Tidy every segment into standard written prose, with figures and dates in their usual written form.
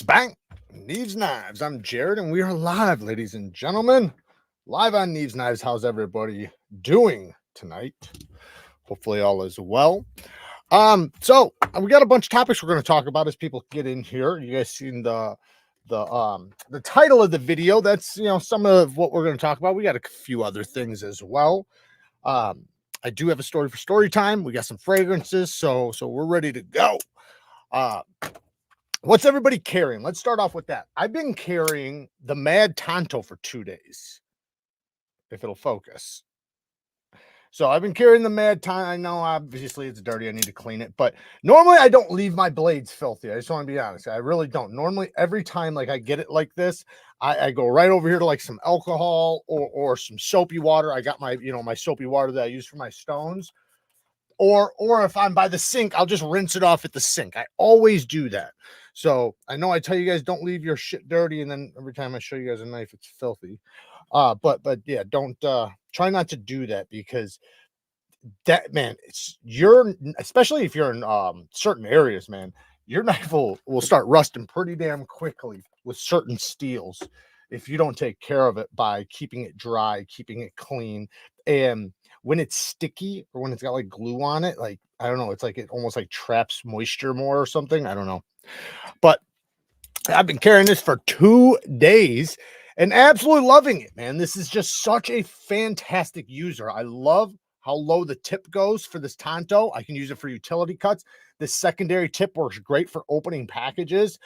Bang! Neeves Knives. I'm Jared, and we are live, ladies and gentlemen. Live on Neeves Knives. How's everybody doing tonight? Hopefully all is well. So we got a bunch of topics we're going to talk about as people get in here. You guys seen the title of the video? That's some of what we're going to talk about. We got a few other things as well. I do have a story for story time. We got some fragrances, so we're ready to go. What's everybody carrying? Let's start off with that. I've been carrying the Mad Tonto for 2 days. If it'll focus. So I've been carrying the Mad Tonto. I know obviously it's dirty. I need to clean it, but normally I don't leave my blades filthy. I just want to be honest. I really don't. Normally every time like I get it like this, I go right over here to like some alcohol or some soapy water. I got my, my soapy water that I use for my stones. Or if I'm by the sink, I'll just rinse it off at the sink. I always do that. So I know I tell you guys don't leave your shit dirty, and then every time I show you guys a knife, it's filthy. But yeah, don't try not to do that, because that, man, especially if you're in certain areas, man, your knife will start rusting pretty damn quickly with certain steels if you don't take care of it by keeping it dry, keeping it clean. And when it's sticky or when it's got like glue on it, like, I don't know, it's like it almost like traps moisture more or something. I don't know. But I've been carrying this for 2 days and absolutely loving it, man. This is just such a fantastic user. I love how low the tip goes for this Tonto. I can use it for utility cuts. This secondary tip works great for opening packages.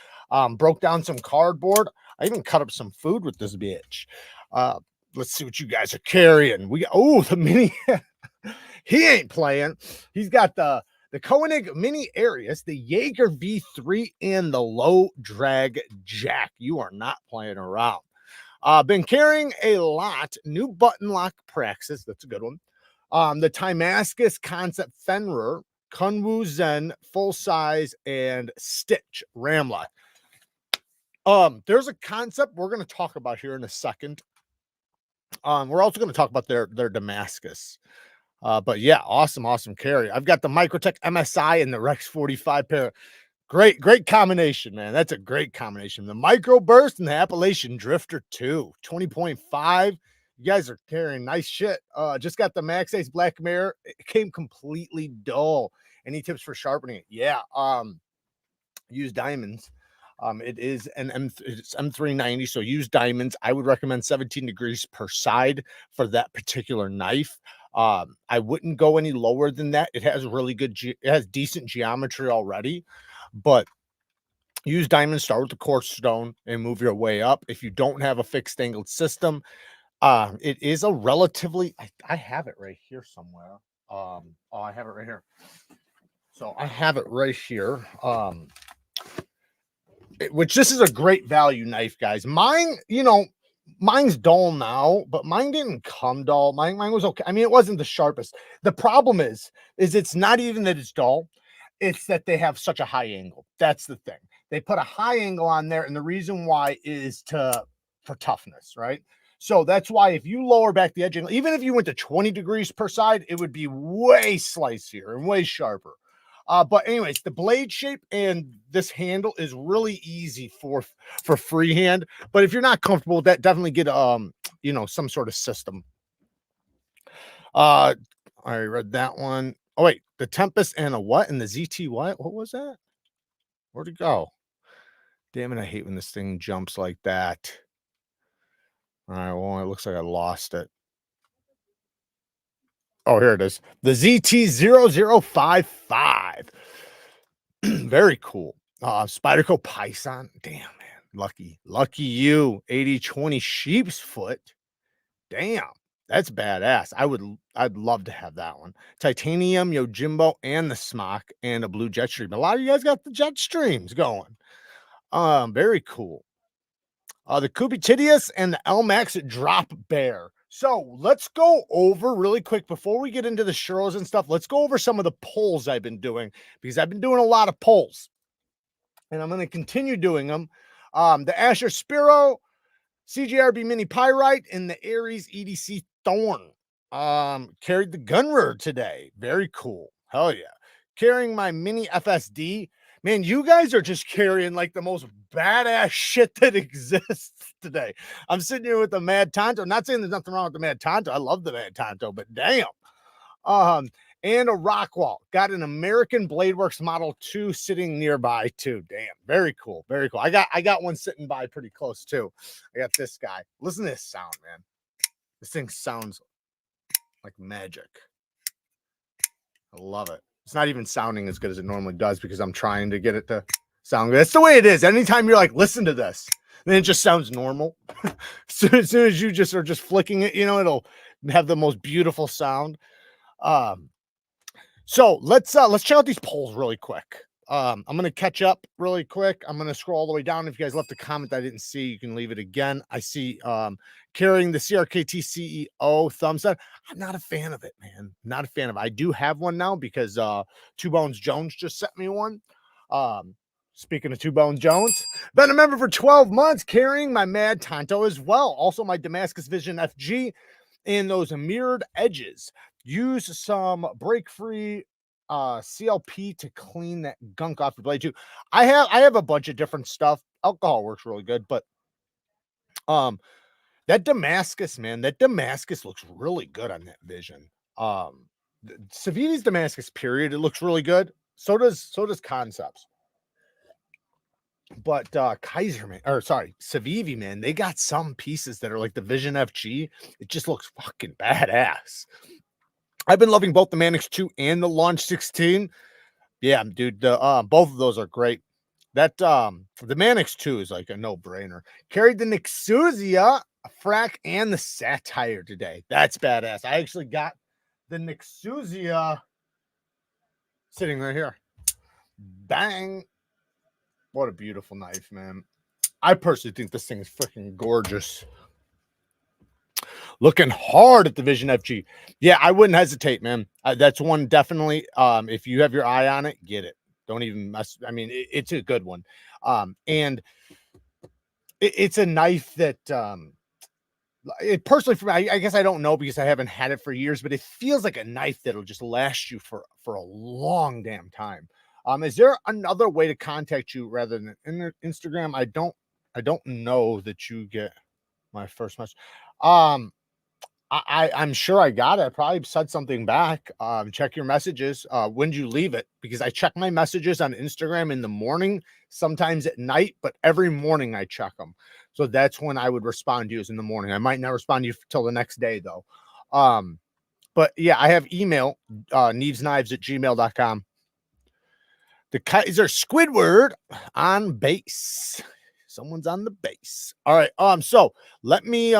Broke down some cardboard. I even cut up some food with this bitch. Let's see what you guys are carrying. We got, the mini. He ain't playing. He's got the Koenig Mini Arius, the Jaeger V3, and the Low Drag Jack. You are not playing around. Been carrying a lot. New button lock Praxis. That's a good one. The Timascus Concept Fenrir, Kunwu Zen, full size, and Stitch Ramla. There's a concept we're going to talk about here in a second. We're also going to talk about their Damascus. But yeah, awesome carry. I've got the Microtech MSI and the Rex45 pair. Great combination, man. That's a great combination. The Microburst and the Appalachian Drifter 2, 20.5. You guys are carrying nice shit. Just got the Max Ace Black Mirror. It came completely dull. Any tips for sharpening it? Yeah. Use diamonds. It is it's M390, so use diamonds. I would recommend 17 degrees per side for that particular knife. I wouldn't go any lower than that. It has really good, it has decent geometry already, but use diamonds. Start with the quartz stone and move your way up. If you don't have a fixed angled system, it is a relatively, I have it right here somewhere. I have it right here. So I have it right here. Which this is a great value knife, guys. Mine, mine's dull now, but mine didn't come dull. Mine was okay. I mean, it wasn't the sharpest. The problem is it's not even that it's dull. It's that they have such a high angle. That's the thing. They put a high angle on there, and the reason why is for toughness, right? So that's why if you lower back the edge angle, even if you went to 20 degrees per side, it would be way slicier and way sharper. But anyways, the blade shape and this handle is really easy for freehand. But if you're not comfortable with that, definitely get some sort of system. I read that one. Oh wait, the Tempest and a what? And the ZT what? What was that? Where'd it go? Damn it, I hate when this thing jumps like that. All right, well, it looks like I lost it. Oh, here it is. The ZT0055. Very cool. Spyderco Python. Damn, man. Lucky you. 80/20 sheep's foot. Damn, that's badass. I'd love to have that one. Titanium, Yojimbo, and the Smock, and a blue jet stream. A lot of you guys got the jet streams going. Very cool. The Cubitidius and the LMAX Drop Bear. So let's go over really quick before we get into the Shiros and stuff. Let's go over some of the pulls I've been doing, because I've been doing a lot of pulls, and I'm going to continue doing them. The Asher Spiro, CGRB Mini Pyrite, and the Aries EDC Thorn. Carried the Gunrer today. Very cool. Hell yeah. Carrying my Mini FSD. Man, you guys are just carrying like the most badass shit that exists today. I'm sitting here with the Mad Tonto. Not saying there's nothing wrong with the Mad Tonto. I love the Mad Tonto, but damn. And a Rockwall. Got an American Blade Works Model 2 sitting nearby too. Damn, very cool. Very cool. I got one sitting by pretty close too. I got this guy. Listen to this sound, man. This thing sounds like magic. I love it. It's not even sounding as good as it normally does because I'm trying to get it to sound good. That's the way it is. Anytime you're like, listen to this, then it just sounds normal. So as soon as you just are just flicking it, you know, it'll have the most beautiful sound. So let's check out these polls really quick. I'm gonna catch up really quick. I'm gonna scroll all the way down. If you guys left a comment I didn't see, you can leave it again. I see carrying the CRKT CEO thumbs up. I'm not a fan of it, man. Not a fan of it. I do have one now because Two Bones Jones just sent me one. Speaking of Two Bones Jones, been a member for 12 months, carrying my Mad Tonto as well. Also my Damascus Vision FG and those mirrored edges. Use some break-free CLP to clean that gunk off the blade too. I have a bunch of different stuff. Alcohol works really good, but that Damascus, man, that Damascus looks really good on that Vision. Savivi's Damascus period, it looks really good. So does Concepts. But Kizer, man, or sorry, Savivi, man, they got some pieces that are like the Vision FG. It just looks fucking badass. I've been loving both the Manix 2 and the Launch 16. Yeah, dude, the both of those are great. That the Manix 2 is like a no-brainer. Carried the Nixuzia, Frack, and the Satire today. That's badass. I actually got the Nixuzia sitting right here. Bang. What a beautiful knife, man. I personally think this thing is freaking gorgeous. Looking hard at the Vision FG. Yeah, I wouldn't hesitate, man. That's one definitely. If you have your eye on it, get it. Don't even mess. I mean, it's a good one. And it's a knife that it personally for me, I guess I don't know because I haven't had it for years, but it feels like a knife that'll just last you for a long damn time. Is there another way to contact you rather than Instagram? I don't know that you get my first message. I'm sure I got it. I probably said something back. Check your messages. When did you leave it? Because I check my messages on Instagram in the morning, sometimes at night, but every morning I check them. So that's when I would respond to you is in the morning. I might not respond to you till the next day though. But yeah, I have email, neevesknives@gmail.com. The Kizer Squidward on base. Someone's on the base. All right. So let me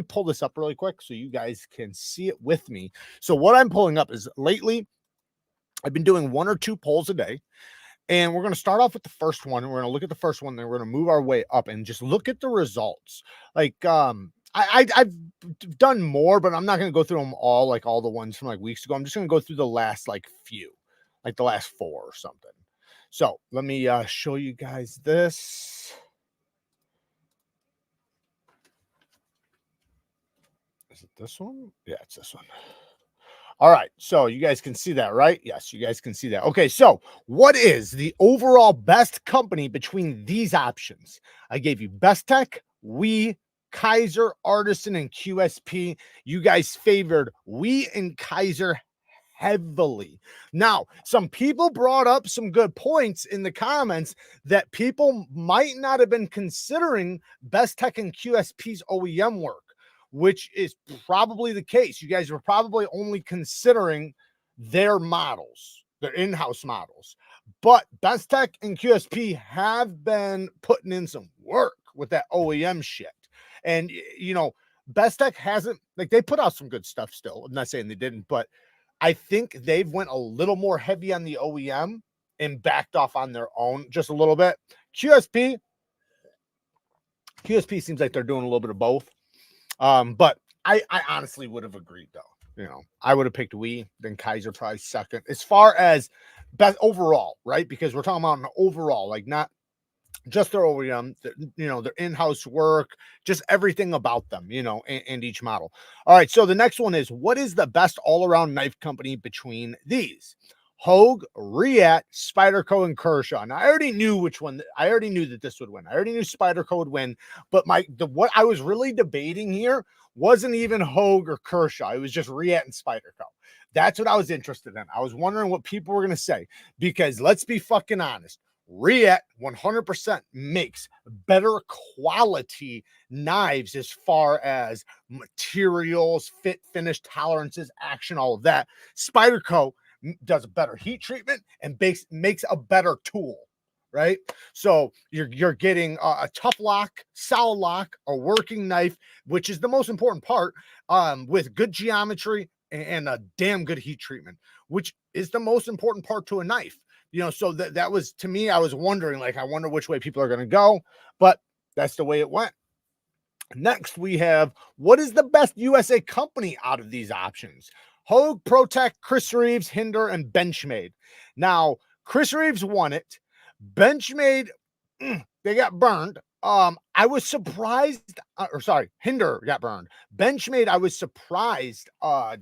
pull this up really quick so you guys can see it with me. So what I'm pulling up is lately I've been doing 1 or 2 polls a day, and we're going to start off with the first one, and we're going to look at the first one, then we're going to move our way up and just look at the results. Like I've done more, but I'm not going to go through them all, like all the ones from like weeks ago. I'm just going to go through the last like few, like the last 4 or something. So let me show you guys this. Is it this one? Yeah, it's this one. All right, so you guys can see that, right? Yes, you guys can see that. Okay, so what is the overall best company between these options? I gave you Best Tech, Kizer, Artisan, and QSP. You guys favored and Kizer heavily. Now, some people brought up some good points in the comments that people might not have been considering Best Tech and QSP's OEM work, which is probably the case. You guys were probably only considering their models, their in-house models. But Best Tech and QSP have been putting in some work with that OEM shit. And, you know, Best Tech hasn't, like, they put out some good stuff still. I'm not saying they didn't, but I think they've went a little more heavy on the OEM and backed off on their own just a little bit. QSP seems like they're doing a little bit of both. But I honestly would have agreed though. You know, I would have picked then Kizer probably second as far as best overall, right? Because we're talking about an overall, like not just their OEM, you know, their in-house work, just everything about them, you know, and each model. All right, so the next one is, what is the best all-around knife company between these? Hogue, Riat, Spyderco, and Kershaw. Now I already knew which one. I already knew that this would win. I already knew Spyderco would win. But what I was really debating here wasn't even Hogue or Kershaw. It was just Riat and Spyderco. That's what I was interested in. I was wondering what people were going to say, because let's be fucking honest. Riat 100% makes better quality knives as far as materials, fit, finish, tolerances, action, all of that. Spyderco does a better heat treatment and makes a better tool, right? So you're getting a tough lock, solid lock, a working knife, which is the most important part, with good geometry and a damn good heat treatment, which is the most important part to a knife. You know, so that was, to me, I was wondering, like, I wonder which way people are going to go, but that's the way it went. Next, we have, what is the best USA company out of these options? Hogue, ProTech, Chris Reeves, Hinder, and Benchmade. Now, Chris Reeves won it. Benchmade, they got burned. I was surprised, Hinder got burned. Benchmade, I was surprised,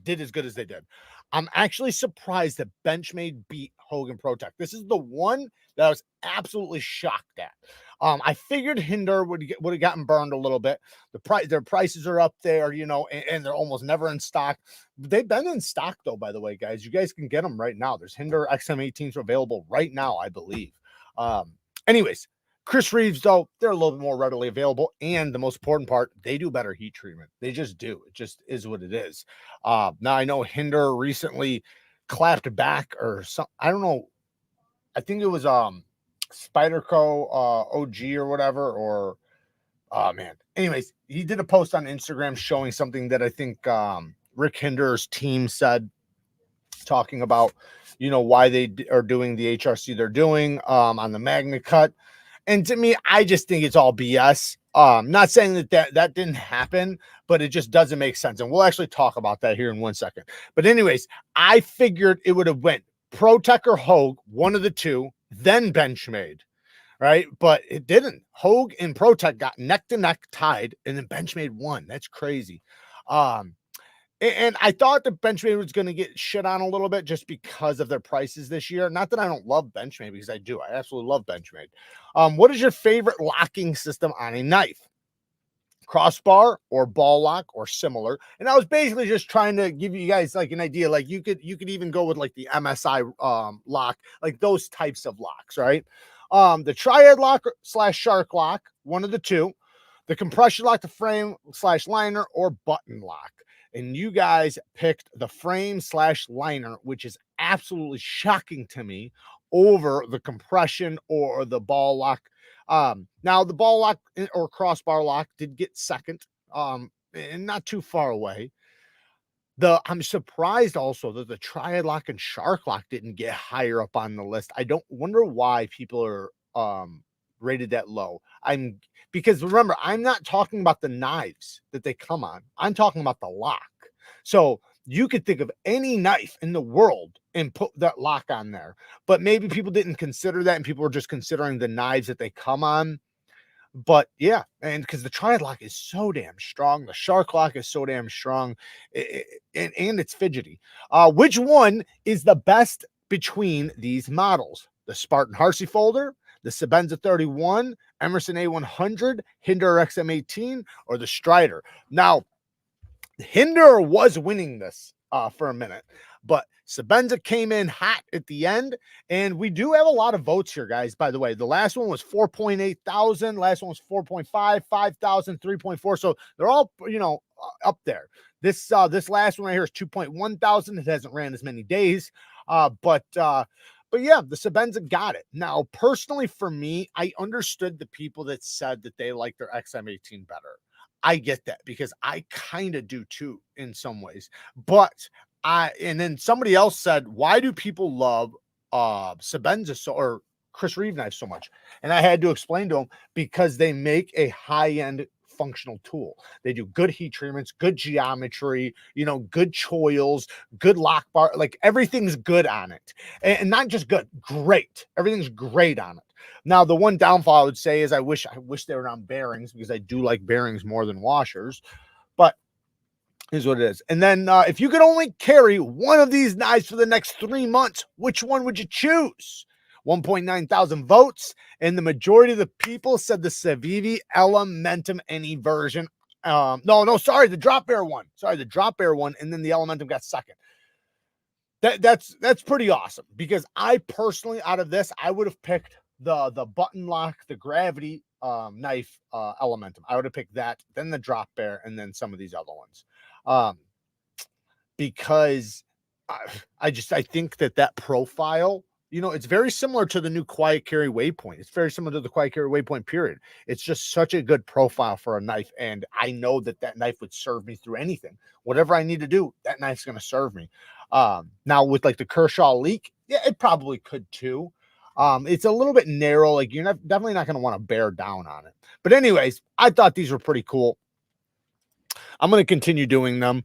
did as good as they did. I'm actually surprised that Benchmade beat Hogue and ProTech. This is the one that I was absolutely shocked at. I figured Hinder would have gotten burned a little bit. Their prices are up there, you know, and they're almost never in stock. They've been in stock though, by the way, guys. You guys can get them right now. There's Hinder XM18s available right now, I believe. Anyways, Chris Reeves, though, they're a little bit more readily available. And the most important part, they do better heat treatment. They just do. It just is what it is. Now, I know Hinder recently clapped back or some, I don't know. I think it was Spyderco OG or whatever, or oh man. Anyways, he did a post on Instagram showing something that I think Rick Hinder's team said, talking about, you know, why they are doing the HRC they're doing on the Magna Cut. And to me, I just think it's all BS. Not saying that didn't happen, but it just doesn't make sense. And we'll actually talk about that here in 1 second. But anyways, I figured it would have went ProTech or Hogue, one of the two, then Benchmade, right? But it didn't. Hogue and ProTech got neck to neck tied, and then Benchmade won. That's crazy. And I thought the Benchmade was going to get shit on a little bit just because of their prices this year. Not that I don't love Benchmade, because I do. I absolutely love Benchmade. What is your favorite locking system on a knife? Crossbar or ball lock or similar? And I was basically just trying to give you guys like an idea. Like you could even go with like the MSI lock, like those types of locks, right? The triad lock / shark lock, one of the two. The compression lock, the frame / liner, or button lock. And you guys picked the frame / liner, which is absolutely shocking to me, over the compression or the ball lock. Now the ball lock or crossbar lock did get second, and not too far away. I'm surprised also that the triad lock and shark lock didn't get higher up on the list. I don't wonder why people are rated that low. Because remember, I'm not talking about the knives that they come on. I'm talking about the lock. So you could think of any knife in the world and put that lock on there, but maybe people didn't consider that, and people were just considering the knives that they come on. But yeah, and because the triad lock is so damn strong, the shark lock is so damn strong, and it's fidgety. Which one is the best between these models? The Spartan Harsey folder, the Sebenza 31, Emerson A100, Hinder XM18, or the Strider? Now, Hinder was winning this for a minute, but Sebenza came in hot at the end, and we do have a lot of votes here, guys. By the way, the last one was 4.8 thousand, last one was 4.5, 5,000, 3.4. So they're all, you know, up there. This last one right here is 2.1 thousand. It hasn't ran as many days, but yeah, the Sebenza got it. Now, personally, for me, I understood the people that said that they like their XM18 better. I get that, because I kind of do too in some ways. But and then somebody else said, why do people love Sebenza or Chris Reeve knives so much? And I had to explain to them, because they make a high-end functional tool. They do good heat treatments, good geometry, you know, good choils, good lock bar, like everything's good on it. And not just good, great. Everything's great on it. Now, the one downfall I would say is I wish they were on bearings, because I do like bearings more than washers. But Here's what it is. And then if you could only carry one of these knives for the next 3 months, which one would you choose? 1.9 thousand votes, and the majority of the people said the Civivi Elementum NE version. Sorry, the drop bear one. Sorry, the drop bear one, and then the Elementum got second. That's pretty awesome, because I personally, out of this, I would have picked the button lock, the gravity knife Elementum. I would have picked that, then the drop bear, and then some of these other ones. Because I think that profile, you know, it's very similar to the new quiet carry waypoint. It's very similar to the quiet carry waypoint period. It's just such a good profile for a knife, and I know that knife would serve me through anything. Whatever I need to do, that knife's going to serve me. Now with like the Kershaw leak, yeah, it probably could too. It's a little bit narrow, like you're definitely not going to want to bear down on it. But anyways, I thought these were pretty cool. I'm going to continue doing them.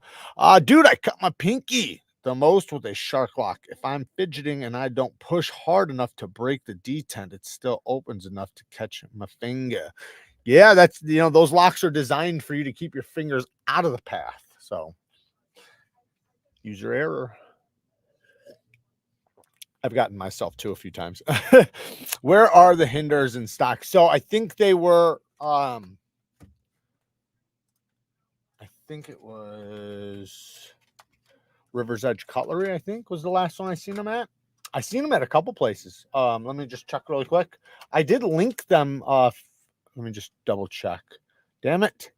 Dude, I cut my pinky the most with a shark lock. If I'm fidgeting and I don't push hard enough to break the detent, it still opens enough to catch my finger. Yeah, that's, you know, those locks are designed for you to keep your fingers out of the path. So user error. I've gotten myself to a few times. Where are the hinders in stock? So I think they were, I think it was River's Edge Cutlery, I think was the last one I seen them at. I seen them at a couple places. Let me just check really quick. I did link them. Let me just double check. Damn it.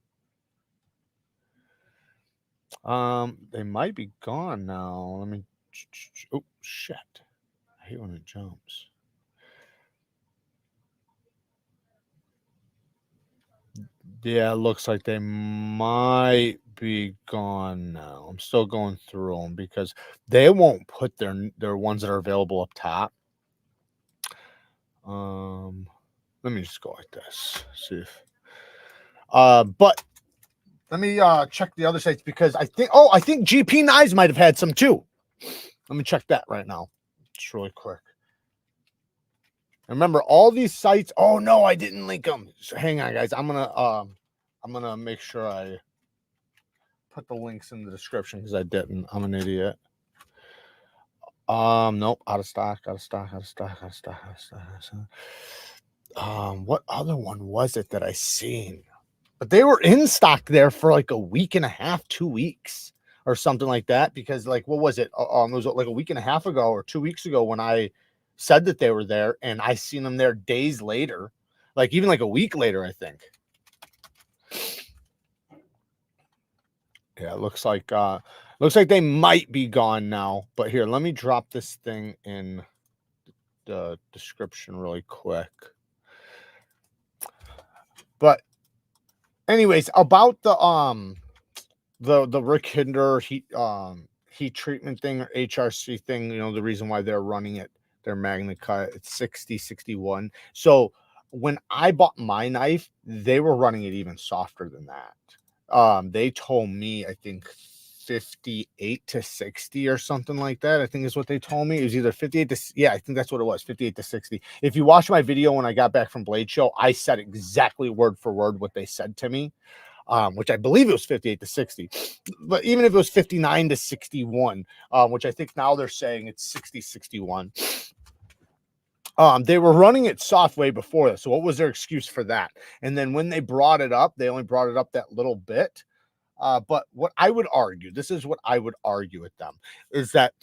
They might be gone now. Let me, oh shit. I hate when it jumps. Yeah, it looks like they might be gone now. I'm still going through them because they won't put their ones that are available up top. Let me just go like this. See if but let me check the other sites, because I think GP Knives might have had some too. Let me check that right now. Just really quick. Remember all these sites. Oh no, I didn't link them. So hang on, guys. I'm gonna make sure I put the links in the description, because I didn't. I'm an idiot. Nope, out of stock. What other one was it that I seen? But they were in stock there for like a week and a half, 2 weeks or something like that. Because like, what was it? It was like a week and a half ago or 2 weeks ago when I said that they were there, and I seen them there days later, like even like a week later, I think. Yeah, it looks like they might be gone now. But here, let me drop this thing in the description really quick. But anyways, about the Rick Hinder heat treatment thing, or HRC thing, you know, the reason why they're running it, their Magna Cut, it's 60-61. So when I bought my knife, they were running it even softer than that. They told me, I think 58-60 or something like that, I think is what they told me. It was either 58 to, yeah, I think that's what it was, 58-60. If you watch my video when I got back from Blade Show, I said exactly word for word what they said to me, which I believe it was 58-60. But even if it was 59-61, which I think now they're saying it's 60-61. They were running it soft way before this. So what was their excuse for that? And then when they brought it up, they only brought it up that little bit. But what I would argue, this is what I would argue with them, is that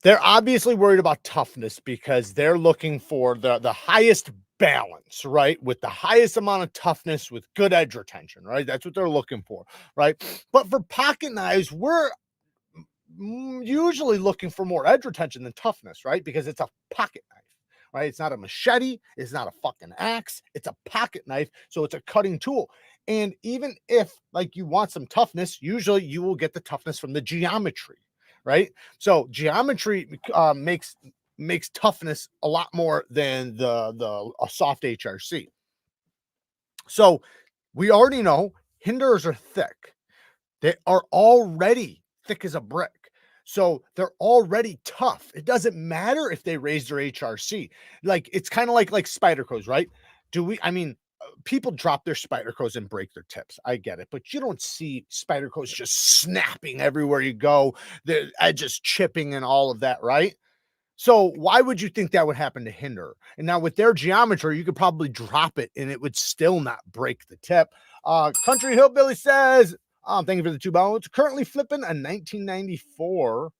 they're obviously worried about toughness, because they're looking for the highest balance, right? With the highest amount of toughness with good edge retention, right? That's what they're looking for, right? But for pocket knives, we're usually looking for more edge retention than toughness, right? Because it's a pocket knife, right? It's not a machete. It's not a fucking axe. It's a pocket knife. So it's a cutting tool. And even if like you want some toughness, usually you will get the toughness from the geometry, right? So geometry makes toughness a lot more than a soft HRC. So we already know hinders are thick. They are already thick as a brick. So they're already tough. It doesn't matter if they raise their HRC. Like, it's kind of like Spydercos, right? I mean, people drop their Spydercos and break their tips. I get it, but you don't see Spydercos just snapping everywhere you go. The edges chipping and all of that, right? So why would you think that would happen to hinder? And now with their geometry, you could probably drop it and it would still not break the tip. Country Hillbilly says, thank you for the $2. Currently flipping a 1994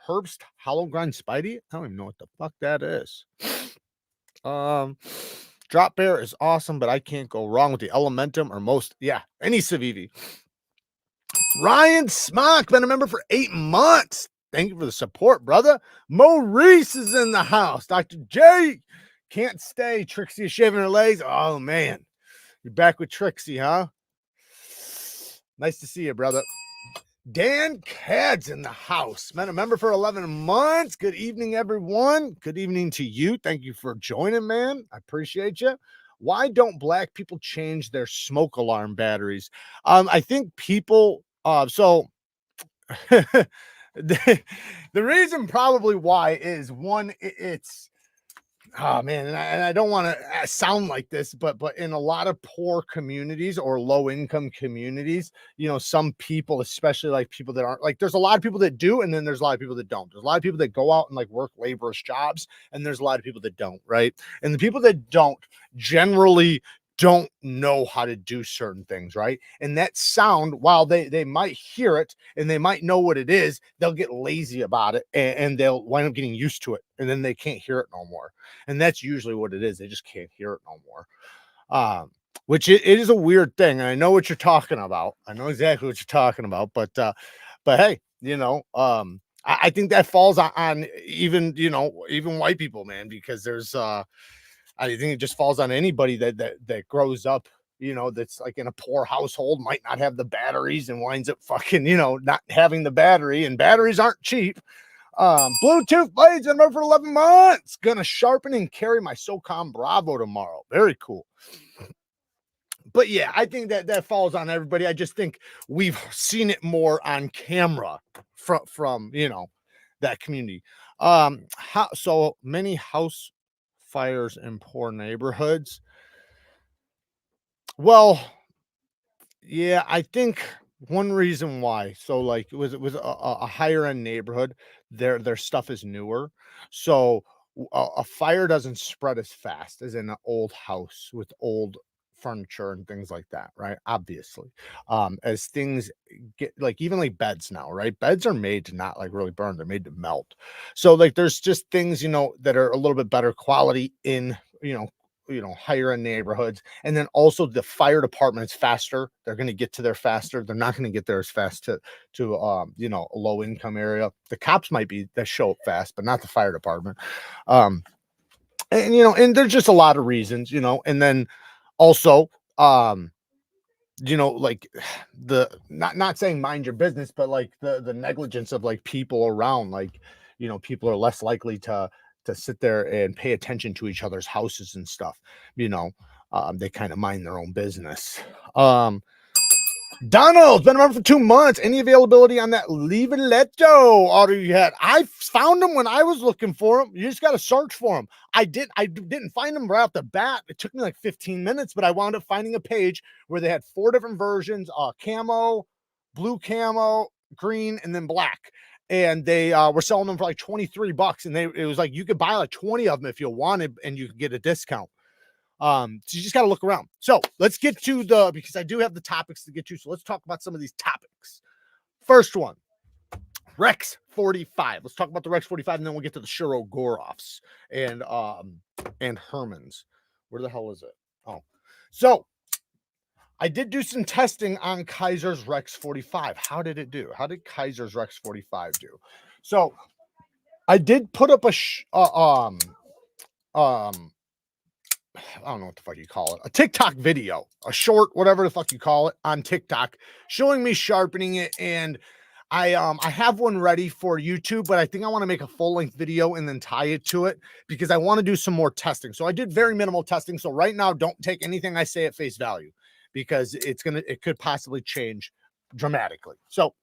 Herbst Hollow Grind Spidey. I don't even know what the fuck that is. Drop Bear is awesome, but I can't go wrong with the Elementum or most, any Civivi. Ryan Smock, been a member for 8 months. Thank you for the support, brother. Maurice is in the house. Dr. J can't stay. Trixie is shaving her legs. Oh, man. You're back with Trixie, huh? Nice to see you, brother. Dan Cad's in the house. Been a member for 11 months. Good evening, everyone. Good evening to you. Thank you for joining, man. I appreciate you. Why don't black people change their smoke alarm batteries? I think people, the reason probably why is one, it's, oh man, and I don't want to sound like this, but in a lot of poor communities or low income communities, you know, some people, especially like people that aren't like, there's a lot of people that do, and then there's a lot of people that don't. There's a lot of people that go out and like work laborious jobs, and there's a lot of people that don't, right? And the people that don't generally don't know how to do certain things, right? And that sound, while they might hear it and they might know what it is, they'll get lazy about it, and they'll wind up getting used to it, and then they can't hear it no more. And that's usually what it is. They just can't hear it no more. Which it is a weird thing. And I know what you're talking about. I know exactly what you're talking about, but hey, you know, I think that falls on even, you know, even white people, man, because there's, I think it just falls on anybody that grows up, you know, that's like in a poor household, might not have the batteries and winds up fucking, you know, not having the battery, and batteries aren't cheap. Bluetooth blades in there for 11 months. Gonna sharpen and carry my SOCOM Bravo tomorrow. Very cool. But yeah, I think that falls on everybody. I just think we've seen it more on camera from you know, that community. How so many house fires in poor neighborhoods? Well, yeah, I think one reason why. So like it was a higher end neighborhood. Their stuff is newer. So a fire doesn't spread as fast as in an old house with old furniture and things like that, right? Obviously. As things get like, even like beds now, right? Beds are made to not like really burn, they're made to melt. So like there's just things, you know, that are a little bit better quality in, higher end neighborhoods. And then also the fire department's faster. They're going to get to there faster. They're not going to get there as fast to a low income area. The cops might be that show up fast, but not the fire department. And there's just a lot of reasons, and then also, like the not saying mind your business, but like the negligence of like people around, like, people are less likely to sit there and pay attention to each other's houses and stuff. They kind of mind their own business. Donald's been around for 2 months. Any availability on that Liveletto auto you had? I found them when I was looking for them. You just got to search for them. I didn't find them right off the bat. It took me like 15 minutes, but I wound up finding a page where they had 4 different versions: camo, blue camo, green, and then black. And they were selling them for like $23, and it was like you could buy like 20 of them if you wanted, and you could get a discount. So you just got to look around. So let's get to because I do have the topics to get to. So let's talk about some of these topics. First one, Rex45. Let's talk about the Rex45, and then we'll get to the Shirogorovs and Hermans. Where the hell is it? Oh, so I did do some testing on Kizer's Rex45. How did it do? How did Kizer's Rex45 do? So I did put up I don't know what the fuck you call it, a TikTok video, a short, whatever the fuck you call it, on TikTok, showing me sharpening it. And I have one ready for YouTube, but I think I want to make a full-length video and then tie it to it, because I want to do some more testing. So I did very minimal testing. So right now, don't take anything I say at face value, because it could possibly change dramatically. So,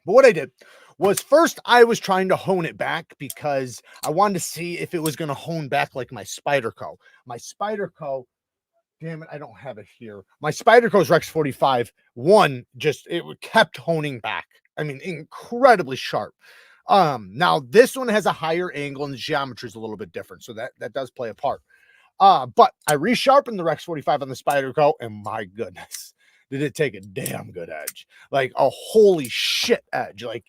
but what I did was, first I was trying to hone it back, because I wanted to see if it was going to hone back like my Spyderco. My Spyderco damn it, I don't have it here. My Spyderco's Rex45 one it kept honing back. I mean, incredibly sharp. Now this one has a higher angle and the geometry is a little bit different, so that does play a part. But I resharpened the Rex45 on the Spyderco, and my goodness, did it take a damn good edge, like a holy shit edge, like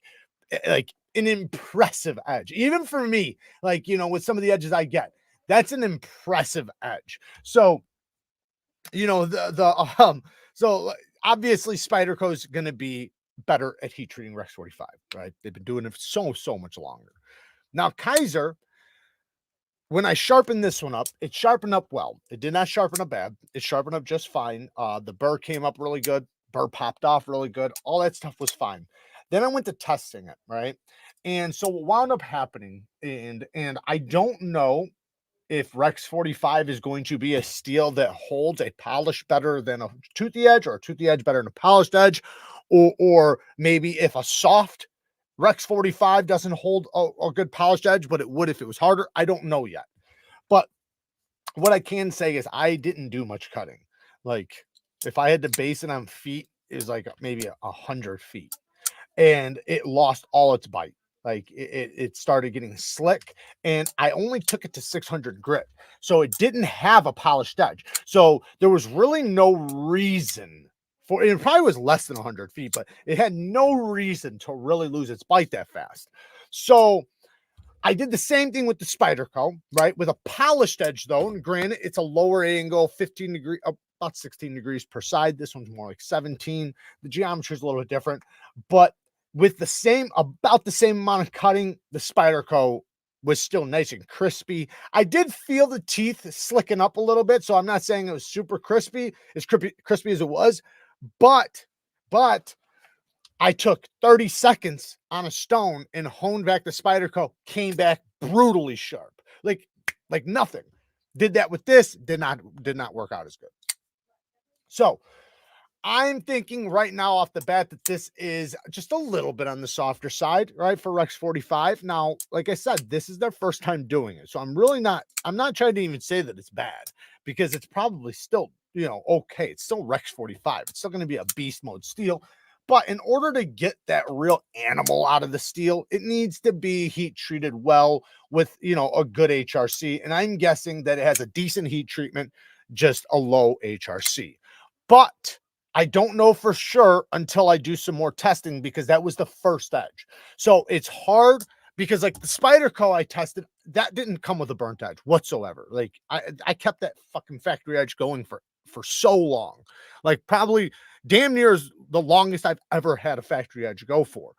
an impressive edge, even for me. Like, you know, with some of the edges I get, that's an impressive edge. So, you know, so obviously Spyderco is going to be better at heat treating Rex45, right? They've been doing it so much longer. Now Kizer, when I sharpened this one up, it sharpened up well. It did not sharpen up bad. It sharpened up just fine. The burr came up really good. Burr popped off really good. All that stuff was fine. Then I went to testing it, right? And so what wound up happening, and I don't know if Rex45 is going to be a steel that holds a polish better than a toothy edge, or a toothy edge better than a polished edge, or maybe if a soft Rex45 doesn't hold a good polished edge, but it would if it was harder. I don't know yet. But what I can say is I didn't do much cutting. Like, if I had to base it on feet, it was like maybe 100 feet. And it lost all its bite. Like, it started getting slick, and I only took it to 600 grit. So it didn't have a polished edge. So there was really no reason for it. Probably was less than 100 feet, but it had no reason to really lose its bite that fast. So I did the same thing with the Spyderco, right? With a polished edge, though, and granted, it's a lower angle, 15 degrees, about 16 degrees per side. This one's more like 17. The geometry is a little bit different, but with about the same amount of cutting, the Spyderco was still nice and crispy. I did feel the teeth slicking up a little bit, so I'm not saying it was super crispy, as crispy as it was, but I took 30 seconds on a stone and honed back the Spyderco, came back brutally sharp, like nothing. Did that with this, did not work out as good. So I'm thinking right now off the bat that this is just a little bit on the softer side, right, for Rex45. Now, like I said, this is their first time doing it, so I'm not trying to even say that it's bad, because it's probably still, you know, okay. It's still Rex45. It's still going to be a beast mode steel. But in order to get that real animal out of the steel, it needs to be heat treated well with, you know, a good HRC. And I'm guessing that it has a decent heat treatment, just a low HRC. But I don't know for sure until I do some more testing, because that was the first edge. So it's hard, because like the Spyderco I tested, that didn't come with a burnt edge whatsoever. Like I kept that fucking factory edge going for so long, like probably damn near is the longest I've ever had a factory edge go for.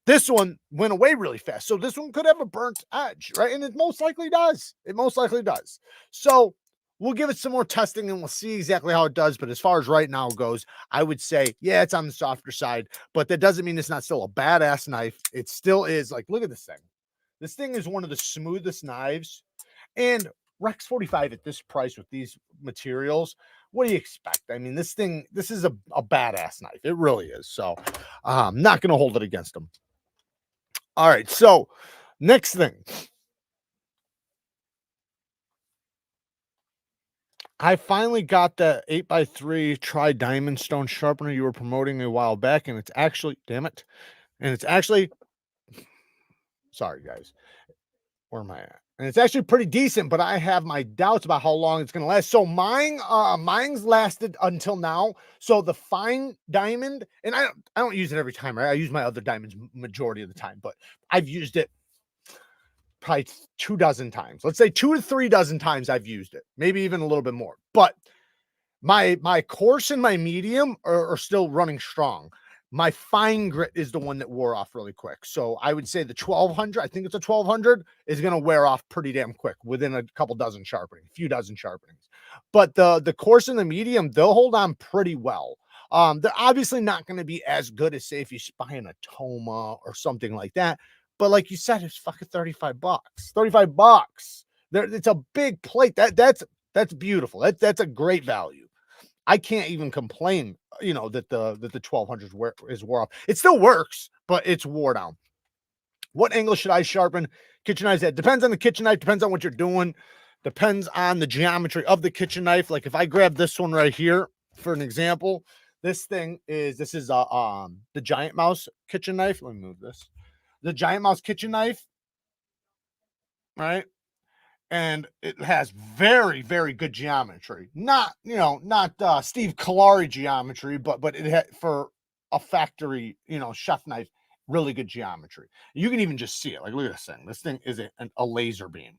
This one went away really fast. So this one could have a burnt edge, right? And it most likely does. It most likely does. So we'll give it some more testing and we'll see exactly how it does. But as far as right now goes, I would say, yeah, it's on the softer side, but that doesn't mean it's not still a badass knife. It still is. Like, look at this thing. This thing is one of the smoothest knives. And Rex45 at this price with these materials, what do you expect? I mean, this is a badass knife. It really is. So I'm not going to hold it against them. All right. So next thing. I finally got the 8x3 tri diamond stone sharpener you were promoting a while back, and it's actually, damn it. And it's actually, sorry guys, where am I at? And it's actually pretty decent, but I have my doubts about how long it's going to last. So mine's lasted until now. So the fine diamond, and I don't use it every time, right? I use my other diamonds majority of the time, but I've used it probably 24 times. Let's say 2 to 3 dozen times I've used it, maybe even a little bit more. But my coarse and my medium are still running strong. My fine grit is the one that wore off really quick. So I would say the 1200, I think it's a 1200, is going to wear off pretty damn quick within a couple dozen sharpening, a few dozen sharpenings. But the coarse and the medium, they'll hold on pretty well. They're obviously not going to be as good as, say, if you spy in a Toma or something like that. But like you said, it's fucking $35. $35. It's a big plate. That's beautiful. That's a great value. I can't even complain, you know, that the 1200 is wore off. It still works, but it's wore down. What angle should I sharpen kitchen knives at? Depends on the kitchen knife, depends on what you're doing. Depends on the geometry of the kitchen knife. Like if I grab this one right here for an example, this is the Giant Mouse kitchen knife. Let me move this. The Giant Mouse kitchen knife, right? And it has very, very good geometry. Not, not Steve Kalari geometry, but it had for a factory, chef knife, really good geometry. You can even just see it. Like, look at this thing. This thing is a laser beam.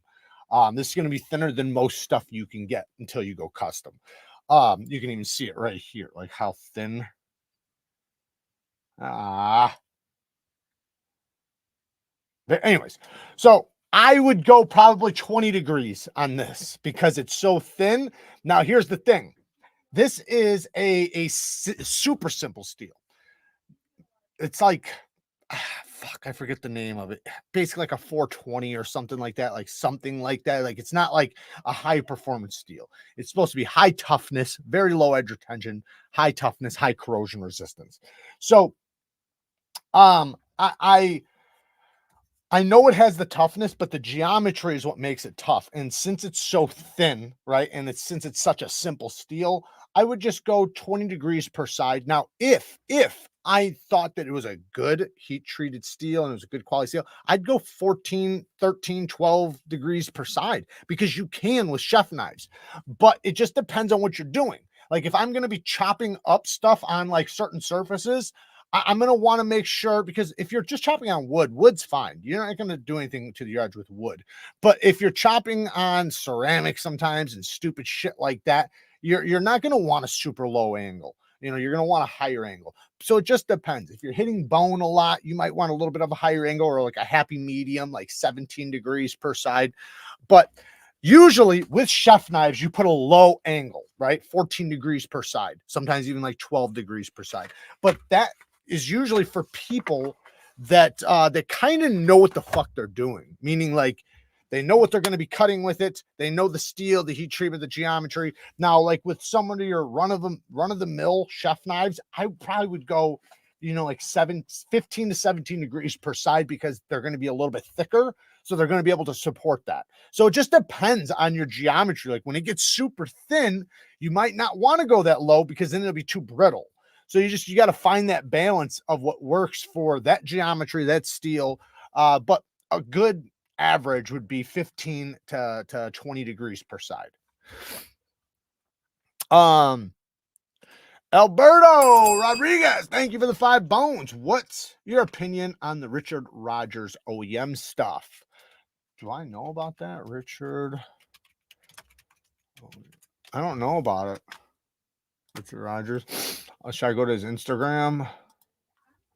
This is going to be thinner than most stuff you can get until you go custom. You can even see it right here, like how thin. But anyways, so I would go probably 20 degrees on this because it's so thin. Now, here's the thing. This is a super simple steel. It's like, fuck, I forget the name of it. Basically like a 420 or something like that. Like something like that. Like it's not like a high performance steel. It's supposed to be high toughness, very low edge retention, high toughness, high corrosion resistance. So, I know it has the toughness, but the geometry is what makes it tough. And since it's so thin, right, and since it's such a simple steel, I would just go 20 degrees per side. Now, if I thought that it was a good heat treated steel and it was a good quality steel, I'd go 14, 13, 12 degrees per side because you can with chef knives. But it just depends on what you're doing. Like if I'm going to be chopping up stuff on like certain surfaces, I'm going to want to make sure, because if you're just chopping on wood, wood's fine. You're not going to do anything to the edge with wood. But if you're chopping on ceramic sometimes and stupid shit like that, you're not going to want a super low angle. You're going to want a higher angle. So it just depends. If you're hitting bone a lot, you might want a little bit of a higher angle or like a happy medium, like 17 degrees per side. But usually with chef knives, you put a low angle, right? 14 degrees per side, sometimes even like 12 degrees per side. But that is usually for people that kind of know what the fuck they're doing, meaning like they know what they're going to be cutting with it. They know the steel, the heat treatment, the geometry. Now, like with some of your run of the mill chef knives, I probably would go, like 15 to 17 degrees per side because they're going to be a little bit thicker. So they're going to be able to support that. So it just depends on your geometry. Like when it gets super thin, you might not want to go that low because then it'll be too brittle. So you got to find that balance of what works for that geometry, that steel. But a good average would be 15 to 20 degrees per side. Alberto Rodriguez, thank you for the 5 bones. What's your opinion on the Richard Rogers OEM stuff? Do I know about that, Richard? I don't know about it. Richard Rogers. Should I go to his Instagram?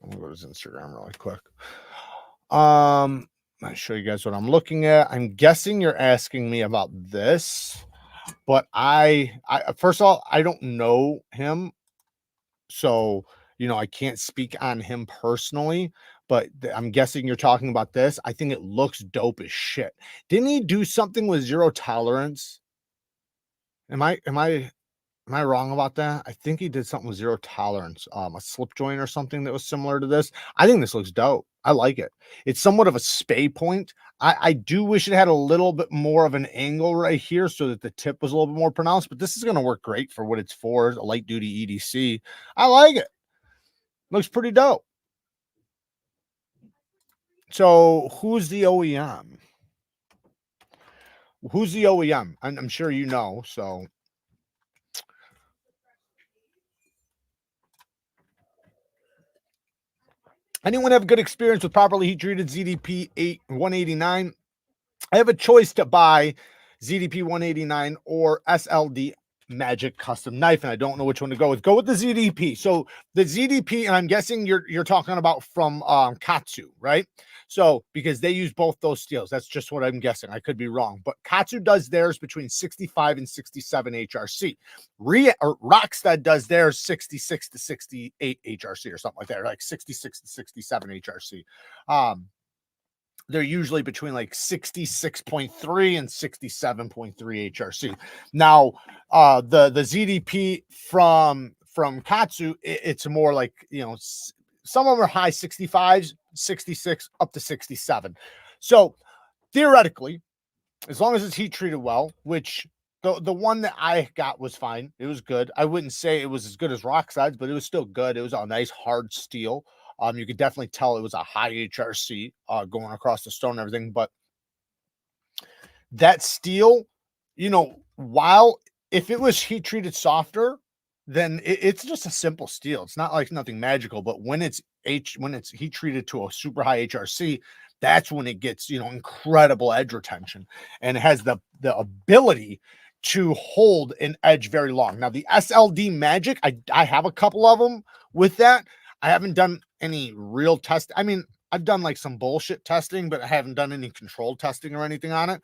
I'm gonna go to his Instagram really quick. I'll show you guys what I'm looking at. I'm guessing you're asking me about this, but I first of all, I don't know him, so I can't speak on him personally. But I'm guessing you're talking about this. I think it looks dope as shit. Didn't he do something with zero tolerance? Am I wrong about that? I think he did something with zero tolerance, a slip joint or something that was similar to this. I think this looks dope. I like it. It's somewhat of a spay point. I do wish it had a little bit more of an angle right here so that the tip was a little bit more pronounced, but this is going to work great for what it's for, a light duty EDC. I like it. Looks pretty dope. So who's the OEM? Who's the OEM? I'm sure you know, so. Anyone have a good experience with properly heat treated ZDP 189? I have a choice to buy ZDP 189 or SLD Magic Custom Knife, and I don't know which one to go with. Go with the ZDP. So the ZDP, and I'm guessing you're talking about from KATSU, right? So because they use both those steels, that's just what I'm guessing. I could be wrong, but KATSU does theirs between 65 and 67 HRC. Rockstead does theirs 66 to 68 HRC or something like that, or like 66 to 67 HRC. They're usually between like 66.3 and 67.3 HRC. Now, the ZDP from KATSU, it's more like, some of them are high 65s, 66 up to 67. So theoretically, as long as it's heat treated well, which the one that I got was fine. It was good. I wouldn't say it was as good as Rockside's, but it was still good. It was a nice hard steel. You could definitely tell it was a high HRC going across the stone and everything. But that steel, you know, while if it was heat treated softer, then it's just a simple steel. It's not like nothing magical. But when it's heat treated to a super high HRC, that's when it gets, you know, incredible edge retention, and it has the ability to hold an edge very long. Now the SLD Magic, I have a couple of them with that. I haven't done any real test. I mean, I've done like some bullshit testing, but I haven't done any controlled testing or anything on it.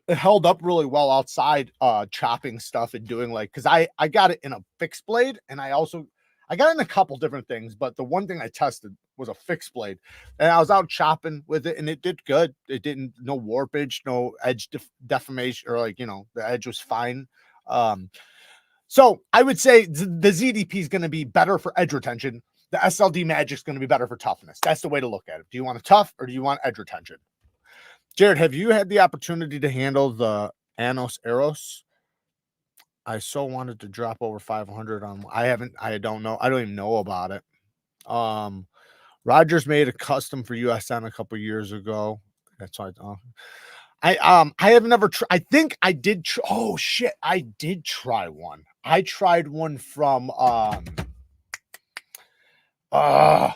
It held up really well outside chopping stuff and doing like, because I got it in a fixed blade, and I got it in a couple different things, but the one thing I tested was a fixed blade, and I was out chopping with it, and it did good. It didn't, no warpage, no edge deformation, or like, you know, the edge was fine. So I would say the ZDP is going to be better for edge retention. The SLD Magic is going to be better for toughness. That's the way to look at it. Do you want a tough or do you want edge retention? Jared, have you had the opportunity to handle the Anos Eros? I so wanted to drop over 500 on. I don't know. I don't even know about it. Rogers made a custom for USN a couple years ago. That's why I haven't ever tried. I think I did. Oh shit, I did try one. I tried one from Ryan.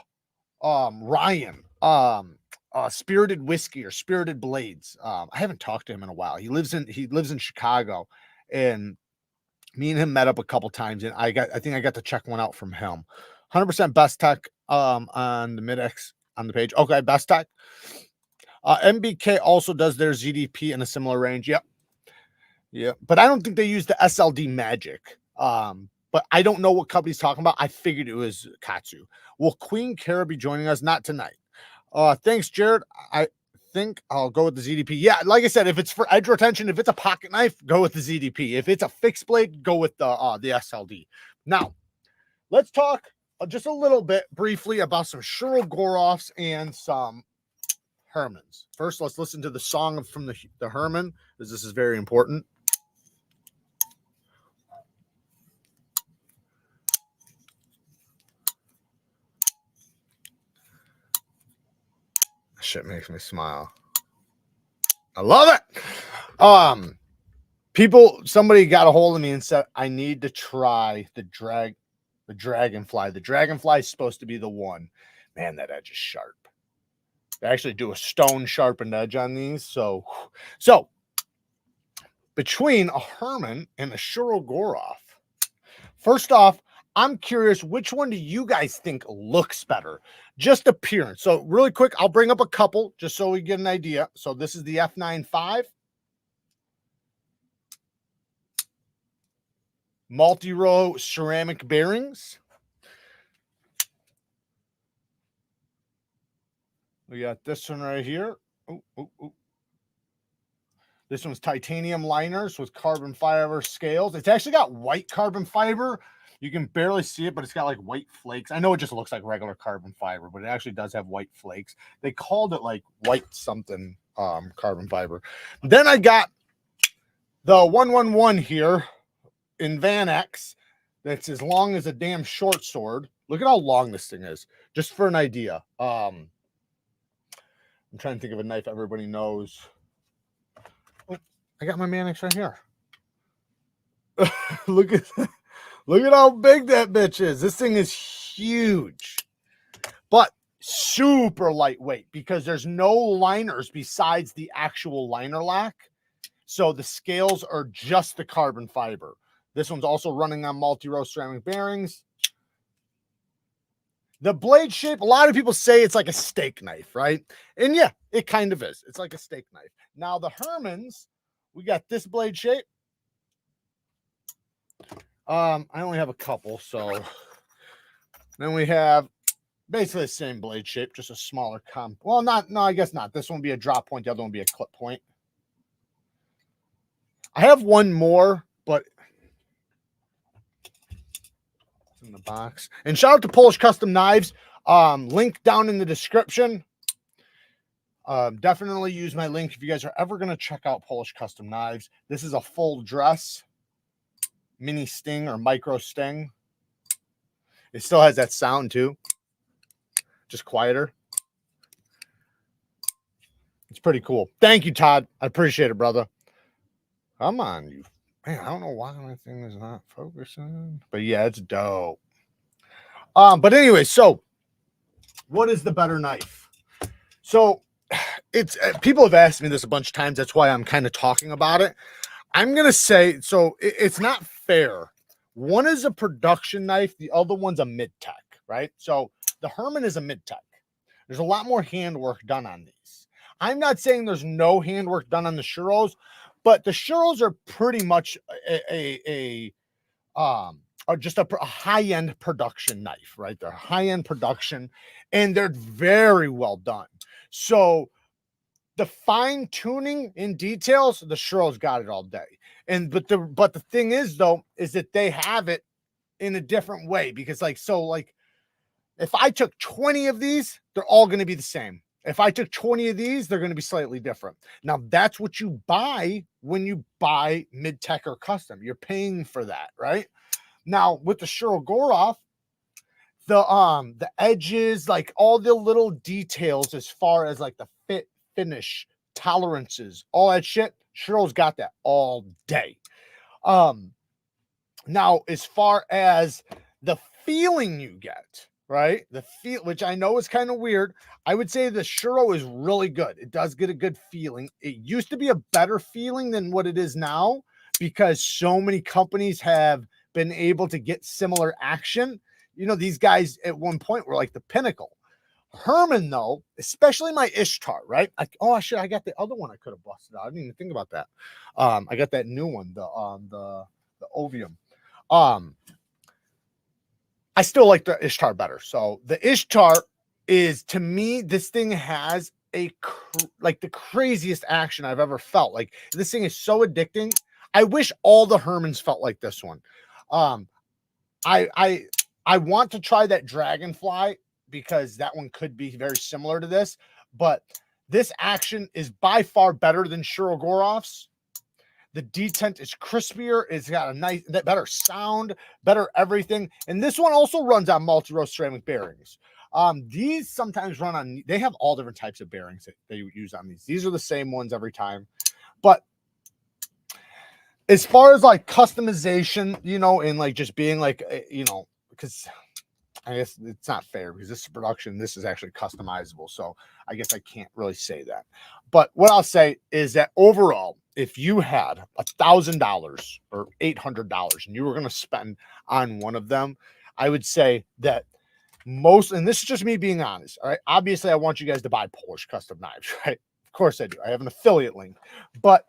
Spirited Whiskey or Spirited Blades. I haven't talked to him in a while. He lives in Chicago, and me and him met up a couple times, and I think I got to check one out from him. 100% best tech on the mid-X on the page. Okay, best tech. MBK also does their ZDP in a similar range. Yep. Yeah, but I don't think they use the SLD Magic. But I don't know what company's talking about. I figured it was KATSU. Will Queen Kara be joining us? Not tonight. Thanks, Jared. I think I'll go with the ZDP. Yeah, like I said, if it's for edge retention, if it's a pocket knife, go with the ZDP. If it's a fixed blade, go with the SLD. Now, let's talk just a little bit briefly about some Shirogorovs and some Hermans. First, let's listen to the song from the Herman, because this is very important. Shit makes me smile. I love it. Somebody got a hold of me and said I need to try the Dragonfly. The Dragonfly is supposed to be the one. Man, that edge is sharp. They actually do a stone sharpened edge on these. So between a Herman and a Shirogorov, first off, I'm curious, which one do you guys think looks better? Just appearance. So really quick, I'll bring up a couple just so we get an idea. So this is the F95. Multi-row ceramic bearings. We got this one right here. Ooh. This one's titanium liners with carbon fiber scales. It's actually got white carbon fiber. You can barely see it, but it's got like white flakes. I know it just looks like regular carbon fiber, but it actually does have white flakes. They called it like white something carbon fiber. Then I got the 111 here in Van X. That's as long as a damn short sword. Look at how long this thing is, just for an idea. I'm trying to think of a knife everybody knows. Oh, I got my Manix right here. Look at how big that bitch is. This thing is huge, but super lightweight because there's no liners besides the actual liner lac. So the scales are just the carbon fiber. This one's also running on multi-row ceramic bearings. The blade shape, a lot of people say it's like a steak knife, right? And yeah, it kind of is. It's like a steak knife. Now the Hermans, we got this blade shape. I only have a couple, so then we have basically the same blade shape, just a smaller well, I guess not. This one will be a drop point, the other one will be a clip point. I have one more, but it's in the box. And shout out to Polish Custom Knives. Link down in the description. Definitely use my link if you guys are ever going to check out Polish Custom Knives. This is a full dress mini sting or micro sting. It still has that sound too, just quieter. It's pretty cool. Thank you, Todd. I appreciate it, brother. Come on, you. Man, I don't know why my thing is not focusing, but yeah, it's dope. But anyway, so what is the better knife? So it's people have asked me this a bunch of times. That's why I'm kind of talking about it. I'm gonna say so. It's not fair. One is a production knife, the other one's a mid tech, right? So the Herman is a mid tech. There's a lot more handwork done on these. I'm not saying there's no handwork done on the Shiros, but the Shiros are pretty much just a high-end production knife, right? They're high-end production, and they're very well done. So the fine tuning in details, the Shiro's got it all day. But the thing is though, is that they have it in a different way because like if I took 20 of these, they're all going to be the same. If I took 20 of these, they're going to be slightly different. Now that's what you buy when you buy mid-tech or custom. You're paying for that, right? Now with the Shirogorov, the edges, like all the little details as far as like the fit, finish, tolerances, all that shit, Shiro's got that all day. Now as far as the feeling you get, right? The feel, which I know is kind of weird. I would say the Shiro is really good. It does get a good feeling. It used to be a better feeling than what it is now because so many companies have been able to get similar action. You know, these guys at one point were like the pinnacle. Herman, though, especially my Ishtar, right? Oh, shit, I got the other one I could have busted out. I didn't even think about that. I got that new one, the Ovium. I still like the Ishtar better. So the Ishtar is, to me, this thing has like the craziest action I've ever felt. Like this thing is so addicting. I wish all the Hermans felt like this one. I want to try that Dragonfly because that one could be very similar to this, but this action is by far better than Shirogorov's. The detent is crispier. It's got a better sound, better everything. And this one also runs on multi-row ceramic bearings. These sometimes run on, they have all different types of bearings that they use on these. These are the same ones every time. But as far as like customization, you know, and like just being like, you know, because I guess it's not fair because this is production. This is actually customizable. So I guess I can't really say that. But what I'll say is that overall, if you had $1,000 or $800 and you were going to spend on one of them, I would say that and this is just me being honest. All right. Obviously, I want you guys to buy Polish Custom Knives, right? Of course I do. I have an affiliate link. But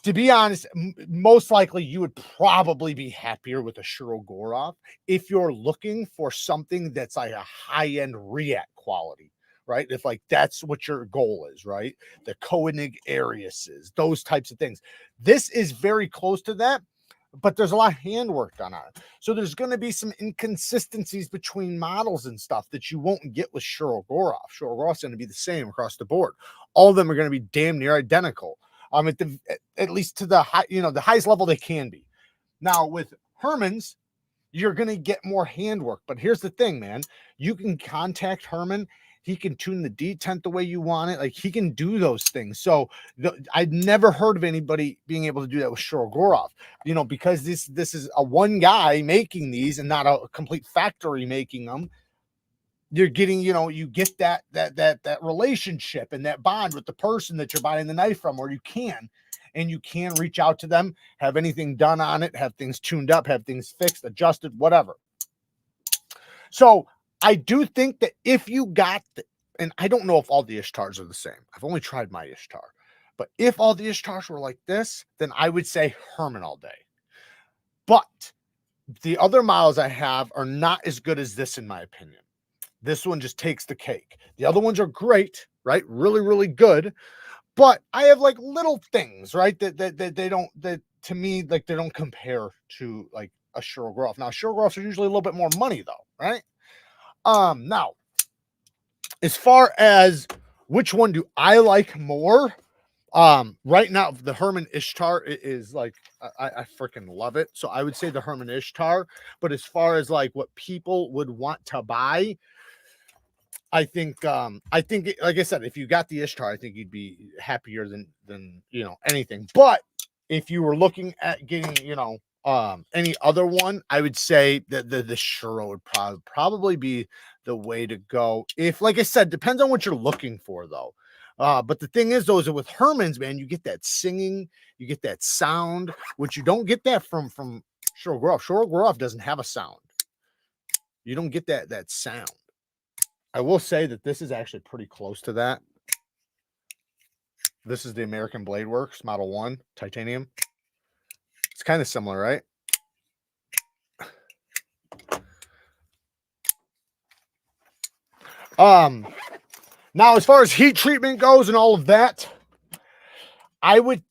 to be honest, most likely you would probably be happier with a Shirogorov if you're looking for something that's like a high-end React quality, right? If like that's what your goal is, right? The Koenig Ariuses, those types of things. This is very close to that, but there's a lot of handwork done on it. So there's going to be some inconsistencies between models and stuff that you won't get with Shirogorov. Shirogorov's going to be the same across the board. All of them are going to be damn near identical. At least to the high, you know, the highest level they can be. Now with Herman's, you're going to get more handwork, but here's the thing, man. You can contact Herman. He can tune the detent the way you want it. Like he can do those things. So I've never heard of anybody being able to do that with Shirogorov, you know, because this is a one guy making these and not a complete factory making them. You're getting, you know, you get that relationship and that bond with the person that you're buying the knife from, or you can reach out to them, have anything done on it, have things tuned up, have things fixed, adjusted, whatever. So I do think that if you got and I don't know if all the Ishtars are the same. I've only tried my Ishtar, but if all the Ishtars were like this, then I would say Herman all day. But the other models I have are not as good as this, in my opinion. This one just takes the cake. The other ones are great, right? Really, really good. But I have like little things, right? That they don't, that to me, like they don't compare to like a Shirogorov. Now, Shirogorovs are usually a little bit more money though, right? Now, as far as which one do I like more? Right now, the Herman Ishtar is like, I freaking love it. So I would say the Herman Ishtar. But as far as like what people would want to buy, I think like I said, if you got the Ishtar, I think you'd be happier than you know, anything. But if you were looking at getting, you know, any other one, I would say that the Shiro would probably be the way to go. If, like I said, depends on what you're looking for though. But the thing is, those are with Herman's, man, you get that singing, you get that sound, which you don't get that from Shirogorov. Shirogorov doesn't have a sound. You don't get that sound. I will say that this is actually pretty close to that. This is the American Blade Works Model 1 titanium. It's kind of similar, right? Now as far as heat treatment goes and all of that, I would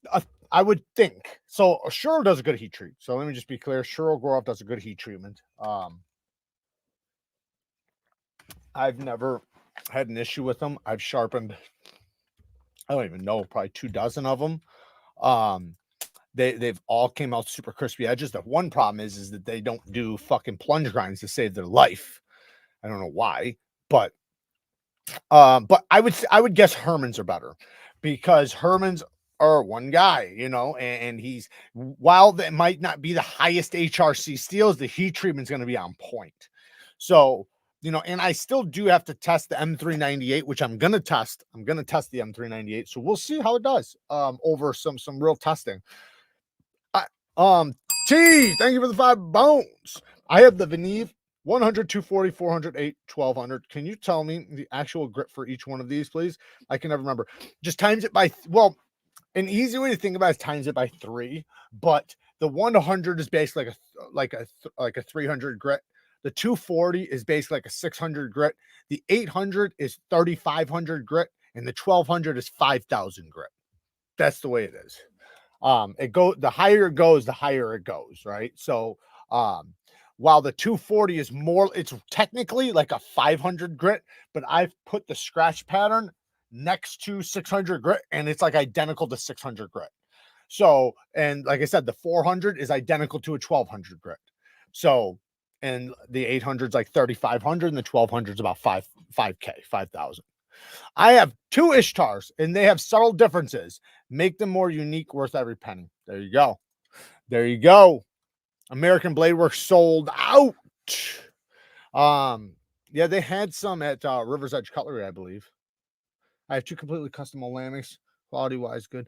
think so. Shiro does a good heat treat. So let me just be clear. Shirogorov does a good heat treatment. I've never had an issue with them. I've sharpened, I don't even know, probably 24 of them. They've all came out super crispy edges. The one problem is that they don't do fucking plunge grinds to save their life. I don't know why, but I would guess Herman's are better, because Herman's are one guy, you know, and he's, while that might not be the highest HRC steels, the heat treatment's going to be on point. So, you know, and I still do have to test the M398, which I'm going to test. I'm going to test the M398. So we'll see how it does over some real testing. T, thank you for the 5 bones. I have the Veneve 100, 240, 400, 8, 1200. Can you tell me the actual grit for each one of these, please? I can never remember. Just times it by, well, an easy way to think about it is times it by 3, but the 100 is basically like a 300 grit. The 240 is basically like a 600 grit. The 800 is 3,500 grit, and the 1200 is 5,000 grit. That's the way it is. The higher it goes, the higher it goes, right? So, while the 240 is more, it's technically like a 500 grit, but I've put the scratch pattern next to 600 grit, and it's like identical to 600 grit. So, and like I said, the 400 is identical to a 1200 grit. So, and the 800 is like 3,500, and the 1200 is about 5K, 5,000. I have 2 Ishtars, and they have subtle differences. Make them more unique, worth every penny. There you go. There you go. American Blade Works sold out. Yeah, they had some at River's Edge Cutlery, I believe. I have 2 completely custom Olamics, quality wise good,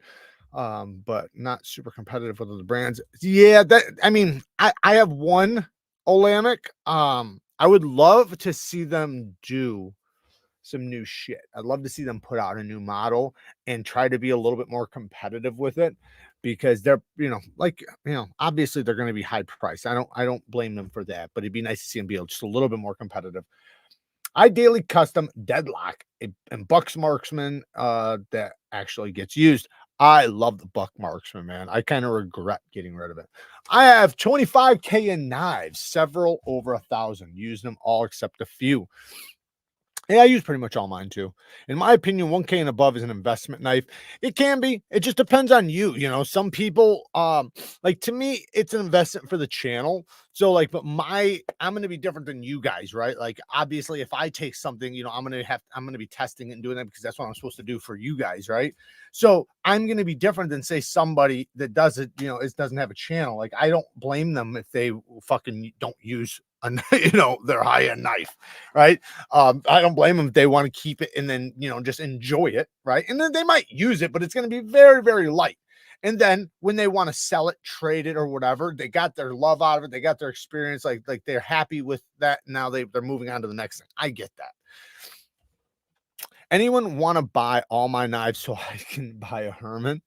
but not super competitive with other brands. Yeah, that, I mean, I have 1 Olamic. I would love to see them do some new shit. I'd love to see them put out a new model and try to be a little bit more competitive with it, because they're, you know, like, you know, obviously they're going to be high priced. I don't blame them for that, but it'd be nice to see them be just a little bit more competitive. I daily custom Deadlock and Buck's Marksman that actually gets used. I love the Buck Marksman, man. I kind of regret getting rid of it. I have 25K in knives, several over 1,000. Used them all except a few. Yeah, I use pretty much all mine too. In my opinion, 1K and above is an investment knife. It can be. It just depends on you. You know, some people, like, to me, it's an investment for the channel. So, like, but I'm going to be different than you guys, right? Like, obviously, if I take something, you know, I'm going to be testing it and doing that because that's what I'm supposed to do for you guys, right? So I'm going to be different than, say, somebody that does it, you know, doesn't have a channel. Like, I don't blame them if they fucking don't use you know, their high-end knife, right? I don't blame them if they want to keep it and then, you know, just enjoy it, right? And then they might use it, but it's going to be very, very light. And then when they want to sell it, trade it, or whatever, they got their love out of it, they got their experience, like they're happy with that. Now they're moving on to the next thing. I get that. Anyone want to buy all my knives so I can buy a Herman?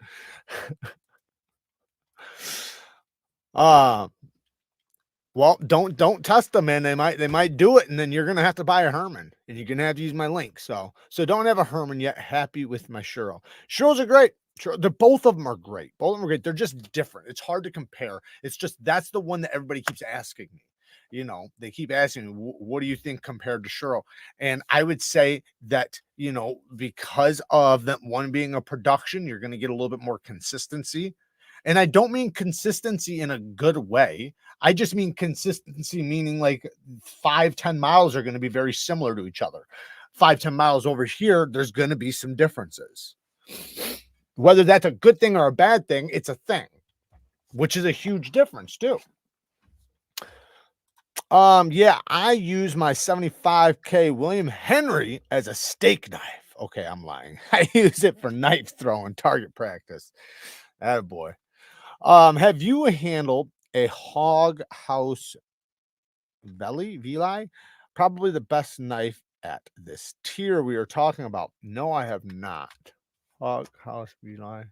Well, don't test them, man. They might do it, and then you're gonna have to buy a Herman, and you're gonna have to use my link. So don't have a Herman yet. Happy with my Shiro. Shiros are great. They're, both of them are great. Both of them are great. They're just different. It's hard to compare. It's just, that's the one that everybody keeps asking me. you know, they keep asking me, what do you think compared to Shiro? And I would say that, you know, because of that one being a production, you're going to get a little bit more consistency. And I don't mean consistency in a good way. I just mean consistency, meaning like 5-10 miles are going to be very similar to each other. 5-10 miles over here, there's going to be some differences. Whether that's a good thing or a bad thing, it's a thing, which is a huge difference too. Yeah, I use my 75K William Henry as a steak knife. Okay, I'm lying. I use it for knife throwing, target practice. Attaboy. Have you handled a hog house veli? Probably the best knife at this tier we are talking about. No, I have not. Hog house veli.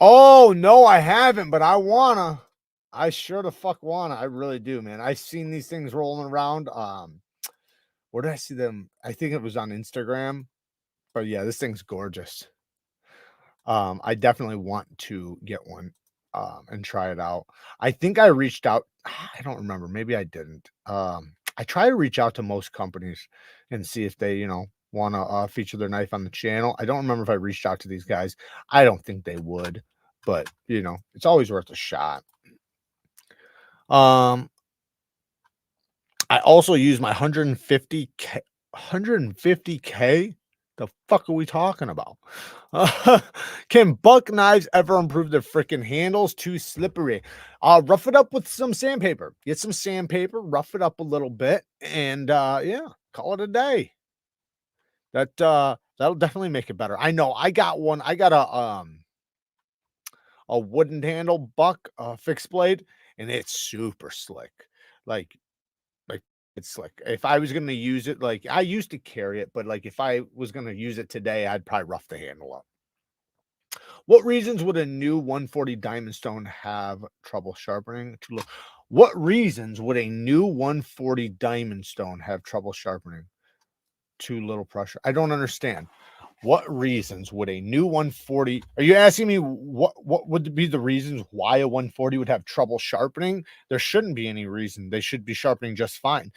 Oh, no, I haven't, but I wanna. I sure the fuck wanna. I really do, man. I've seen these things rolling around. Where did I see them? I think it was on Instagram. But yeah, this thing's gorgeous. I definitely want to get one and try it out. I think I reached out. I don't remember. Maybe I didn't. I try to reach out to most companies and see if they, you know, want to feature their knife on the channel. I don't remember if I reached out to these guys. I don't think they would, but you know, it's always worth a shot. I also use my 150K. 150K? The fuck are we talking about? Can buck knives ever improve their freaking handles? Too slippery. Rough it up with some sandpaper. Get some sandpaper, rough it up a little bit, and yeah, call it a day. That'll definitely make it better. I know I got one. I got a wooden handle buck fixed blade, and it's super slick. Like it's like if I was gonna use it, like I used to carry it, but like if I was gonna use it today, I'd probably rough the handle up. What reasons would a new 140 diamond stone have trouble sharpening? Too low. What reasons would a new 140 diamond stone have trouble sharpening? Too little pressure. I don't understand. What reasons would a new 140? Are you asking me what would be the reasons why a 140 would have trouble sharpening? There shouldn't be any reason. They should be sharpening just fine.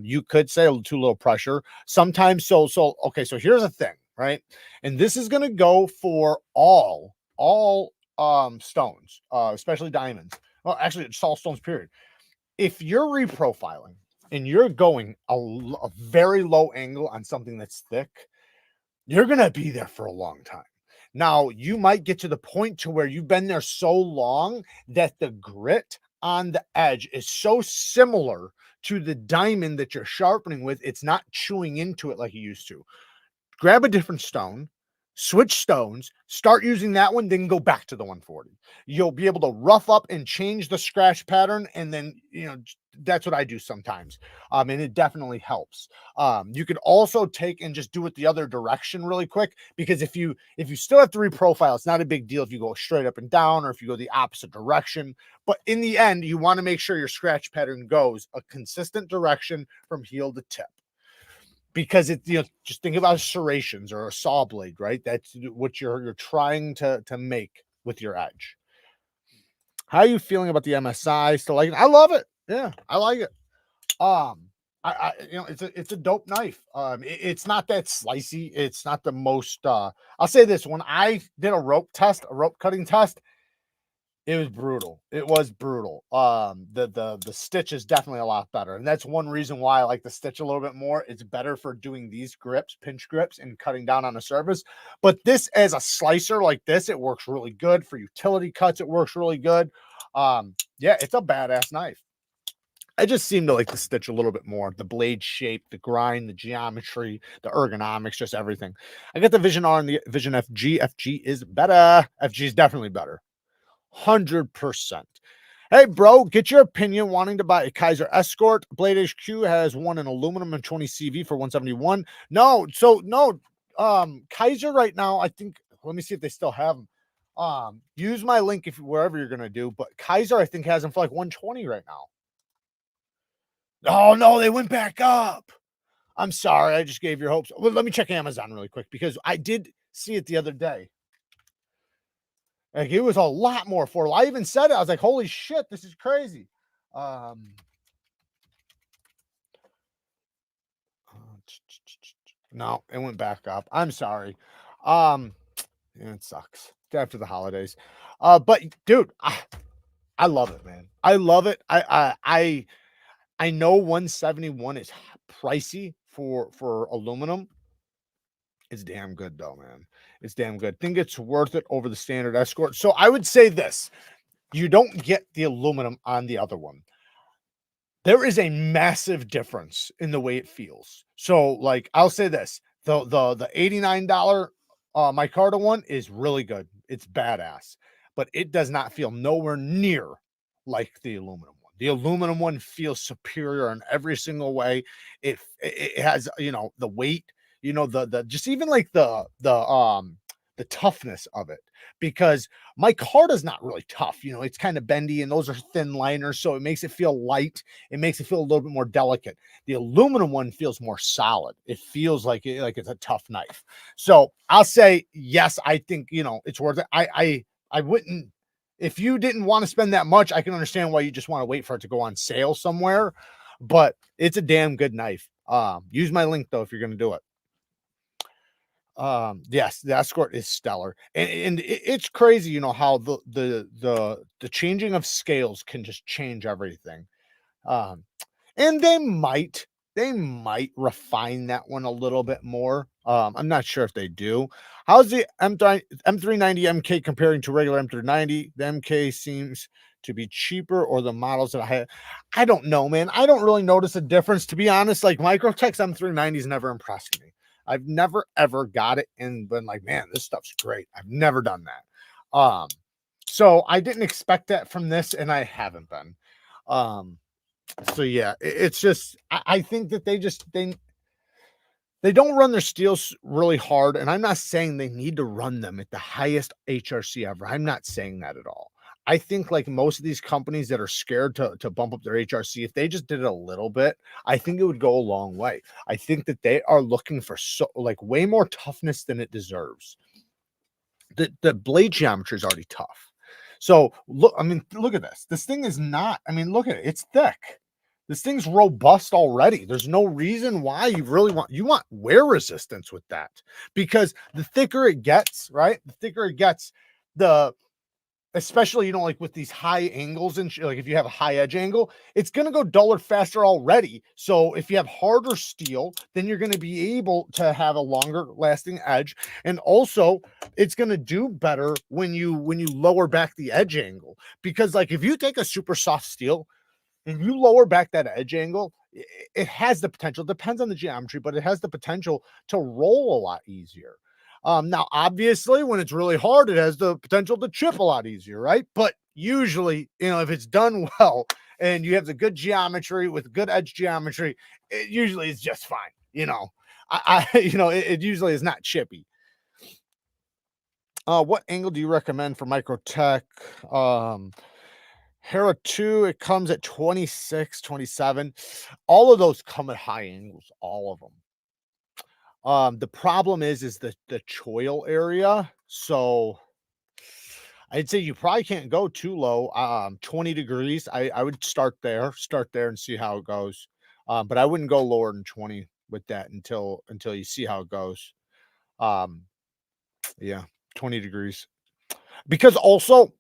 You could say too little pressure. Sometimes okay, so here's the thing, right? And this is gonna go for all stones, especially diamonds. Well, actually, it's all stones, period. If you're reprofiling and you're going a very low angle on something that's thick, you're going to be there for a long time. Now, you might get to the point to where you've been there so long that the grit on the edge is so similar to the diamond that you're sharpening with, it's not chewing into it like you used to. Grab a different stone, switch stones, start using that one, then go back to the 140. You'll be able to rough up and change the scratch pattern. And then, you know, that's what I do sometimes. And it definitely helps. You could also take and just do it the other direction really quick, because if you still have to reprofile, it's not a big deal if you go straight up and down or if you go the opposite direction. But in the end, you want to make sure your scratch pattern goes a consistent direction from heel to tip. Because it, you know, just think about serrations or a saw blade, right? That's what you're trying to make with your edge. How are you feeling about the MSI? Still like it? I love it. Yeah, I like it. I you know, it's a dope knife. It's not that slicey. It's not the most. I'll say this: when I did a rope cutting test, it was brutal. It was brutal. The stitch is definitely a lot better, and that's one reason why I like the stitch a little bit more. It's better for doing these grips, pinch grips, and cutting down on a surface. But this, as a slicer like this, it works really good for utility cuts. It works really good. Yeah, it's a badass knife. I just seem to like the stitch a little bit more. The blade shape, the grind, the geometry, the ergonomics, just everything. I got the Vision R and the Vision FG. FG is better. FG is definitely better. 100%. Hey, bro, get your opinion. Wanting to buy a Kizer Escort. Blade HQ has one in aluminum and 20 CV for 171. No, so no. Kizer right now, I think. Let me see if they still have them. Use my link if wherever you're gonna do. But Kizer, I think, has them for like 120 right now. Oh no, they went back up. I'm sorry, I just gave your hopes. Well, let me check Amazon really quick because I did see it the other day. Like, it was a lot more affordable. I even said it. I was like, holy shit, this is crazy. No, it went back up. I'm sorry. It sucks after the holidays. But dude, I love it, man. I love it. I know 171 is pricey for aluminum. It's damn good though, man. It's damn good. Think it's worth it over the standard Escort. So I would say this: you don't get the aluminum on the other one. There is a massive difference in the way it feels. So, like, I'll say this: the $89 micarta one is really good. It's badass, but it does not feel nowhere near like the aluminum one. The aluminum one feels superior in every single way. It has, you know, the weight, you know, the just even like the toughness of it, because micarta is not really tough. You know, it's kind of bendy, and those are thin liners, so it makes it feel light. It makes it feel a little bit more delicate. The aluminum one feels more solid. It feels like it's a tough knife. So I'll say yes. I think, you know, it's worth it. I wouldn't, if you didn't want to spend that much. I can understand why you just want to wait for it to go on sale somewhere, but it's a damn good knife. Use my link though if you're going to do it. Yes, the Escort is stellar, and it's crazy, you know, how the changing of scales can just change everything. Um, and they might refine that one a little bit more. I'm not sure if they do. How's the M390 MK comparing to regular M390? The MK seems to be cheaper, or the models that I have. I don't know, man. I don't really notice a difference, to be honest. Like, Microtech's M390's never impressed me. I've never ever got it and been like, man, this stuff's great. I've never done that. So I didn't expect that from this, and I haven't been. So yeah, it's just, I think that they don't run their steels really hard, and I'm not saying they need to run them at the highest HRC ever. I'm not saying that at all. I think, like most of these companies that are scared to bump up their HRC, if they just did it a little bit, I think it would go a long way. I think that they are looking for way more toughness than it deserves. The blade geometry is already tough. So look, I mean, look at this. This thing is not, I mean, look at it. It's thick. This thing's robust already. There's no reason why you want wear resistance with that, because the thicker it gets, right? The thicker it gets, the especially, you know, like with these high angles and like if you have a high edge angle, it's going to go duller faster already. So if you have harder steel, then you're going to be able to have a longer lasting edge. And also it's going to do better when you lower back the edge angle, because like if you take a super soft steel and you lower back that edge angle, it has the potential, depends on the geometry, but it has the potential to roll a lot easier. Now, obviously, when it's really hard, it has the potential to chip a lot easier, right? But usually, you know, if it's done well and you have the good geometry with good edge geometry, it usually is just fine. You know, you know, it usually is not chippy. What angle do you recommend for Microtech? Hera 2, it comes at 26, 27. All of those come at high angles, all of them. The problem is the choil area. So I'd say you probably can't go too low. 20 degrees. I would start there and see how it goes. But I wouldn't go lower than 20 with that until you see how it goes. Yeah, 20 degrees. Because also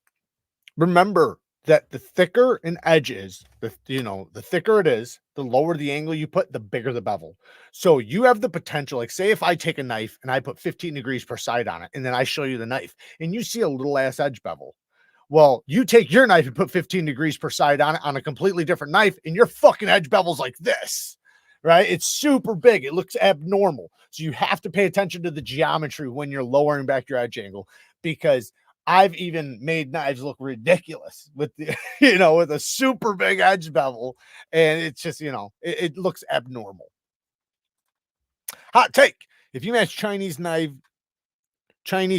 remember that the thicker an edge is, the thicker it is, the lower the angle you put, the bigger the bevel. So you have the potential, like say if I take a knife and I put 15 degrees per side on it, and then I show you the knife and you see a little ass edge bevel. Well, you take your knife and put 15 degrees per side on it on a completely different knife, and your fucking edge bevel's like this, right? It's super big. It looks abnormal. So you have to pay attention to the geometry when you're lowering back your edge angle, because I've even made knives look ridiculous with the, with a super big edge bevel, and it's just, it looks abnormal. Hot take: if you match Chinese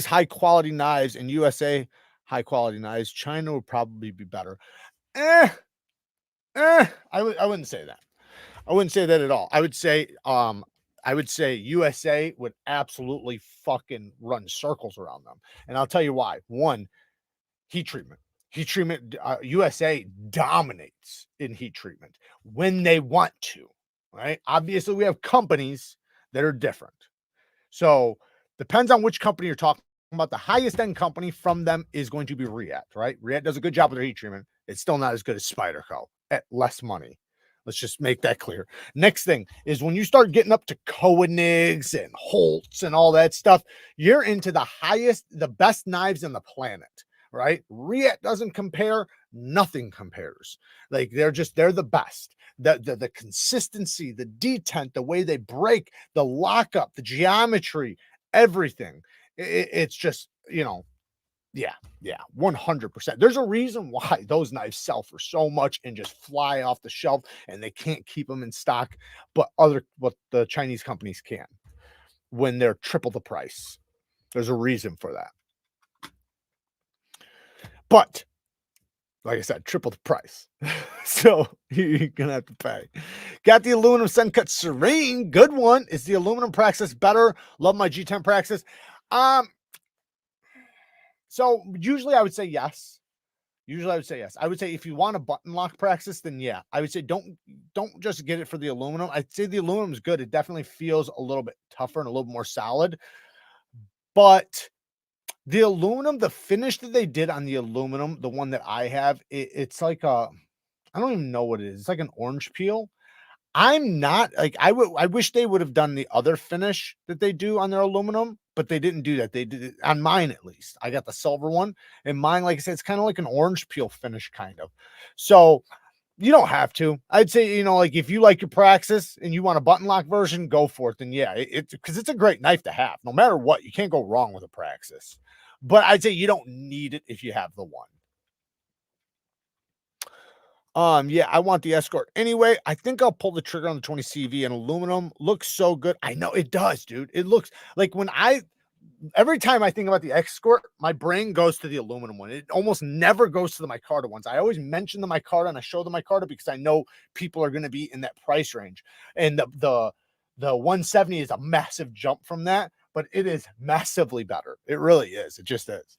high quality knives and USA high quality knives, China would probably be better. I wouldn't say that. I wouldn't say that at all. I would say USA would absolutely fucking run circles around them. And I'll tell you why. One, heat treatment. Heat treatment, USA dominates in heat treatment when they want to, right? Obviously, we have companies that are different. So depends on which company you're talking about. The highest end company from them is going to be React, right? React does a good job with their heat treatment. It's still not as good as Spyderco at less money. Let's just make that clear. Next thing is when you start getting up to Koenigs and Holtz and all that stuff, you're into the highest, the best knives on the planet, right? React doesn't compare. Nothing compares. Like they're the best. The consistency, the detent, the way they break, the lockup, the geometry, everything. It's just, you know, yeah, 100%. There's a reason why those knives sell for so much and just fly off the shelf, and they can't keep them in stock, but the Chinese companies can when they're triple the price. There's a reason for that. But like I said, triple the price. So you're gonna have to pay. Got the aluminum Sencut Serene. Good one. Is the aluminum Praxis better? Love my G10 Praxis. So usually I would say yes. I would say if you want a button lock Praxis, then yeah. I would say don't just get it for the aluminum. I'd say the aluminum is good. It definitely feels a little bit tougher and a little more solid. But the aluminum, the finish that they did on the aluminum, the one that I have, it's like I don't even know what it is. It's like an orange peel. I'm not like I wish they would have done the other finish that they do on their aluminum, but they didn't do that. They did it on mine, at least. I got the silver one, and mine, like I said, it's kind of like an orange peel finish, kind of. So you don't have to. I'd say, you know, like if you like your Praxis and you want a button lock version, go for it. Then yeah, it's because it's a great knife to have. No matter what, you can't go wrong with a Praxis. But I'd say you don't need it if you have the one. Yeah, I want the Escort anyway. I think I'll pull the trigger on the 20 CV, and aluminum looks so good. I know it does, dude. It looks like every time I think about the Escort, my brain goes to the aluminum one. It almost never goes to the micarta ones. I always mention the micarta and I show the micarta because I know people are going to be in that price range. And the 170 is a massive jump from that, but it is massively better. It really is. It just is.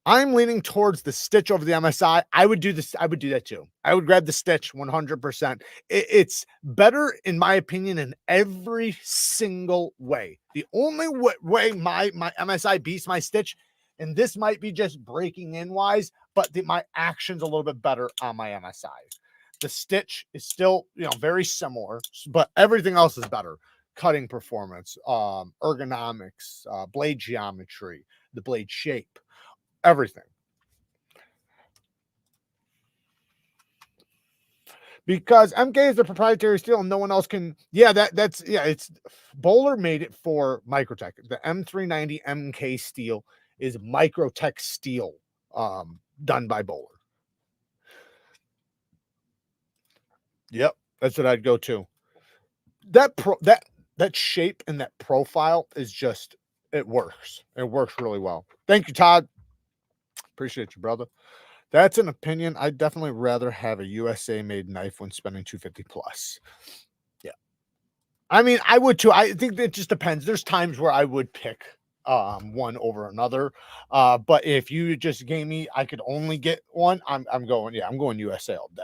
I'm leaning towards the Stitch over the MSI. I would do this. I would do that too. I would grab the Stitch 100%. It's better, in my opinion, in every single way. The only way my MSI beats my Stitch, and this might be just breaking in wise, but my action's a little bit better on my MSI. The Stitch is still, you know, very similar, but everything else is better. Cutting performance, ergonomics, blade geometry, the blade shape, everything. Because MK is the proprietary steel and no one else can. Yeah, it's Bowler made it for Microtech. The M390 MK steel is Microtech steel, done by Bowler. Yep, that's what I'd go to. That shape and that profile is just, it works. It works really well. Thank you, Todd. Appreciate you, brother. That's an opinion. I'd definitely rather have a USA made knife when spending $250 plus. Yeah. I mean, I would too. I think it just depends. There's times where I would pick one over another. But if you just gave me, I could only get one, I'm going USA all day.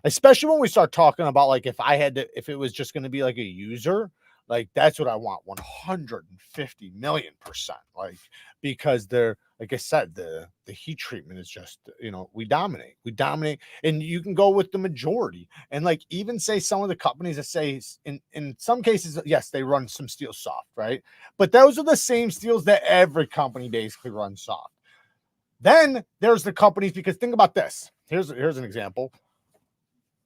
Especially when we start talking about, like, if it was just going to be like a user, like that's what I want 150 million%. Like, because they're, like I said, the heat treatment is just, you know, we dominate, and you can go with the majority. And like, even say some of the companies that say in some cases, yes, they run some steel soft, right? But those are the same steels that every company basically runs soft. Then there's the companies, because think about this. Here's an example.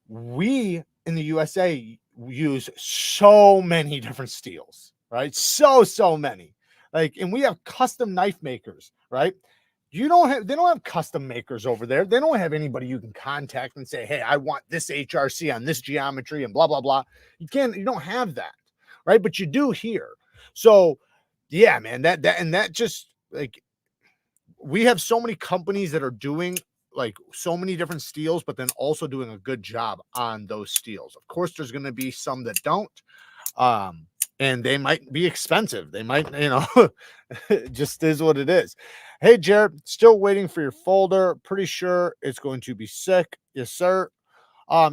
We in the USA use so many different steels, right? So many. Like, and we have custom knife makers, right? They don't have custom makers over there. They don't have anybody you can contact and say, hey, I want this HRC on this geometry and blah, blah, blah. You don't have that, right? But you do here. So yeah, man, that just, like, we have so many companies that are doing like so many different steels, but then also doing a good job on those steels. Of course, there's going to be some that don't. and they might be expensive. They might, you know, it just is what it is. Hey, Jared, still waiting for your folder. Pretty sure it's going to be sick. Yes, sir.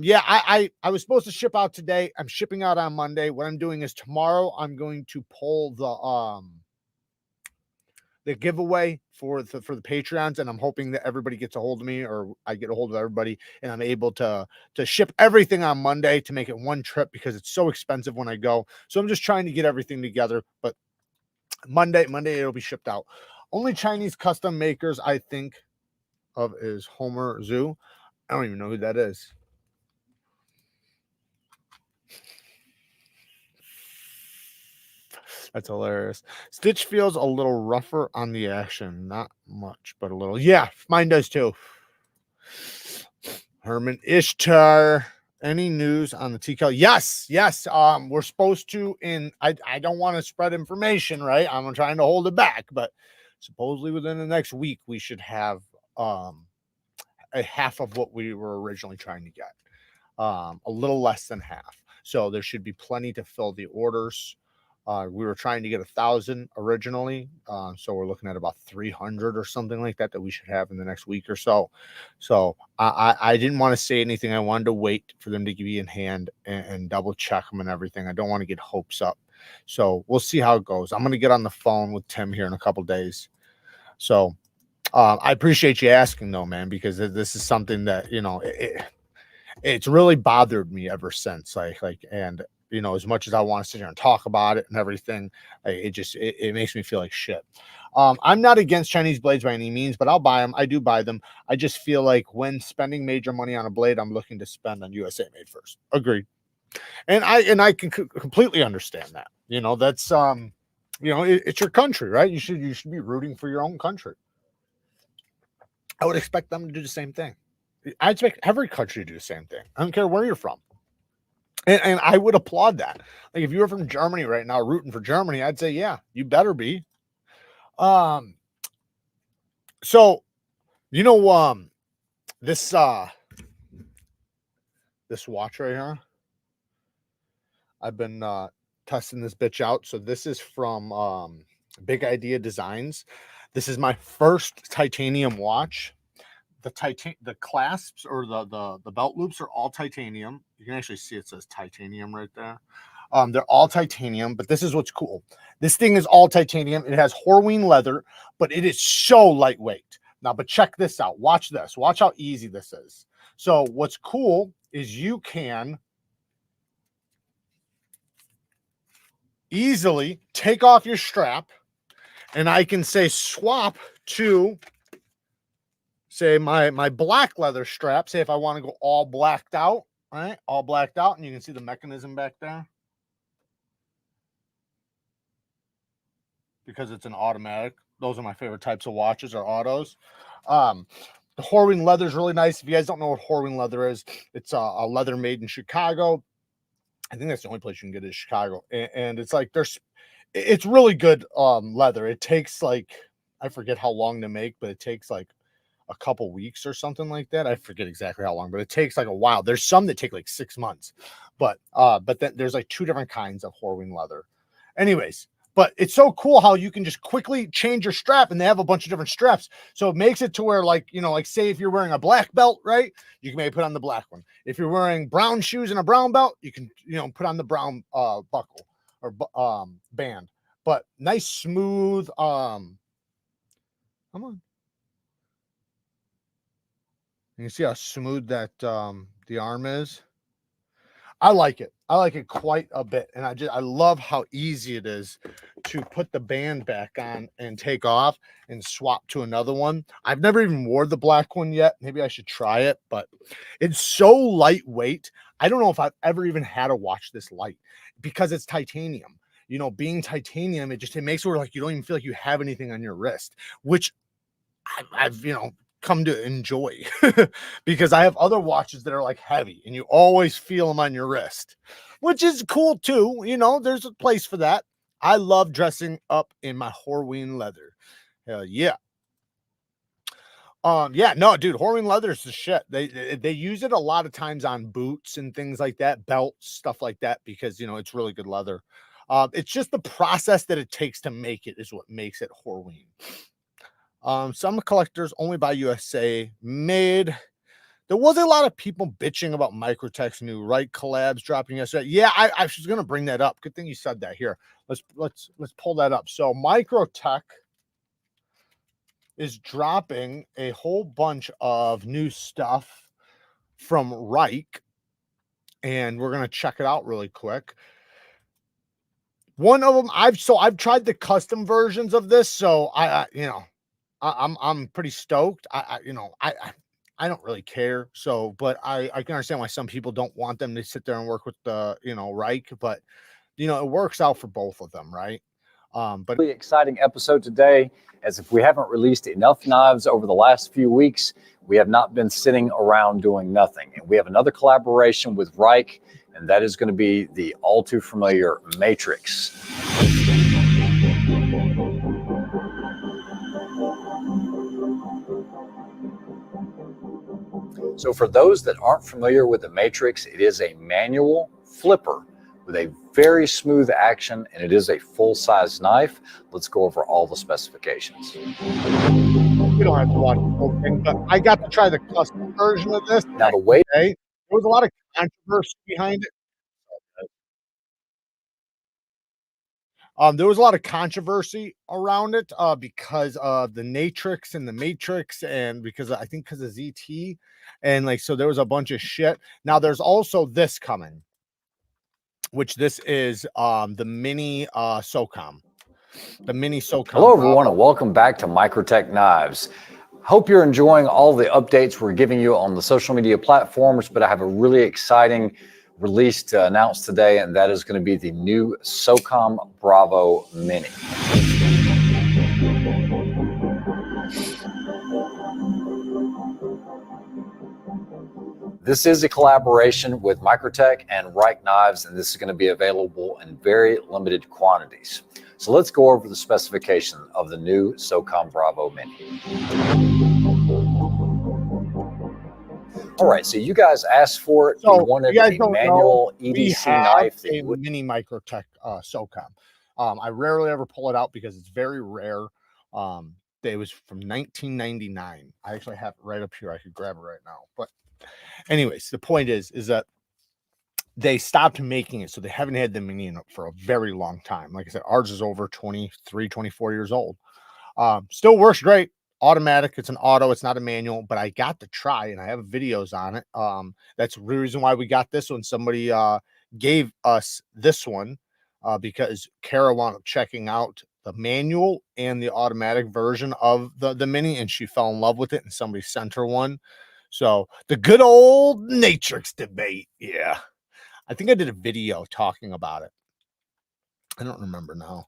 Yeah, I was supposed to ship out today. I'm shipping out on Monday. What I'm doing is tomorrow I'm going to pull the giveaway for the Patreons, and I'm hoping that everybody gets a hold of me, or I get a hold of everybody, and I'm able to ship everything on Monday to make it one trip, because it's so expensive when I go. So I'm just trying to get everything together. But Monday it'll be shipped out. Only Chinese custom makers I think of is Homer Zoo. I don't even know who that is. That's hilarious. Stitch feels a little rougher on the action. Not much, but a little. Yeah, mine does too. Herman Ishtar. Any news on the TKELL? Yes. We're supposed to, I don't want to spread information, right? I'm trying to hold it back, but supposedly within the next week we should have a half of what we were originally trying to get. A little less than half. So there should be plenty to fill the orders. We were trying to get 1,000 originally, so we're looking at about 300 or something like that we should have in the next week or so. So I didn't want to say anything. I wanted to wait for them to be in hand and double check them and everything. I don't want to get hopes up. So we'll see how it goes. I'm going to get on the phone with Tim here in a couple days. So I appreciate you asking, though, man, because this is something that, you know, it's really bothered me ever since. And you know, as much as I want to sit here and talk about it and everything, it makes me feel like shit. I'm not against Chinese blades by any means, but I'll buy them. I do buy them. I just feel like when spending major money on a blade, I'm looking to spend on USA made first. Agreed. And I can completely understand that. You know, that's you know, it's your country, right? You should be rooting for your own country. I would expect them to do the same thing. I expect every country to do the same thing. I don't care where you're from. And I would applaud that. Like, if you were from Germany right now rooting for Germany, I'd say, yeah, you better be. So, you know, this watch right here, I've been testing this bitch out. So this is from Big Idea Designs. This is my first titanium watch. The clasps, or the belt loops, are all titanium. You can actually see it says titanium right there. They're all titanium, but this is what's cool. This thing is all titanium. It has Horween leather, but it is so lightweight. Now, but check this out. Watch this. Watch how easy this is. So what's cool is you can easily take off your strap, and I can say swap to, say, my black leather strap. Say if I want to go all blacked out, right? All blacked out, and you can see the mechanism back there, because it's an automatic. Those are my favorite types of watches, are autos. The Horween leather is really nice. If you guys don't know what Horween leather is, it's a leather made in Chicago. I think that's the only place you can get it, is Chicago. And it's like, it's really good leather. It takes, like, I forget how long to make, but it takes like a couple weeks or something like that. I forget exactly how long, but it takes like a while. There's some that take like 6 months, but then there's like 2 different kinds of Horween leather. Anyways, but it's so cool how you can just quickly change your strap, and they have a bunch of different straps. So it makes it to where, like, you know, like, say if you're wearing a black belt, right? You can maybe put on the black one. If you're wearing brown shoes and a brown belt, you can, you know, put on the brown buckle or band. But nice, smooth, come on. You can see how smooth that the arm is. I like it. I like it quite a bit. And I love how easy it is to put the band back on and take off and swap to another one. I've never even wore the black one yet. Maybe I should try it, but it's so lightweight. I don't know if I've ever even had a watch this light, because it's titanium. You know, being titanium, it makes it where, like, you don't even feel like you have anything on your wrist, which I've you know, come to enjoy because I have other watches that are like heavy and you always feel them on your wrist, which is cool too. You know, there's a place for that. I love dressing up in my Horween leather. Hell yeah. Yeah, no, dude, Horween leather is the shit. They use it a lot of times on boots and things like that, belts, stuff like that, because, you know, it's really good leather. It's just the process that it takes to make it is what makes it Horween. Some collectors only buy USA made. There was a lot of people bitching about Microtech's new Right collabs dropping yesterday. Yeah, I was going to bring that up. Good thing you said that. Here, let's pull that up. So Microtech is dropping a whole bunch of new stuff from Reich, and we're going to check it out really quick. One of them I've tried the custom versions of this, so I'm pretty stoked. I don't really care. So, but I can understand why some people don't want them to sit there and work with the, Reich, but it works out for both of them, right? But really exciting episode today, as if we haven't released enough knives over the last few weeks, we have not been sitting around doing nothing. And we have another collaboration with Reich, and that is going to be the all too familiar Matrix. So for those that aren't familiar with the Matrix, it is a manual flipper with a very smooth action, and it is a full-size knife. Let's go over all the specifications. We don't have to watch the whole thing, but I got to try the custom version of this. Now the way there was a lot of controversy behind it. There was a lot of controversy around it because of the Natrix and the Matrix, and because of ZT, and so there was a bunch of shit. Now there's also this coming, which this is the mini SOCOM. The mini SOCOM. Hello everyone, and welcome back to Microtech Knives. Hope you're enjoying all the updates we're giving you on the social media platforms, but I have a really exciting release to announce today, and that is going to be the new SOCOM Bravo Mini. This is a collaboration with Microtech and Reich Knives, and this is going to be available in very limited quantities. So let's go over the specification of the new SOCOM Bravo Mini. All right, so you guys asked for it. So you wanted a manual EDC knife. A mini Microtech SOCOM. I rarely ever pull it out because it's very rare. It was from 1999. I actually have it right up here. I could grab it right now. But anyways, the point is that they stopped making it, so they haven't had the mini in for a very long time. Like I said, ours is over 23, 24 years old. Still works great. Automatic, it's an auto, it's not a manual, but I got to try, and I have videos on it. That's the reason why we got this one. Somebody gave us this one because Kara wound up checking out the manual and the automatic version of the mini, and she fell in love with it, and somebody sent her one. So the good old Matrix debate. Yeah, I think I did a video talking about it. I don't remember now.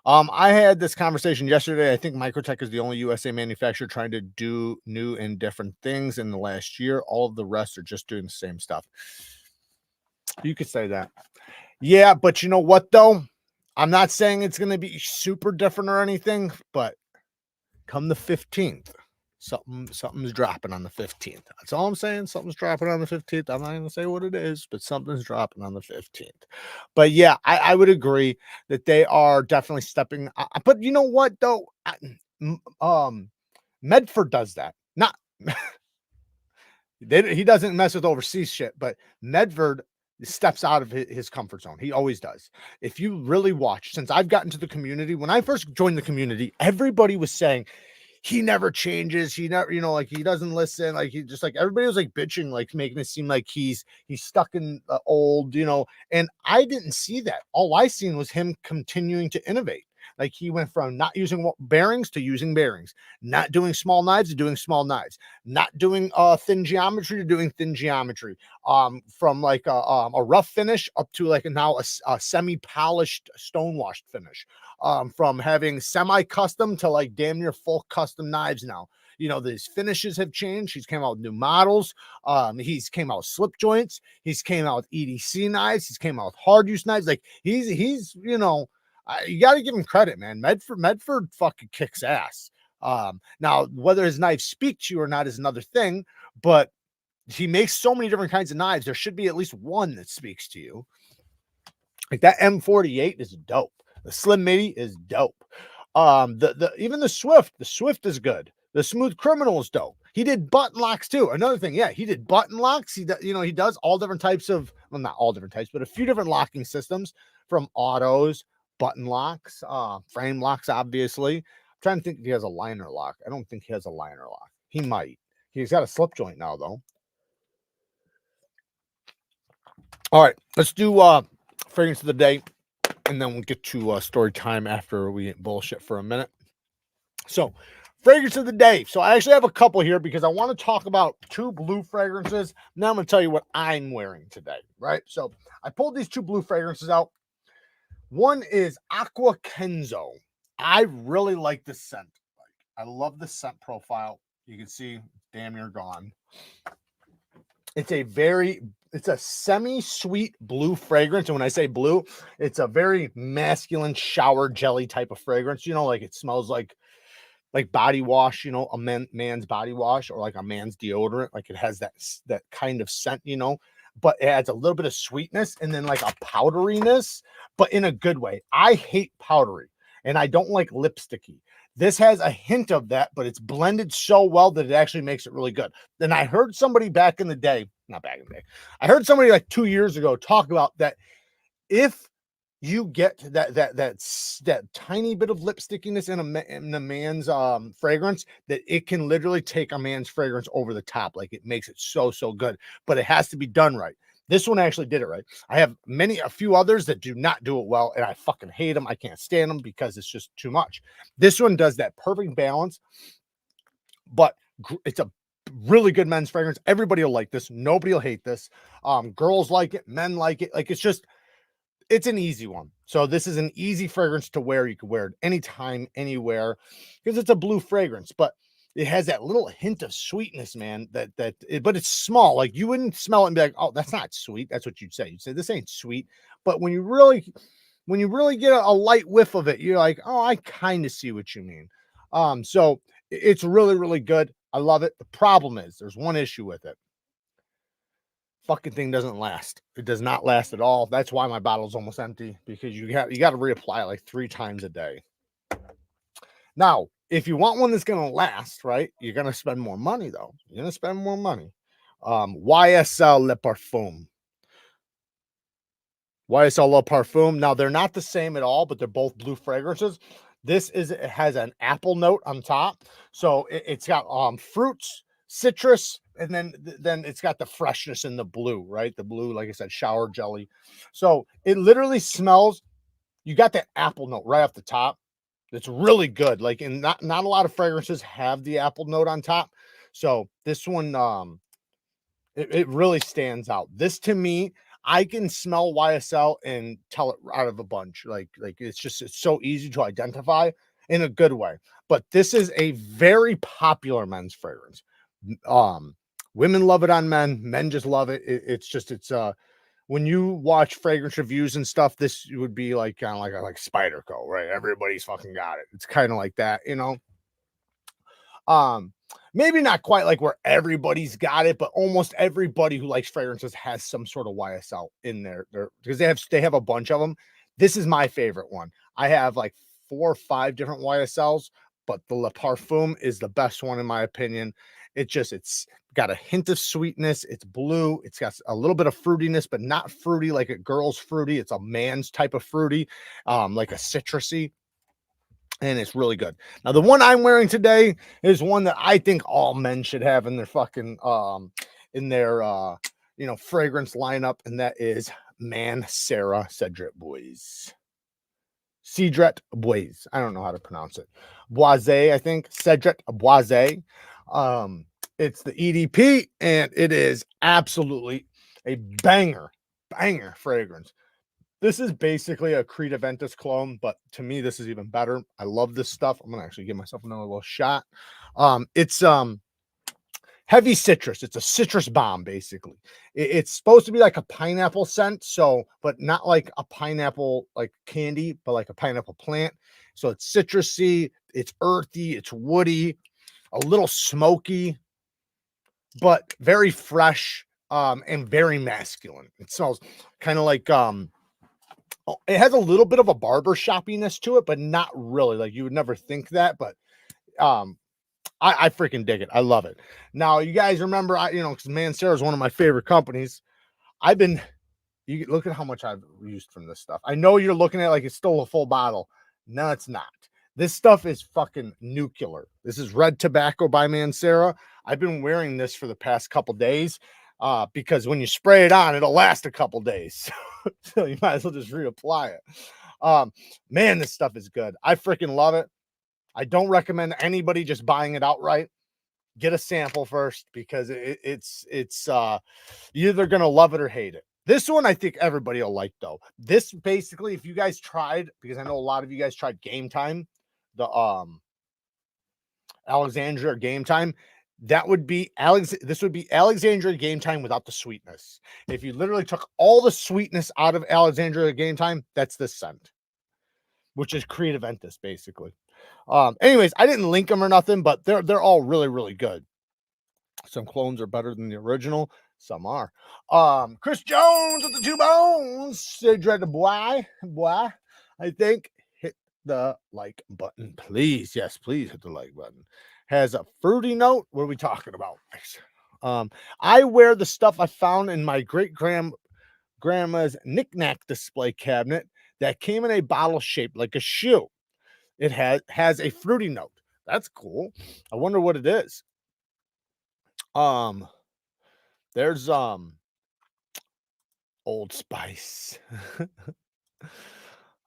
I had this conversation yesterday. I think Microtech is the only USA manufacturer trying to do new and different things in the last year. All of the rest are just doing the same stuff. You could say that. Yeah, but you know what, though? I'm not saying it's going to be super different or anything, but come the 15th, something's dropping on the 15th. That's all I'm saying. Something's dropping on the 15th. I'm not going to say what it is, but something's dropping on the 15th. But yeah, I would agree that they are definitely stepping. But you know what, though? Medford does that. Not he doesn't mess with overseas shit, but Medford steps out of his comfort zone. He always does. If you really watch, since I've gotten to the community, when I first joined the community, everybody was saying he never changes. He never, like he doesn't listen. Like he just everybody was like bitching, like making it seem like he's stuck in the old, and I didn't see that. All I seen was him continuing to innovate. Like he went from not using bearings to using bearings, not doing small knives to doing small knives, not doing thin geometry to doing thin geometry. From like a rough finish up to like now a semi-polished stonewashed finish. From having semi-custom to like damn near full custom knives now. These finishes have changed. He's came out with new models. He's came out with slip joints. He's came out with EDC knives. He's came out with hard use knives. Like he's you got to give him credit, man. Medford fucking kicks ass. Now whether his knives speak to you or not is another thing, but he makes so many different kinds of knives. There should be at least one that speaks to you. Like that M48 is dope. The Slim Midi is dope. Even the Swift is good. The Smooth Criminal is dope. He did button locks too. Another thing, yeah, he did button locks. He does all different types of, well, not all different types, but a few different locking systems, from autos, button locks, frame locks, obviously. I'm trying to think if he has a liner lock. I don't think he has a liner lock. He might. He's got a slip joint now, though. All right, let's do fragrance of the day, and then we'll get to story time after we bullshit for a minute. So, fragrance of the day. So I actually have a couple here because I want to talk about 2 blue fragrances. Now I'm going to tell you what I'm wearing today, right? So I pulled these 2 blue fragrances out. One is Aqua Kenzo. I really like this scent. I love the scent profile. You can see damn near gone. It's a semi-sweet blue fragrance. And when I say blue, it's a very masculine shower jelly type of fragrance. You know, like it smells like body wash, you know, a man's body wash, or like a man's deodorant. Like it has that kind of scent, you know, but it adds a little bit of sweetness and then like a powderiness, but in a good way. I hate powdery and I don't like lipsticky. This has a hint of that, but it's blended so well that it actually makes it really good. Then I heard somebody back in the day, not back in the day, I heard somebody like 2 years ago talk about that if you get that tiny bit of lip stickiness in a man's fragrance, that it can literally take a man's fragrance over the top. Like it makes it so good, but it has to be done right. This one actually did it right. I have a few others that do not do it well, and I fucking hate them. I can't stand them because it's just too much. This one does that perfect balance, but it's a really good men's fragrance. Everybody will like this. Nobody will hate this. Girls like it, men like it. Like it's an easy one. So this is an easy fragrance to wear. You can wear it anytime, anywhere, because it's a blue fragrance, but it has that little hint of sweetness, man, but it's small. Like you wouldn't smell it and be like, oh, that's not sweet. That's what you'd say. You'd say, this ain't sweet. But when you really get a light whiff of it, you're like, oh, I kind of see what you mean. So it's really, really good. I love it. The problem is there's one issue with it. Fucking thing doesn't last. It does not last at all. That's why my bottle's almost empty, because you got to reapply it like 3 times a day. Now, if you want one that's going to last, right, you're going to spend more money, though. You're going to spend more money. YSL Le Parfum. YSL Le Parfum. Now, they're not the same at all, but they're both blue fragrances. It has an apple note on top. So it's got fruits, citrus, and then it's got the freshness in the blue, right? The blue, like I said, shower jelly. So it literally smells, you got that apple note right off the top. It's really good. Like, and not a lot of fragrances have the apple note on top. So this one, it really stands out. This, to me, I can smell YSL and tell it out of a bunch. Like it's so easy to identify in a good way. But this is a very popular men's fragrance. Women love it on men. Men just love it. It's when you watch fragrance reviews and stuff, this would be like kind of like Spyderco, right? Everybody's fucking got it. It's kind of like that, you know. Maybe not quite like where everybody's got it, but almost everybody who likes fragrances has some sort of YSL in there, because they have a bunch of them. This is my favorite one. I have like 4 or 5 different YSLs, but the Le Parfum is the best one in my opinion. It's got a hint of sweetness. It's blue. It's got a little bit of fruitiness, but not fruity like a girl's fruity. It's a man's type of fruity, like a citrusy. And it's really good. Now, the one I'm wearing today is one that I think all men should have in their fucking fragrance lineup, and that is Sarah Cedret Boys. Cedret Boys. I don't know how to pronounce it. Boise, I think. Cedret Boise. It's the EDP, and it is absolutely a banger fragrance. This is basically a Creed Aventus clone, but to me, this is even better. I love this stuff. I'm gonna actually give myself another little shot. It's heavy citrus. It's a citrus bomb, basically. It's supposed to be like a pineapple scent, but not like a pineapple like candy, but like a pineapple plant. So it's citrusy, it's earthy, it's woody, a little smoky, but very fresh, and very masculine. It smells kind of like It has a little bit of a barber shoppiness to it, but not really. Like, you would never think that, but I freaking dig it. I love it. Now, you guys remember, because Mancera is one of my favorite companies. You look at how much I've used from this stuff. I know you're looking at it like it's still a full bottle. No, it's not. This stuff is fucking nuclear. This is Red Tobacco by Mancera. I've been wearing this for the past couple days because when you spray it on, it'll last a couple days. So you might as well just reapply it. Man, this stuff is good. I freaking love it. I don't recommend anybody just buying it outright. Get a sample first because it's you're either gonna love it or hate it. This one I think everybody will like though. This basically, if you guys tried, because I know a lot of you guys tried Game Time, the Alexandria Game Time, that would be this would be Alexandria Game Time without the sweetness. If you literally took all the sweetness out of Alexandria Game Time, that's this scent, which is Creative Ventus basically. Anyways, I didn't link them or nothing, but they're all really, really good. Some clones are better than the original. Some are. Chris Jones with the 2 bones. They dread the boy. I think hit the like button, please. Yes, please hit the like button. Has a fruity note. What are we talking about? I wear the stuff I found in my grandma's knick-knack display cabinet that came in a bottle shaped like a shoe. It has a fruity note. That's cool. I wonder what it is. There's Old Spice.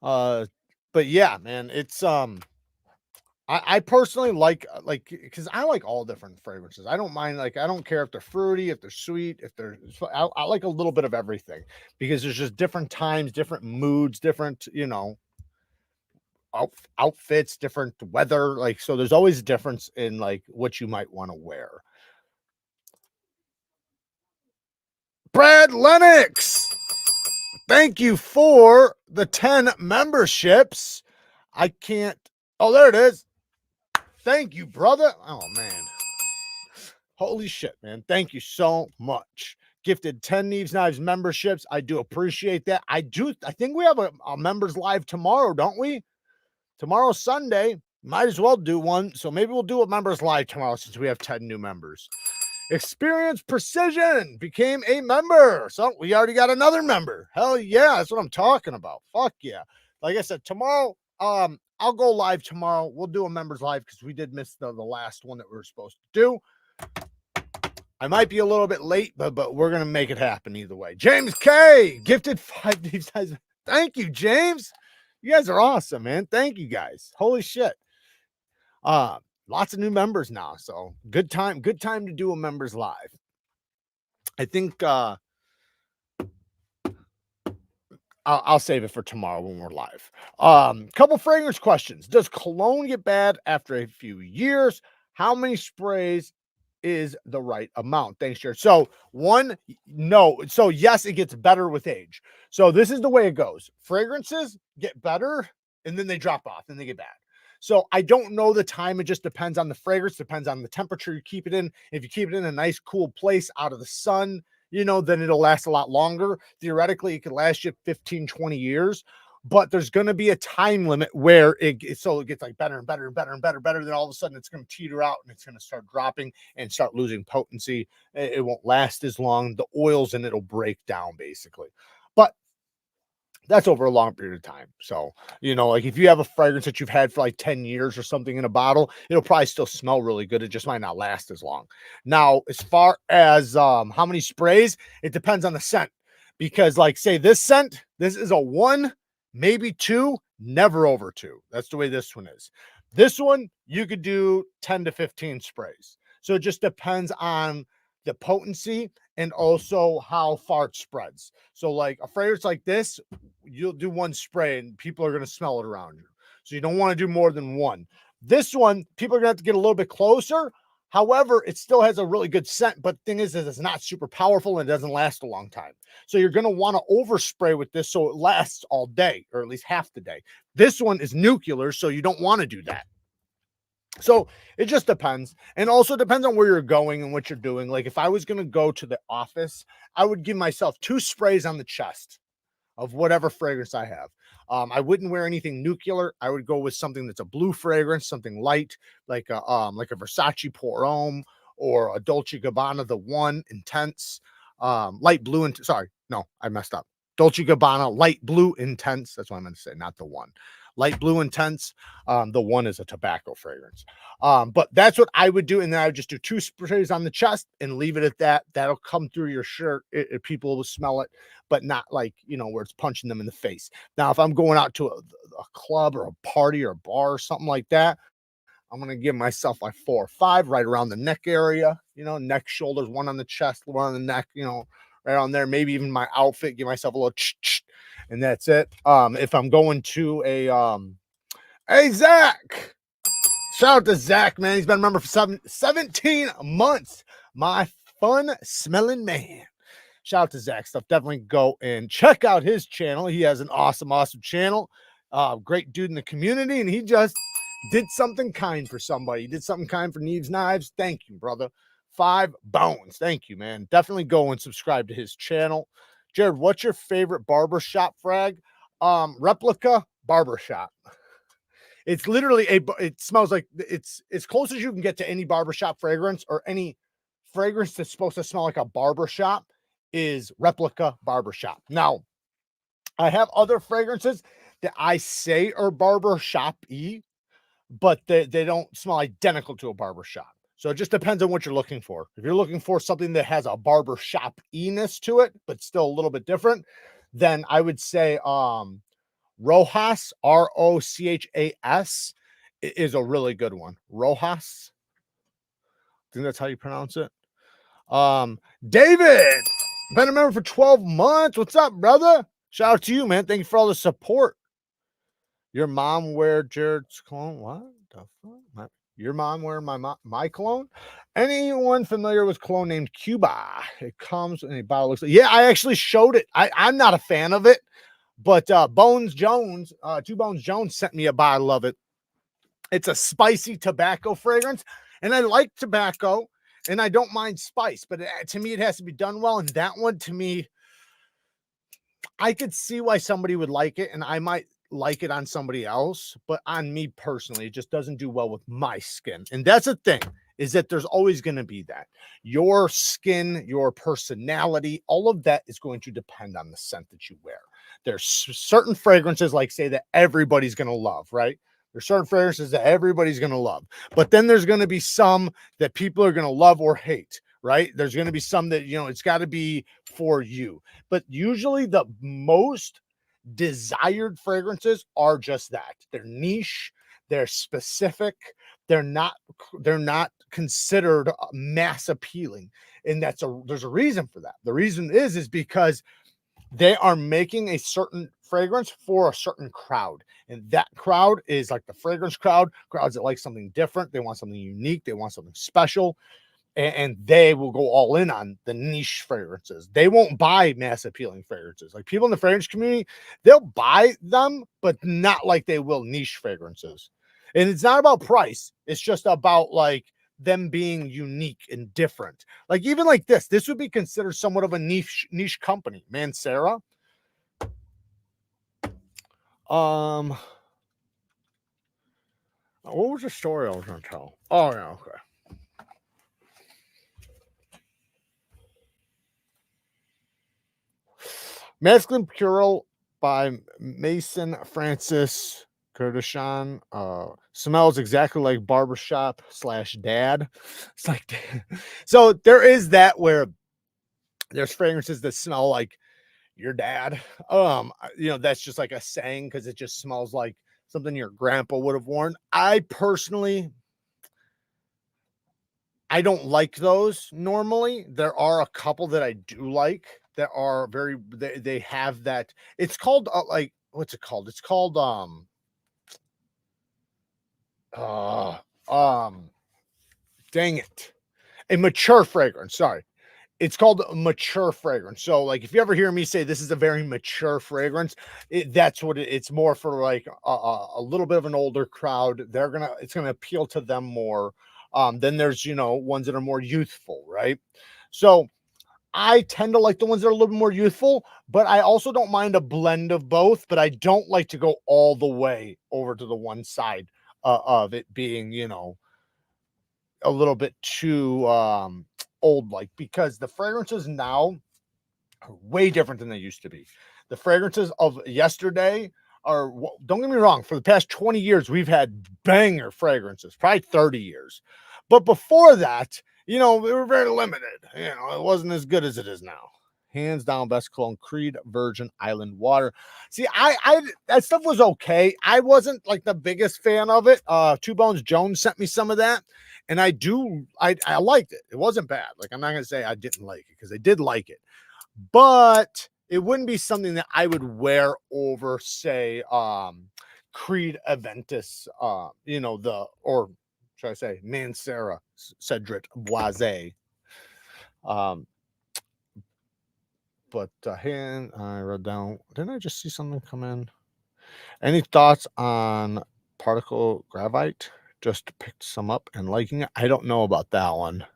But yeah, man, it's I personally like because I like all different fragrances. I don't mind, like, I don't care if they're fruity, if they're sweet, if they're I like a little bit of everything because there's just different times, different moods, different, outfits, different weather, like, so there's always a difference in like what you might want to wear. Brad Lennox, thank you for the 10 memberships. I can't, oh, there it is. Thank you, brother. Oh man, holy shit, man, thank you so much. Gifted 10 Neeves Knives memberships. I do appreciate that. I think we have a members live tomorrow, don't we? Tomorrow's Sunday. Might as well do one. So maybe we'll do a members live tomorrow since we have 10 new members. Experience Precision became a member. So we already got another member. Hell yeah. That's what I'm talking about. Fuck yeah. Like I said, tomorrow, I'll go live tomorrow. We'll do a members live because we did miss the last one that we were supposed to do. I might be a little bit late, but we're going to make it happen either way. James K gifted 5 Neeves Knives. Thank you, James. You guys are awesome, man. Thank you guys. Holy shit. Lots of new members now. So good time to do a members live. I think I'll save it for tomorrow when we're live. Couple fragrance questions. Does cologne get bad after a few years? How many sprays is the right amount? Thanks, Jared. So no. So yes, it gets better with age. So this is the way it goes. Fragrances get better and then they drop off and they get bad. So I don't know the time. It just depends on the fragrance, depends on the temperature you keep it in. If you keep it in a nice cool place out of the sun, then it'll last a lot longer. Theoretically, it could last you 15, 20 years. But there's going to be a time limit where it gets like better and better and better and better. Then all of a sudden it's going to teeter out and it's going to start dropping and start losing potency. It won't last as long. The oils in it'll break down basically. But that's over a long period of time. So, like if you have a fragrance that you've had for like 10 years or something in a bottle, it'll probably still smell really good. It just might not last as long. Now, as far as how many sprays, it depends on the scent. Because like say this scent, this is a 1, maybe 2, never over 2. That's the way this one is. This one, you could do 10 to 15 sprays. So it just depends on the potency and also how far it spreads. So like a fragrance like this, you'll do 1 spray and people are going to smell it around you. So you don't want to do more than 1. This one, people are going to have to get a little bit closer. However, it still has a really good scent, but the thing is it's not super powerful and it doesn't last a long time. So you're going to want to overspray with this so it lasts all day or at least half the day. This one is nuclear, so you don't want to do that. So it just depends. And also depends on where you're going and what you're doing. Like if I was going to go to the office, I would give myself 2 sprays on the chest. of whatever fragrance I have. I wouldn't wear anything nuclear. I would go with something that's a blue fragrance, something light, like a Versace Pour Homme or a Dolce Gabbana, the One Intense, light blue. And sorry, no, I messed up. Dolce Gabbana light blue intense. That's what I meant to say, not the One. Light blue intense. The One is a tobacco fragrance. But that's what I would do. And then I would just do 2 sprays on the chest and leave it at that. That'll come through your shirt. People will smell it, but not like, you know, where it's punching them in the face. Now, if I'm going out to a club or a party or a bar or something like that, I'm going to give myself like 4 or 5 right around the neck area, you know, neck, shoulders, one on the chest, one on the neck, you know, right on there. Maybe even my outfit, give myself a little and that's it. If I'm going to a, hey, Zach, shout out to Zach, man. He's been a member for 17 months. My fun smelling man. Shout out to Zach stuff. Definitely go and check out his channel. He has an awesome channel. Great dude in the community. And he just did something kind for somebody. He did something kind for Neeves Knives. Thank you, brother. 5 bones. Thank you, man. Definitely go and subscribe to his channel. Jared, what's your favorite barbershop frag? Replica barbershop. It's literally it smells like it's as close as you can get to any barbershop fragrance or any fragrance that's supposed to smell like a barbershop is Replica barbershop. Now, I have other fragrances that I say are barbershop-y, but they don't smell identical to a barbershop. So it just depends on what you're looking for. If you're looking for something that has a barbershop-iness to it, but still a little bit different, then I would say Rojas, Rochas, is a really good one. Rojas. I think that's how you pronounce it. David, been a member for 12 months. What's up, brother? Shout out to you, man. Thank you for all the support. Your mom wear Jared's cologne? What the fuck? Your mom wear my cologne? Anyone familiar with cologne named Cuba? It comes in a bottle. Looks like, yeah, I actually showed it. I'm not a fan of it, but Bones Jones, 2 Bones Jones sent me a bottle of it. It's a spicy tobacco fragrance, and I like tobacco, and I don't mind spice, but to me, it has to be done well. And that one, to me, I could see why somebody would like it, and I might like it on somebody else, but on me personally, it just doesn't do well with my skin. And that's the thing, is that there's always going to be that. Your skin, your personality, all of that is going to depend on the scent that you wear. There's certain fragrances, like say, that everybody's going to love, right? There's certain fragrances that everybody's going to love, but then there's going to be some that people are going to love or hate, right? There's going to be some that, you know, it's got to be for you. But usually the most desired fragrances are just that. They're niche, they're specific, they're not considered mass appealing. And there's a reason for that. The reason is because they are making a certain fragrance for a certain crowd. And that crowd is like the fragrance crowd, crowds that like something different. They want something unique. They want something special. And they will go all in on the niche fragrances. They won't buy mass appealing fragrances. Like people in the fragrance community, they'll buy them, but not like they will niche fragrances. And it's not about price. It's just about like them being unique and different. Like even like this would be considered somewhat of a niche company. Mancera. What was the story I was going to tell? Oh yeah, okay. Masculine Purell by Mason Francis Kurdishan. Smells exactly like barbershop / dad. It's like, so there is that where there's fragrances that smell like your dad. You know, that's just like a saying because it just smells like something your grandpa would have worn. I personally, I don't like those normally. There are a couple that I do like that are very, they have that. It's called like, what's it called? It's called, dang it. A mature fragrance. Sorry. It's called a mature fragrance. So like, if you ever hear me say this is a very mature fragrance, that's what it's more for, like a little bit of an older crowd. It's going to appeal to them more. Then there's, you know, ones that are more youthful, right? So I tend to like the ones that are a little more youthful, but I also don't mind a blend of both, but I don't like to go all the way over to the one side of it being, you know, a little bit too old like, because the fragrances now are way different than they used to be. The fragrances of yesterday are, don't get me wrong, for the past 20 years we've had banger fragrances, probably 30 years, but before that, you know, they were very limited. You know, it wasn't as good as it is now. Hands down, best cologne, Creed Virgin Island Water. See, I that stuff was okay. I wasn't like the biggest fan of it. Two Bones Jones sent me some of that, and I liked it. It wasn't bad. Like, I'm not gonna say I didn't like it, because I did like it, but it wouldn't be something that I would wear over, say, Creed Aventus, you know, or should I say Mancera Cedric Boise. But I wrote down, didn't I just see something come in? Any thoughts on particle gravite? Just picked some up and liking it. I don't know about that one.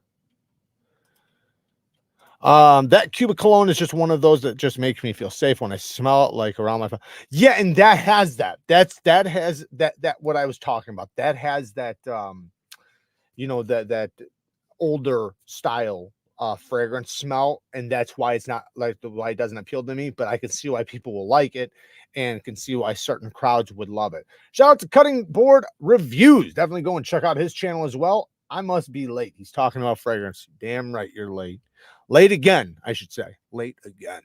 That Cuba cologne is just one of those that just makes me feel safe when I smell it, like around my phone. Yeah, and that has that. That has that what I was talking about. That has that you know, that older style fragrance smell, and that's why it's not like why it doesn't appeal to me, but I can see why people will like it and can see why certain crowds would love it. Shout out to Cutting Board Reviews. Definitely go and check out his channel as well. I must be late. He's talking about fragrance. Damn right you're late. Late again, I should say. Late again.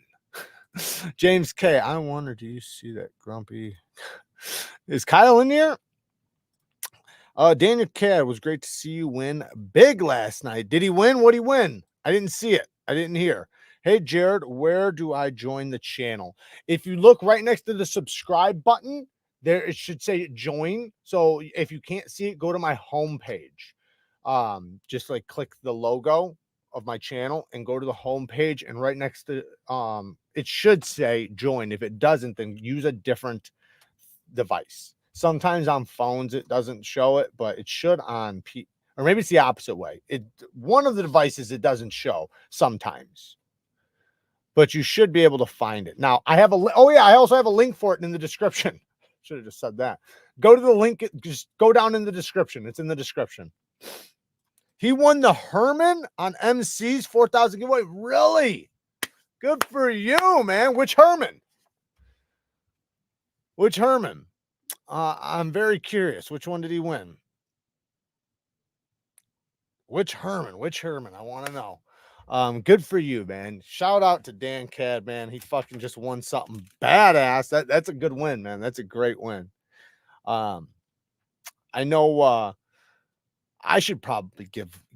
James K. I wonder, do you see that grumpy? Is Kyle in here? Daniel K. It was great to see you win big last night. Did he win? What did he win? I didn't see it. I didn't hear. Hey, Jared, where do I join the channel? If you look right next to the subscribe button, there it should say join. So if you can't see it, go to my homepage. Just like click the logo of my channel and go to the homepage, and right next to it should say join. If it doesn't, then use a different device. Sometimes on phones it doesn't show it, but it should on or maybe it's the opposite way. One of the devices it doesn't show sometimes, but you should be able to find it. Now I have I also have a link for it in the description. Should have just said that. Go to the link, just go down in the description. It's in the description. He won the Herman on MC's 4,000 giveaway. Really? Good for you, man. Which Herman? Which Herman? I'm very curious. Which one did he win? Which Herman? Which Herman? I want to know. Good for you, man. Shout out to Dan Cad, man. He fucking just won something badass. That's a good win, man. That's a great win. I know I should probably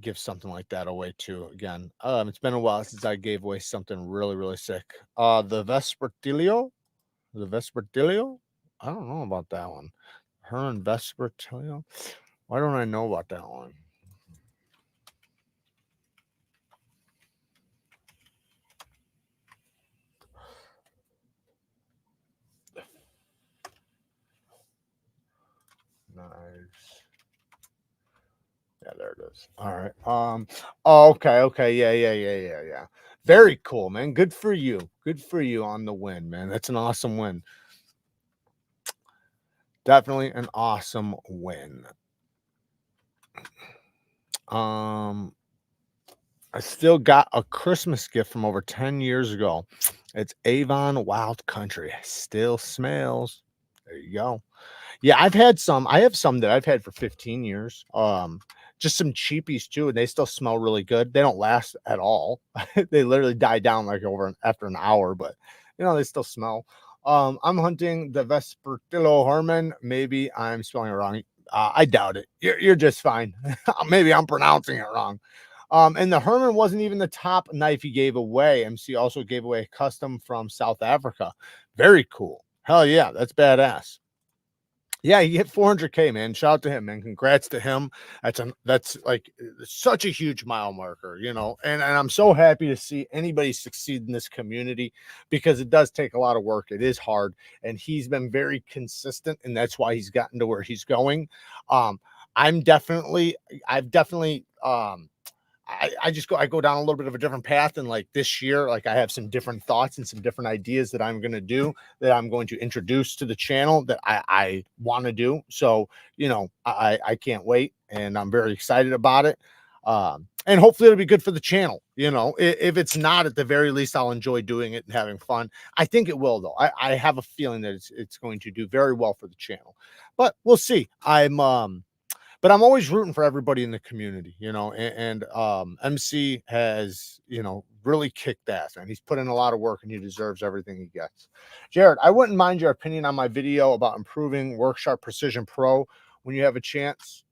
give something like that away too. Again, it's been a while since I gave away something really, really sick. The Vespertilio. I don't know about that one. Herman Vespertilio. Why don't I know about that one? Nice. Yeah, there it is. All right. Oh, okay. Yeah. Very cool, man. Good for you. Good for you on the win, man. That's an awesome win. Definitely an awesome win. I still got a Christmas gift from over 10 years ago. It's Avon Wild Country. Still smells. There you go. Yeah, I have some that I've had for 15 years. Just some cheapies too, and they still smell really good. They don't last at all. They literally die down like after an hour, but you know, they still smell. I'm hunting the Vespertillo Herman. Maybe I'm spelling it wrong. I doubt it. You're just fine. Maybe I'm pronouncing it wrong. And the Herman wasn't even the top knife he gave away. MC also gave away a custom from South Africa. Very cool. Hell yeah, that's badass. Yeah, he hit 400K, man. Shout out to him, man. Congrats to him. That's like such a huge mile marker, you know. And I'm so happy to see anybody succeed in this community, because it does take a lot of work. It is hard, and he's been very consistent, and that's why he's gotten to where he's going. I've definitely I go down a little bit of a different path. And like this year, like I have some different thoughts and some different ideas that I'm going to do, that I'm going to introduce to the channel, that I want to do. So, you know, I can't wait, and I'm very excited about it. And hopefully it'll be good for the channel. You know, if it's not, at the very least, I'll enjoy doing it and having fun. I think it will, though. I have a feeling that it's going to do very well for the channel, but we'll see. But I'm always rooting for everybody in the community, you know, and MC has, you know, really kicked ass, and he's put in a lot of work, and he deserves everything he gets. Jared, I wouldn't mind your opinion on my video about improving WorkSharp Precision Pro when you have a chance.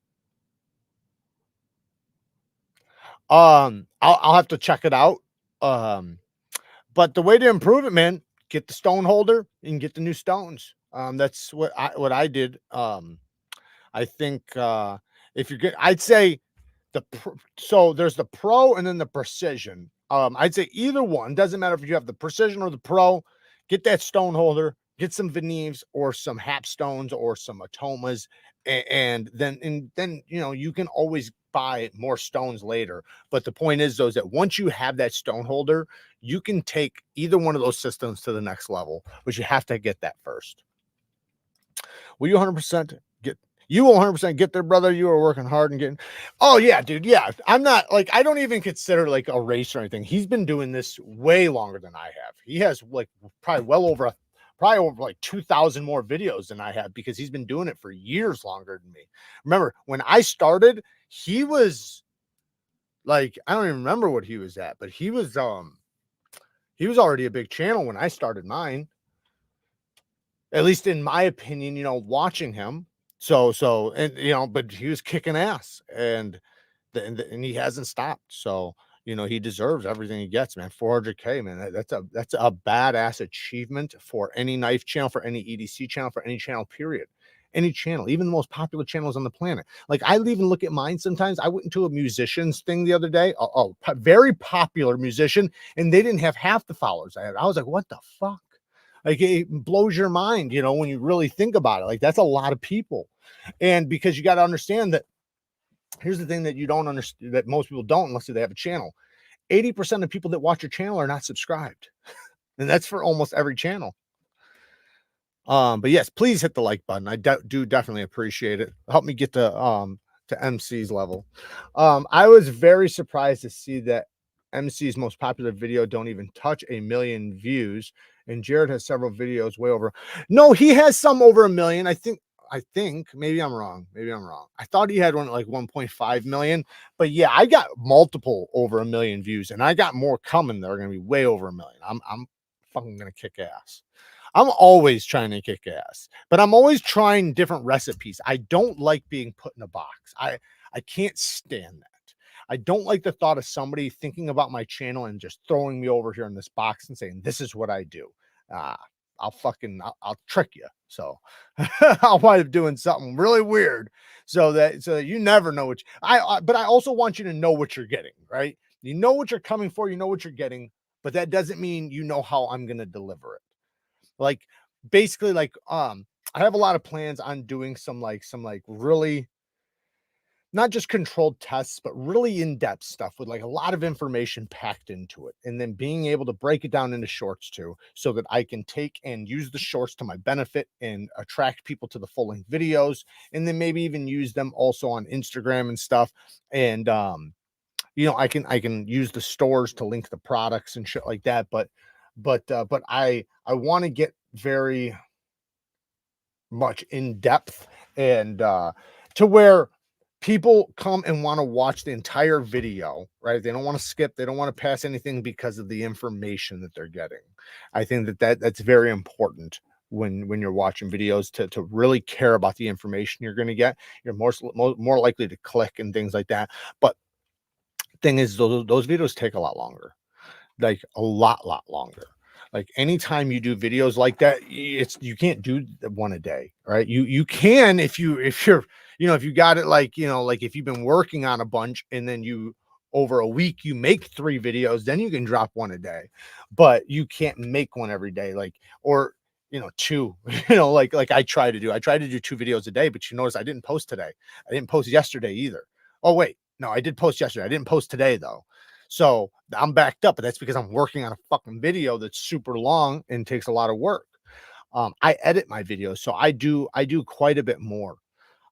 I'll have to check it out. But the way to improve it, man, get the stone holder and get the new stones. That's what I did. I think if you're good, I'd say so there's the pro and then the precision. I'd say either one, doesn't matter if you have the precision or the pro. Get that stone holder, get some VNIVES or some HAPSTONEs or some Atomas, and then you know, you can always buy more stones later. But the point is, though, is that once you have that stone holder, you can take either one of those systems to the next level, but you have to get that first. Will you 100% get? You will 100% get there, brother. You are working hard and getting. Oh yeah, dude. Yeah, I'm not like, I don't even consider like a race or anything. He's been doing this way longer than I have. He has like probably over like 2,000 more videos than I have, because he's been doing it for years longer than me. Remember when I started, he was like, I don't even remember what he was at, but he was already a big channel when I started mine. At least in my opinion, you know, watching him. So, and you know, but he was kicking ass, and he hasn't stopped. So, you know, he deserves everything he gets, man. 400K, man. That's a badass achievement for any knife channel, for any EDC channel, for any channel, period. Any channel, even the most popular channels on the planet. Like, I even look at mine sometimes. I went into a musician's thing the other day, very popular musician, and they didn't have half the followers I had. I was like, what the fuck? Like, it blows your mind, you know, when you really think about it. Like, that's a lot of people. And because you got to understand that, here's the thing that you don't understand, that most people don't, unless they have a channel. 80% of people that watch your channel are not subscribed. And that's for almost every channel. But yes, please hit the like button. I do definitely appreciate it. Help me get to MC's level. I was very surprised to see that MC's most popular video don't even touch 1 million views, and Jared has several videos way over. No, he has some over 1 million. I think maybe I'm wrong. I thought he had one like 1.5 million, but yeah, I got multiple over 1 million views, and I got more coming that are going to be way over 1 million. I'm fucking going to kick ass. I'm always trying to kick ass, but I'm always trying different recipes. I don't like being put in a box. I can't stand that. I don't like the thought of somebody thinking about my channel and just throwing me over here in this box and saying, this is what I do. I'll trick you. So I'll wind up doing something really weird, so that you never know what but I also want you to know what you're getting, right? You know what you're coming for, you know what you're getting, but that doesn't mean you know how I'm going to deliver it. Like, basically, like, I have a lot of plans on doing some really not just controlled tests, but really in-depth stuff with like a lot of information packed into it, and then being able to break it down into shorts too, so that I can take and use the shorts to my benefit and attract people to the full-length videos, and then maybe even use them also on Instagram and stuff. And you know, I can use the stores to link the products and shit like that. But I want to get very much in depth, and to where people come and want to watch the entire video, right? They don't want to skip, they don't want to pass anything because of the information that they're getting. I think that's very important when you're watching videos, to really care about the information you're going to get. You're more likely to click and things like that. But thing is, those videos take a lot longer, like a lot longer. Like, anytime you do videos like that, you can't do one a day, right? You can if you're, you know, if you got it, like, you know, like if you've been working on a bunch and then you, over a week, you make 3 videos, then you can drop one a day. But you can't make one every day, like, or, you know, 2, you know, like I try to do 2 videos a day. But you notice I didn't post today. I didn't post yesterday either. Oh wait, No, I did post yesterday. I didn't post today though. So I'm backed up, but that's because I'm working on a fucking video that's super long and takes a lot of work. I edit my videos, so I do quite a bit more.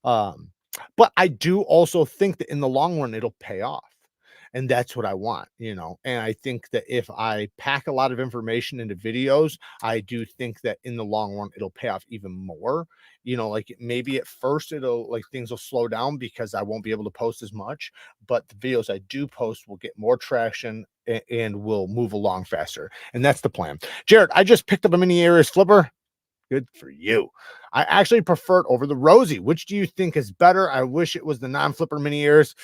Um, but I do also think that in the long run, it'll pay off. And that's what I want, you know. And I think that if I pack a lot of information into videos, I do think that in the long run, it'll pay off even more. You know, like maybe at first it'll like things will slow down because I won't be able to post as much, but the videos I do post will get more traction and will move along faster. And that's the plan. Jared, I just picked up a mini Aries flipper. Good for you. I actually prefer it over the Rosie. Which do you think is better? I wish it was the non-flipper mini ears.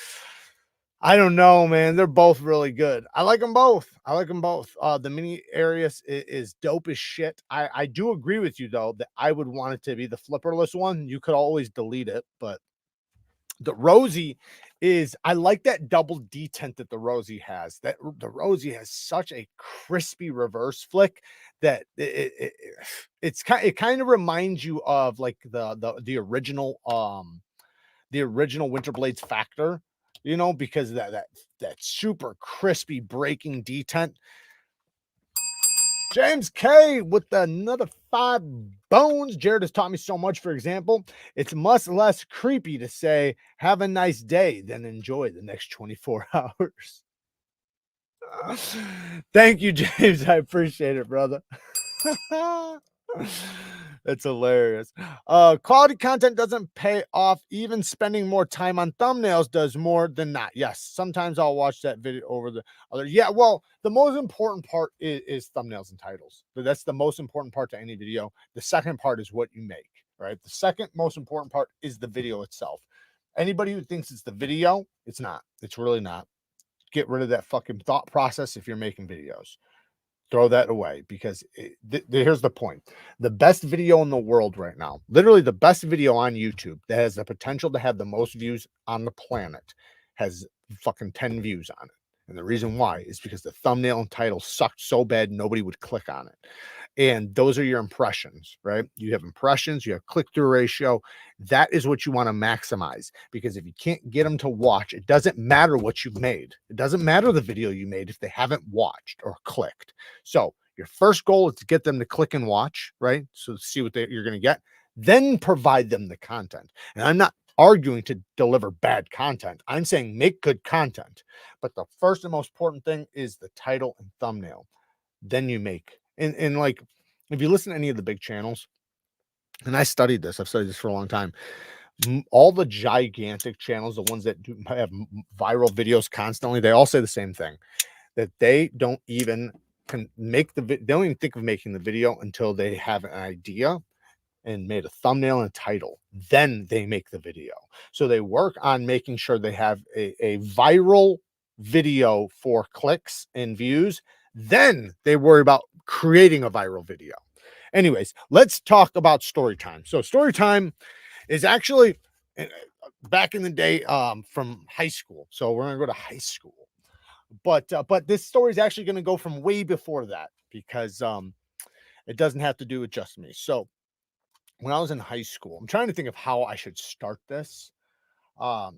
I don't know, man. They're both really good. I like them both. I like them both. The mini Aries is dope as shit. I do agree with you though that I would want it to be the flipperless one. You could always delete it, but the Rosie is, I like that double detent that the Rosie has. That the Rosie has such a crispy reverse flick that it kind of reminds you of like the original Winter Blades Factor, you know, because of that super crispy breaking detent. James K with another 5 bones. Jared has taught me so much. For example, it's much less creepy to say, have a nice day than enjoy the next 24 hours. Thank you, James. I appreciate it, brother. That's hilarious. Quality content doesn't pay off. Even spending more time on thumbnails does more than not. Yes, sometimes I'll watch that video over the other. Yeah, well, the most important part is thumbnails and titles. That's the most important part to any video. The second part is what you make, right? The second most important part is the video itself. Anybody who thinks it's the video, it's not. It's really not. Get rid of that fucking thought process if you're making videos. Throw that away, because here's the point. The best video in the world right now, literally the best video on YouTube that has the potential to have the most views on the planet, has fucking 10 views on it. And the reason why is because the thumbnail and title sucked so bad nobody would click on it. And those are your impressions, right? You have impressions, you have click-through ratio. That is what you want to maximize, because if you can't get them to watch, it doesn't matter what you've made. It doesn't matter the video you made if they haven't watched or clicked. So your first goal is to get them to click and watch, right? So see what you're going to get, then provide them the content. And I'm not arguing to deliver bad content. I'm saying make good content. But the first and most important thing is the title and thumbnail. Then you make, and like, if you listen to any of the big channels, and I've studied this for a long time, all the gigantic channels, the ones that have viral videos constantly, they all say the same thing, that they don't even they don't even think of making the video until they have an idea and made a thumbnail and a title. Then they make the video. So they work on making sure they have a viral video for clicks and views. Then they worry about creating a viral video. Anyways, let's talk about story time. So story time is actually back in the day from high school. So we're going to go to high school. But this story is actually going to go from way before that, because it doesn't have to do with just me. So when I was in high school, I'm trying to think of how I should start this. I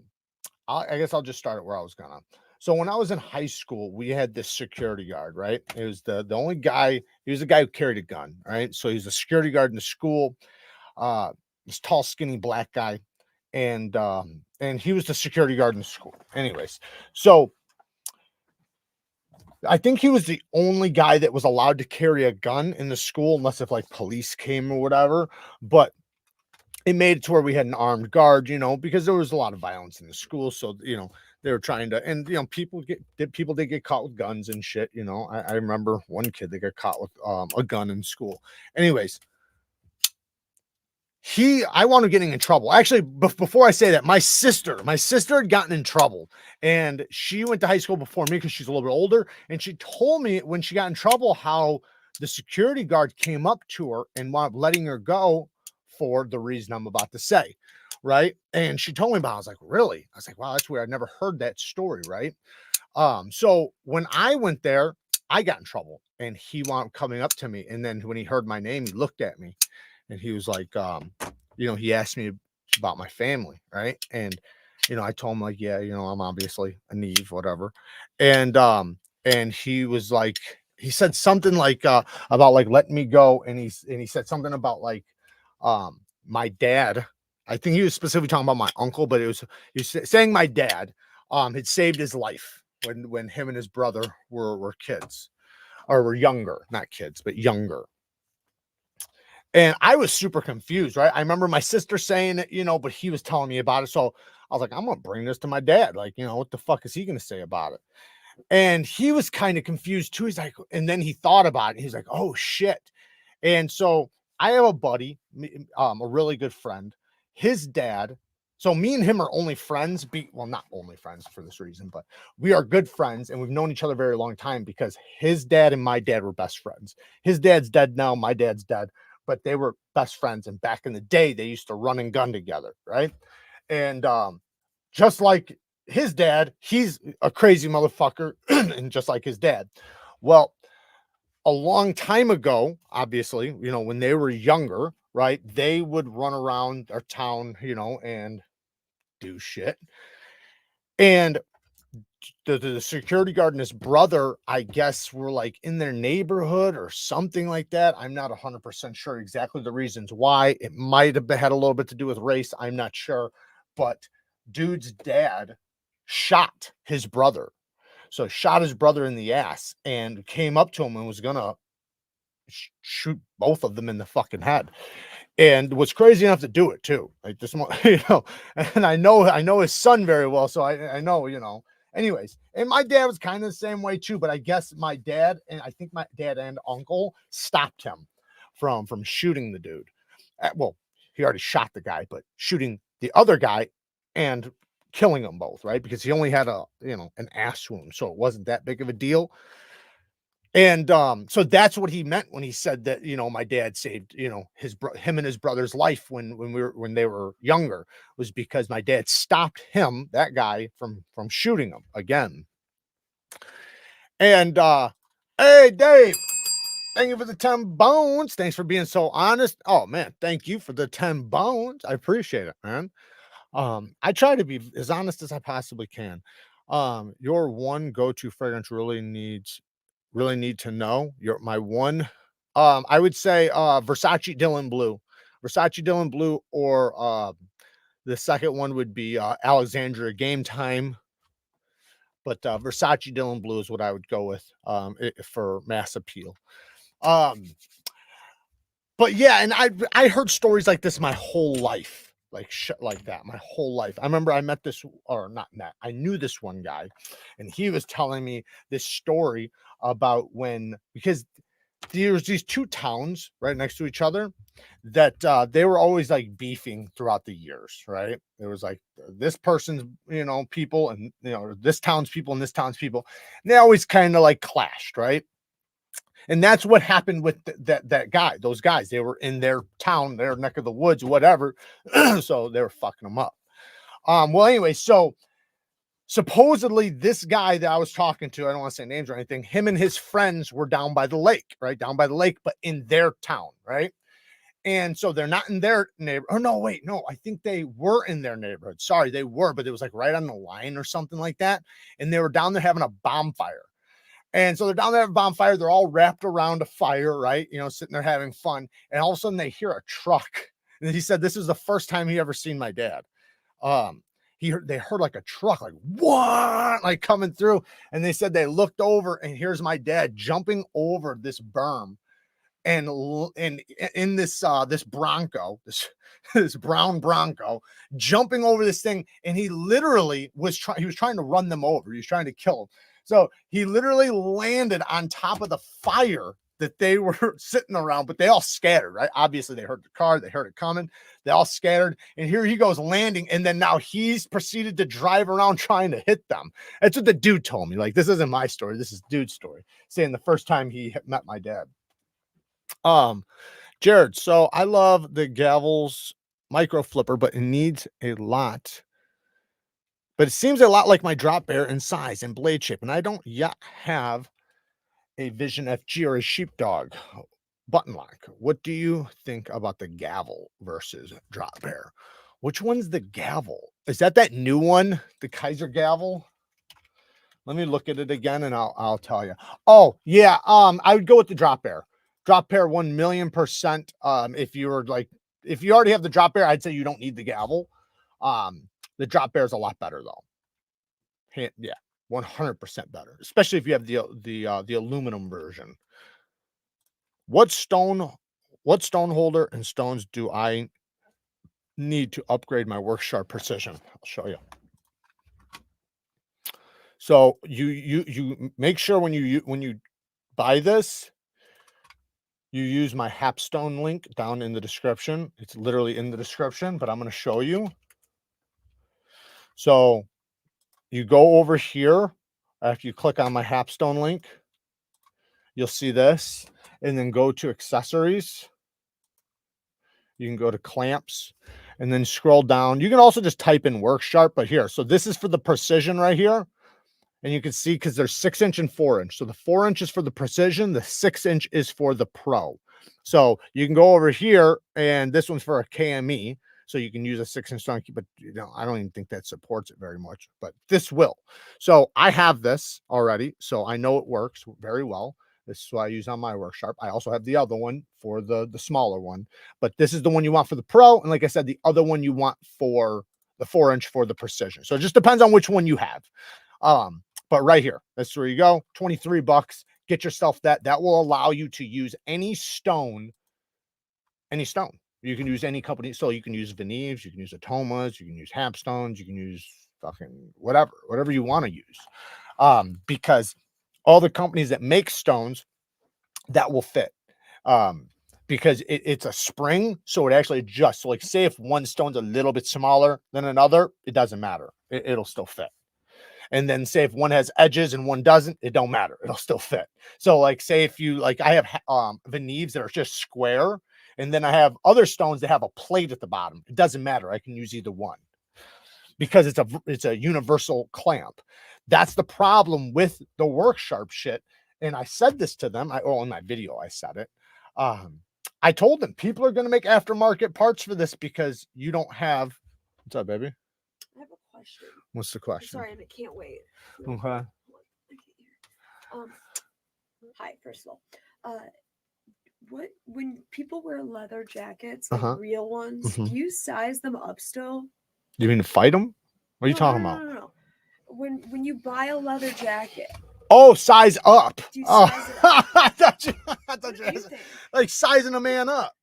guess I'll just start it where I was gonna. So when I was in high school, we had this security guard, right? It was the only guy. He was the guy who carried a gun, right? So he's a security guard in the school. This tall, skinny black guy, and he was the security guard in the school. Anyways, so I think he was the only guy that was allowed to carry a gun in the school, unless if like police came or whatever. But it made it to where we had an armed guard, you know, because there was a lot of violence in the school. So, you know, they were trying to, and, you know, people did get caught with guns and shit. You know, I remember one kid that got caught with a gun in school. Anyways, I wound up getting in trouble. Actually, before I say that, my sister had gotten in trouble, and she went to high school before me because she's a little bit older. And she told me when she got in trouble how the security guard came up to her and wound up letting her go for the reason I'm about to say, right? And she told me about it. I was like, really? I was like, wow, that's weird. I never heard that story, right? So when I went there, I got in trouble, and he wound up coming up to me. And then when he heard my name, he looked at me, and he was like, you know, he asked me about my family, right? And you know, I told him like, yeah, you know, I'm obviously a Neve, whatever. And he was like, he said something like about like letting me go, and he said something about like my dad. I think he was specifically talking about my uncle, but he was saying my dad had saved his life when him and his brother were kids, or were younger, not kids, but younger. And I was super confused, right? I remember my sister saying it, you know, but he was telling me about it. So I was like, I'm going to bring this to my dad. Like, you know, what the fuck is he going to say about it? And he was kind of confused too. He's like, and then he thought about it. He's like, oh shit. And so I have a buddy, a really good friend, his dad. So me and him are only friends, well, not only friends for this reason, but we are good friends and we've known each other a very long time because his dad and my dad were best friends. His dad's dead now, my dad's dead, but they were best friends. And back in the day, they used to run and gun together, right? And just like his dad, he's a crazy motherfucker, and just like his dad. Well, a long time ago, obviously, you know, when they were younger, right, they would run around our town, you know, and do shit. And the security guard and his brother, I guess, were like in their neighborhood or something like that. I'm not 100% sure exactly the reasons why. It might have had a little bit to do with race. I'm not sure. But dude's dad shot his brother. So shot his brother in the ass and came up to him and was gonna shoot both of them in the fucking head, and was crazy enough to do it too. Like this, you know, and I know his son very well, so I know, you know. Anyways, and my dad was kind of the same way too, but I guess my dad and I think my dad and uncle stopped him from shooting the dude. Well, he already shot the guy, but shooting the other guy and killing them both, right? Because he only had an ass wound, so it wasn't that big of a deal. And so that's what he meant when he said that, you know, my dad saved, you know, him and his brother's life when they were younger, was because my dad stopped him, that guy, from shooting him again. And hey Dave, thank you for the 10 bones. Thanks for being so honest. Oh man, thank you for the 10 bones. I appreciate it, man. I try to be as honest as I possibly can. Your one go-to fragrance really need to know. You're my one. I would say Versace Dylan Blue. Versace Dylan Blue, or the second one would be Alexandria Game Time. But Versace Dylan Blue is what I would go with for mass appeal. Um, but yeah, and I heard stories like this my whole life, like shit like that, my whole life. I remember I met this, or not met, I knew this one guy, and he was telling me this story about because there's these two towns right next to each other that they were always like beefing throughout the years, right? There was like this person's, you know, people, and you know, this town's people and this town's people, and they always kind of like clashed, right? And that's what happened with that guy. Those guys, they were in their town, their neck of the woods, whatever. So they were fucking them up. Well, anyway, so supposedly this guy that I was talking to, I don't want to say names or anything, him and his friends were down by the lake, right? Down by the lake, but in their town, right? And so they're not in their neighborhood. Oh, no, wait, no, I think they were in their neighborhood. Sorry, they were, but it was like right on the line or something like that. And they were down there having a bonfire. And so they're down there at a bonfire. They're all wrapped around a fire, right? You know, sitting there having fun. And all of a sudden they hear a truck. And he said this is the first time he ever seen my dad. They heard like a truck, like what, like coming through. And they said they looked over, and here's my dad jumping over this berm, and in this Bronco, this brown Bronco, jumping over this thing. And he literally was trying to run them over. He was trying to kill them. So he literally landed on top of the fire that they were sitting around, but they all scattered, right? Obviously they heard the car, they heard it coming, they all scattered, and here he goes landing, and then now he's proceeded to drive around trying to hit them. That's what the dude told me. Like, this isn't my story, this is dude's story, saying the first time he met my dad. Jared, so I love the Gavel's micro flipper, but it needs a lot. But it seems a lot like my drop bear in size and blade shape, and I don't yet have a Vision FG or a Sheepdog button lock. What do you think about the Gavel versus drop bear? Which one's the gavel? Is that new one? The Kizer gavel? Let me look at it again and I'll tell you. Oh, yeah. I would go with the drop bear. Drop bear 1,000,000%. If you were like, if you already have the drop bear, I'd say you don't need the gavel. The drop bear is a lot better though. Yeah, 100% better, especially if you have the aluminum version. What stone holder and stones do I need to upgrade my work sharp precision? I'll show you. So you make sure when you buy this, you use my HAPSTONE link down in the description. It's literally in the description, but I'm going to show you. So you go over here after you click on my HAPSTONE link, you'll see this, and then go to accessories. You can go to clamps and then scroll down. You can also just type in work sharp, but here, so this is for the precision right here. And you can see because there's 6-inch and 4-inch. So the 4-inch is for the precision, the 6-inch is for the pro. So you can go over here, and this one's for a KME. So you can use a 6-inch stone, but you know, I don't even think that supports it very much, but this will. So I have this already, so I know it works very well. This is what I use on my work sharp. I also have the other one for the smaller one, but this is the one you want for the pro. And like I said, the other one you want for the 4-inch for the precision. So it just depends on which one you have. But right here, that's where you go. 23 bucks. Get yourself that. That will allow you to use any stone. Any stone. You can use any company. So you can use VOSTEED, you can use Atomas, you can use HAPSTONEs, you can use fucking whatever you want to use. Because all the companies that make stones, that will fit. Because it's a spring, so it actually adjusts. So like say if one stone's a little bit smaller than another, it doesn't matter. It'll still fit. And then say if one has edges and one doesn't, it don't matter. It'll still fit. So like say if you like, I have VOSTEEDs that are just square, and then I have other stones that have a plate at the bottom. It doesn't matter. I can use either one because it's a universal clamp. That's the problem with the work sharp shit. And I said this to them. In my video I said it. I told them people are going to make aftermarket parts for this because you don't have. What's up, baby? I have a question. What's the question? Sorry, I can't wait. Okay. Hi, first of all. When people wear leather jackets, like real ones, do you size them up still? You mean to fight them? What are you talking about? No. When you buy a leather jacket. Oh, size up. Do you size it up? I thought you Think? like sizing a man up.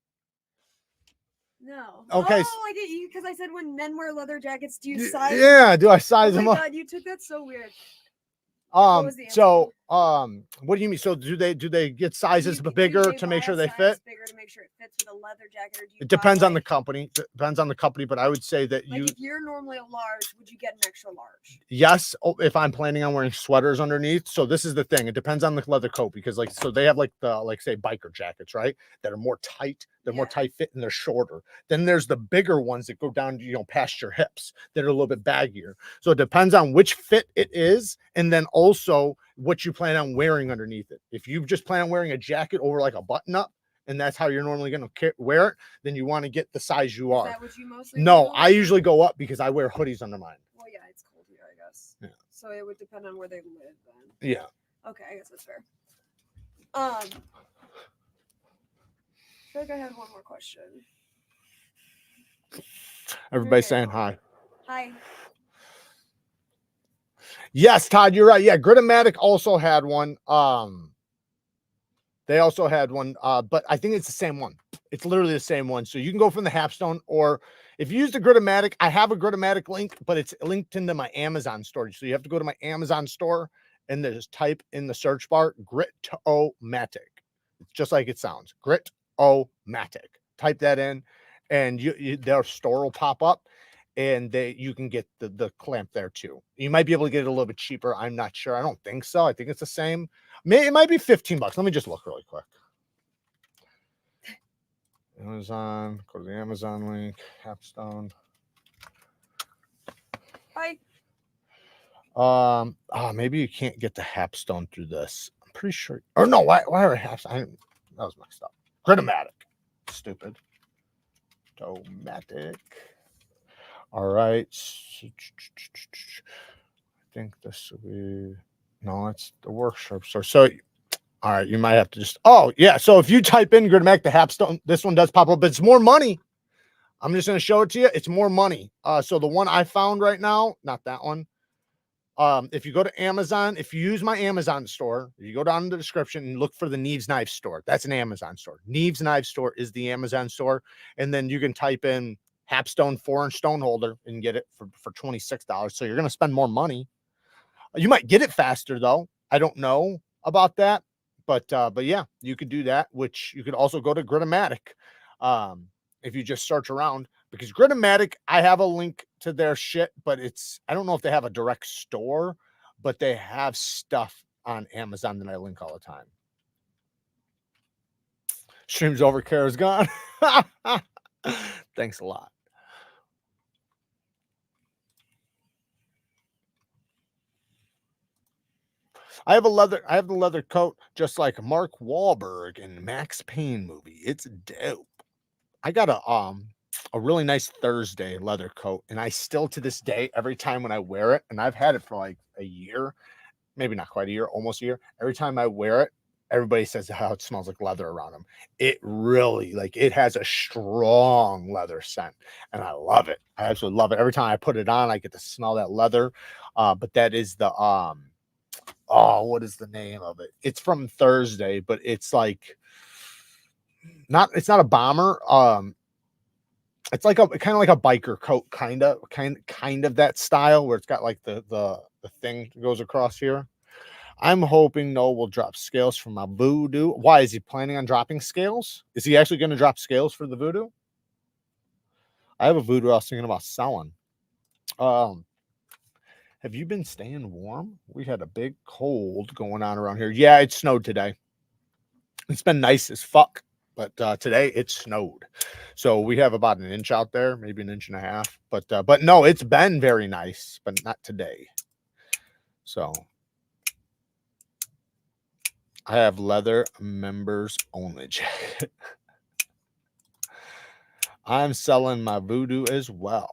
No. Okay. Oh, I did because I said when men wear leather jackets, do you size? Yeah, do I size them Oh up? my God, you took that so weird. So what do you mean? So do they get sizes bigger to make sure they fit? Bigger to make sure it fits with a leather jacket, or do you It depends on the company. Depends on the company, but I would say that like if you're normally a large, would you get an extra large? Yes, if I'm planning on wearing sweaters underneath. So this is the thing. It depends on the leather coat because like so they have like the say biker jackets, right? That are more tight. They're more tight fit and they're shorter. Then there's the bigger ones that go down, past your hips that are a little bit baggier. So it depends on which fit it is, and then also what you plan on wearing underneath it. If you just plan on wearing a jacket over like a button up, and that's how you're normally going to wear it, then you want to get the size you are. Is that what you mostly No, do? I usually go up because I wear hoodies under mine. Well, yeah, it's cold here, I guess. Yeah. So it would depend on where they live then. Yeah. Okay, I guess that's fair. I feel like I had one more question. Everybody's saying hi. Hi. Yes, Todd, you're right. Yeah, Gritomatic also had one. They also had one, but I think it's the same one. It's literally the same one. So you can go from the HAPSTONE, or if you use the Gritomatic, I have a Gritomatic link, but it's linked into my Amazon storage. So you have to go to my Amazon store and just type in the search bar Gritomatic. It's just like it sounds. Gritomatic. Type that in, and their store will pop up, and you can get the clamp there too. You might be able to get it a little bit cheaper. I'm not sure. I don't think so. I think it's the same. It might be 15 bucks. Let me just look really quick. Amazon. Go to the Amazon link. HAPSTONE. Hi. Maybe you can't get the HAPSTONE through this. I'm pretty sure. Or no, why are HAPSTONE? That was mixed up. Gritomatic. Stupid. Gritomatic. All right. I think this will be, no, it's the workshop store. So, all right, you might have to just, oh, yeah. So if you type in Gridmac, the HAPSTONE, this one does pop up, but it's more money. I'm just going to show it to you. It's more money. So the one I found right now, not that one. If you go to Amazon, if you use my Amazon store, you go down in the description and look for the Neeves Knife Store. That's an Amazon store. Neeves Knife Store is the Amazon store. And then you can type in HAPSTONE 4-inch stone holder and get it for $26. So you're going to spend more money. You might get it faster though. I don't know about that, but yeah, you could do that, which you could also go to Gritomatic. If you just search around, because Gritomatic, I have a link to their shit, but I don't know if they have a direct store, but they have stuff on Amazon that I link all the time. Stream's over, Kara's gone. Thanks a lot. I have the leather coat, just like Mark Wahlberg in Max Payne movie. It's dope. I got a really nice Thursday leather coat, and I still to this day, every time when I wear it, and I've had it for like a year, maybe not quite a year, almost a year. Every time I wear it, everybody says how it smells like leather around them. It really, like, it has a strong leather scent, and I love it. I absolutely love it. Every time I put it on, I get to smell that leather. But that is the oh, what is the name of it? It's from Thursday, but it's like it's not a bomber. It's like kind of like a biker coat, kind of that style where it's got like the thing that goes across here. I'm hoping Noah will drop scales for my voodoo. Why is he planning on dropping scales? Is he actually going to drop scales for the voodoo? I have a voodoo I was thinking about selling. Have you been staying warm? We had a big cold going on around here. Yeah, it snowed today. It's been nice as fuck, but today it snowed. So we have about an inch out there, maybe an inch and a half. But no, it's been very nice, but not today. So I have leather members only jacket. I'm selling my voodoo as well.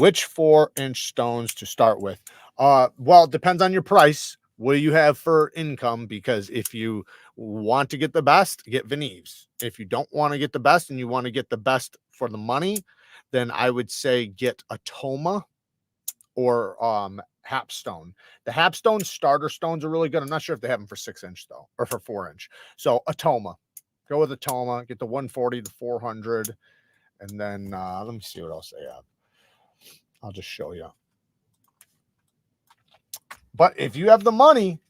Which 4-inch stones to start with? Well, it depends on your price. What do you have for income? Because if you want to get the best, get VOSTEED. If you don't want to get the best and you want to get the best for the money, then I would say get a Toma or HAPSTONE. The HAPSTONE starter stones are really good. I'm not sure if they have them for 6-inch though, or for 4-inch. So a Toma. Go with a Toma. Get the 140 to 400, and then let me see what else they have. I'll just show you. But if you have the money,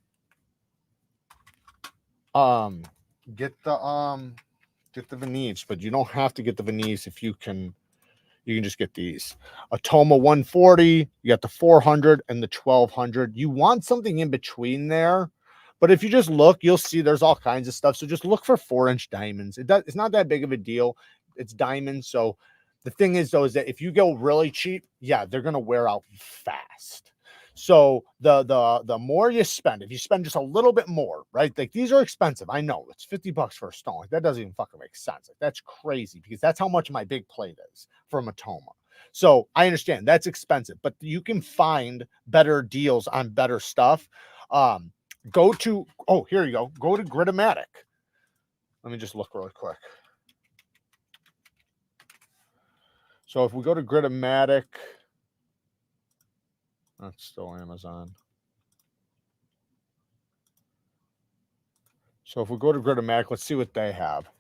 get the VOSTEED, but you don't have to get the VOSTEED if you can just get these. A Toma 140, you got the 400 and the 1200. You want something in between there. But if you just look, you'll see there's all kinds of stuff. So just look for 4-inch diamonds. It's not that big of a deal. It's diamonds. So the thing is, though, is that if you go really cheap, yeah, they're going to wear out fast. So the more you spend, if you spend just a little bit more, right? Like, these are expensive. I know it's $50 for a stone. Like, that doesn't even fucking make sense. Like, that's crazy, because that's how much my big plate is from a Toma. So I understand that's expensive, but you can find better deals on better stuff. Go to, oh, here you go. Go to Gritomatic. Let me just look really quick. So if we go to Gritomatic, that's still Amazon. So if we go to Gritomatic, let's see what they have.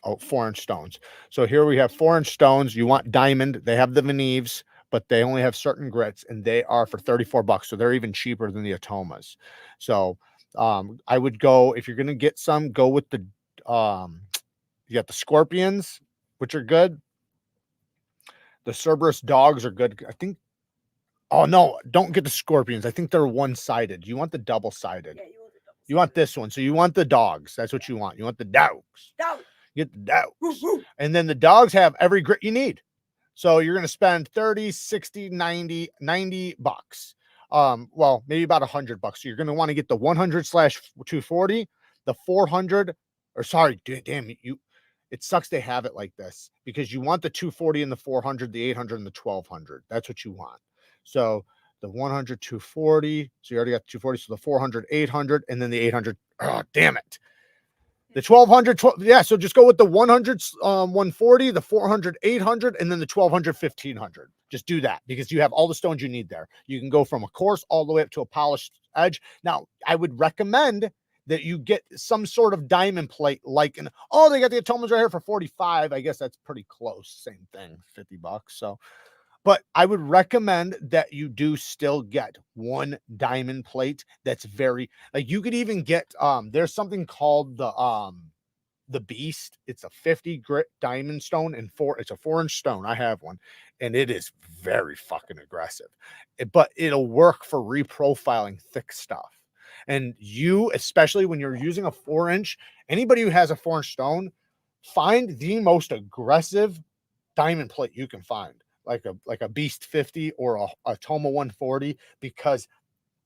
Oh, 4-inch stones. So here we have 4-inch stones. You want diamond. They have the VOSTEED, but they only have certain grits, and they are for $34. So they're even cheaper than the Atomas. So I would go, if you're going to get some, go with the, you got the Scorpions, which are good. The Cerberus dogs are good. I think, oh no, don't get the Scorpions. I think they're one-sided. You want the double-sided. Yeah, you want this one. So you want the dogs. That's what you want. You want the dogs. Get the dogs. Woo-hoo. And then the dogs have every grit you need. So you're going to spend 30, 60, 90 bucks. Well, maybe about $100. So you're going to want to get the 100/240, the 400, or sorry, damn, It sucks they have it like this because you want the 240 and the 400, the 800 and the 1200. That's what you want. So the 100, 240. So you already got the 240. So the 400, 800, and then the 800. Oh, damn it. The 1200, yeah. So just go with the 100, 140, the 400, 800, and then the 1200, 1500. Just do that because you have all the stones you need there. You can go from a coarse all the way up to a polished edge. Now, I would recommend that you get some sort of diamond plate like an, oh, they got the Atomas right here for 45. I guess that's pretty close. Same thing, $50. So, but I would recommend that you do still get one diamond plate that's very, like you could even get, there's something called the Beast. It's a 50 grit diamond stone and it's a 4-inch stone. I have one and it is very fucking aggressive, but it'll work for reprofiling thick stuff. And you, especially when you're using a 4-inch, anybody who has a 4-inch stone, find the most aggressive diamond plate you can find, like a Beast 50 or a Toma 140, because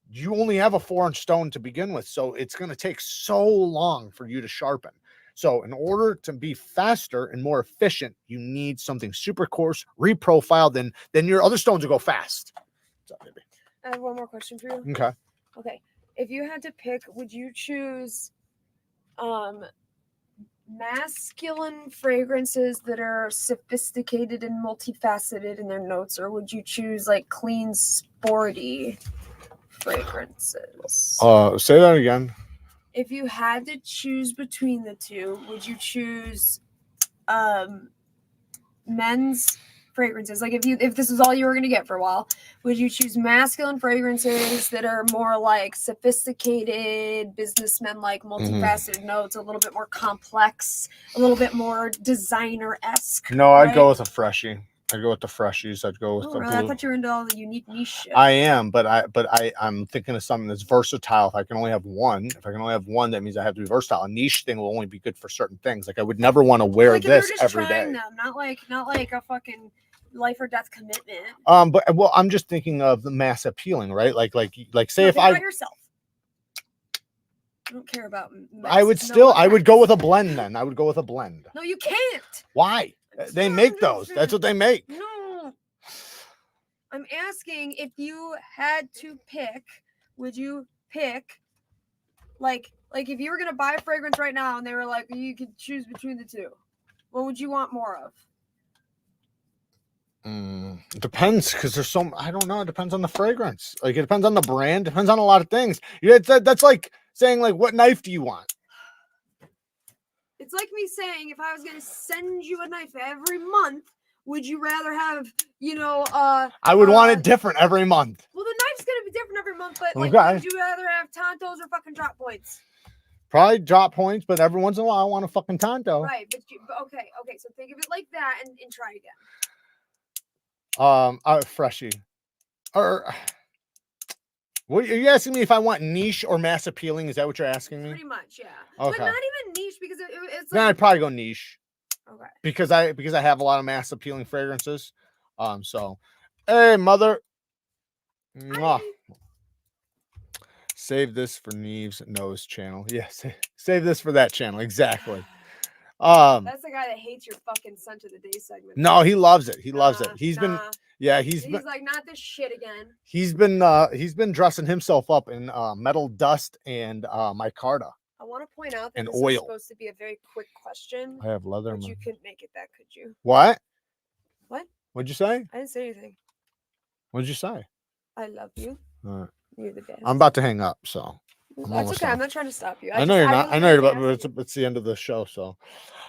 you only have a 4-inch stone to begin with. So it's going to take so long for you to sharpen. So in order to be faster and more efficient, you need something super coarse, reprofiled, then your other stones will go fast. What's up, baby? I have one more question for you. Okay. Okay. If you had to pick, would you choose masculine fragrances that are sophisticated and multifaceted in their notes, or would you choose like clean, sporty fragrances? Say that again. If you had to choose between the two, would you choose men's fragrances? Like if this is all you were going to get for a while, would you choose masculine fragrances that are more like sophisticated, businessmen like multifaceted notes, a little bit more complex, a little bit more designer-esque? No, right? I'd go with a freshie. I'd go with the freshies. I'd go with the really? I blue. thought you were into all the unique niche shit. I am, but I'm thinking of something that's versatile. If I can only have one, that means I have to be versatile. A niche thing will only be good for certain things. Like I would never want to wear like this if you're just every trying day. them, not like a fucking life or death commitment. But well, I'm just thinking of the mass appealing, right? Like say if I yourself. I don't care about I would still I would go with a blend then. I would go with a blend. No, you can't. Why? They make those. That's what they make. No. I'm asking, if you had to pick, would you pick like if you were gonna buy a fragrance right now and they were like you could choose between the two, what would you want more of? It depends, because there's so, I don't know. It depends on the fragrance. Like it depends on the brand. Depends on a lot of things. Yeah, that's like saying like, what knife do you want? It's like me saying if I was gonna send you a knife every month, would you rather have, I would want it different every month. Well, the knife's gonna be different every month, but like, Okay. would you rather have Tontos or fucking drop points? Probably drop points, but every once in a while I want a fucking Tonto. Right, but okay, so think of it like that and try again. Freshie. Or what are you asking me if I want niche or mass appealing? Is that what you're asking me? Pretty much, yeah. Okay. But not even niche, because it's then like, I'd probably go niche. Okay. Because I have a lot of mass appealing fragrances. So hey mother. Mwah. Save this for Neeves Knows channel. Yes, save this for that channel. Exactly. That's the guy that hates your fucking Son to the Day segment. No, he loves it. He loves it. He's been like, not this shit again. He's been dressing himself up in metal dust and micarta. I want to point out that and this oil. is supposed to be a very quick question. I have leather. But you couldn't make it that, could you? What? What? What'd you say? I didn't say anything. What'd you say? I love you. You're the best. I'm about to hang up, so. That's okay. I'm not trying to stop you. I know you're not. I know you're about, but it's the end of the show. So,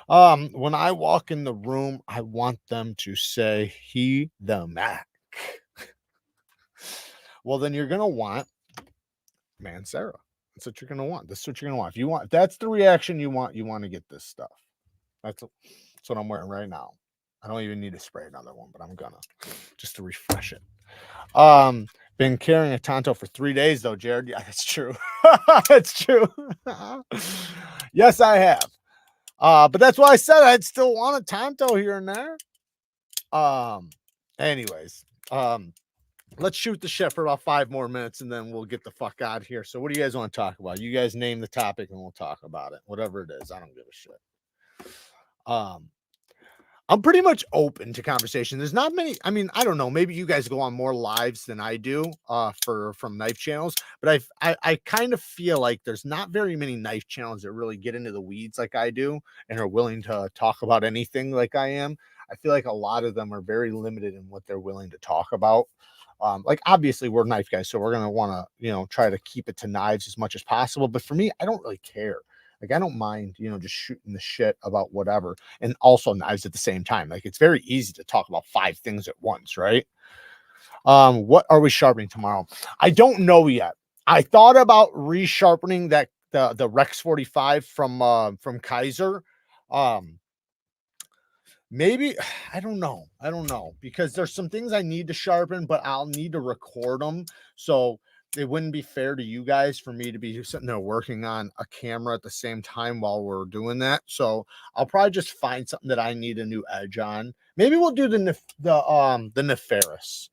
when I walk in the room, I want them to say, "He the Mac." Well, then you're gonna want Mancera. That's what you're gonna want. This is what you're gonna want. If that's the reaction you want to get this stuff. That's what I'm wearing right now. I don't even need to spray another one, but I'm gonna just to refresh it. Been carrying a Tonto for 3 days though, Jared. Yeah, that's true. That's true. Yes, I have. But that's why I said I'd still want a Tonto here and there. Anyways, let's shoot the shit for about 5 more minutes and then we'll get the fuck out of here. So what do you guys want to talk about? You guys name the topic and we'll talk about it. Whatever it is, I don't give a shit. I'm pretty much open to conversation. There's not many. I mean, I don't know. Maybe you guys go on more lives than I do from knife channels, but I kind of feel like there's not very many knife channels that really get into the weeds like I do and are willing to talk about anything like I am. I feel like a lot of them are very limited in what they're willing to talk about. Like obviously we're knife guys, so we're gonna want to, you know, try to keep it to knives as much as possible. But for me, I don't really care. Like I don't mind, you know, just shooting the shit about whatever, and also knives at the same time. Like it's very easy to talk about 5 things at once, right? What are we sharpening tomorrow? I don't know yet. I thought about resharpening that the Rex45 from Kizer. Maybe I don't know because there's some things I need to sharpen, but I'll need to record them. So it wouldn't be fair to you guys for me to be sitting there working on a camera at the same time while we're doing that. So I'll probably just find something that I need a new edge on. Maybe we'll do the Nefarious.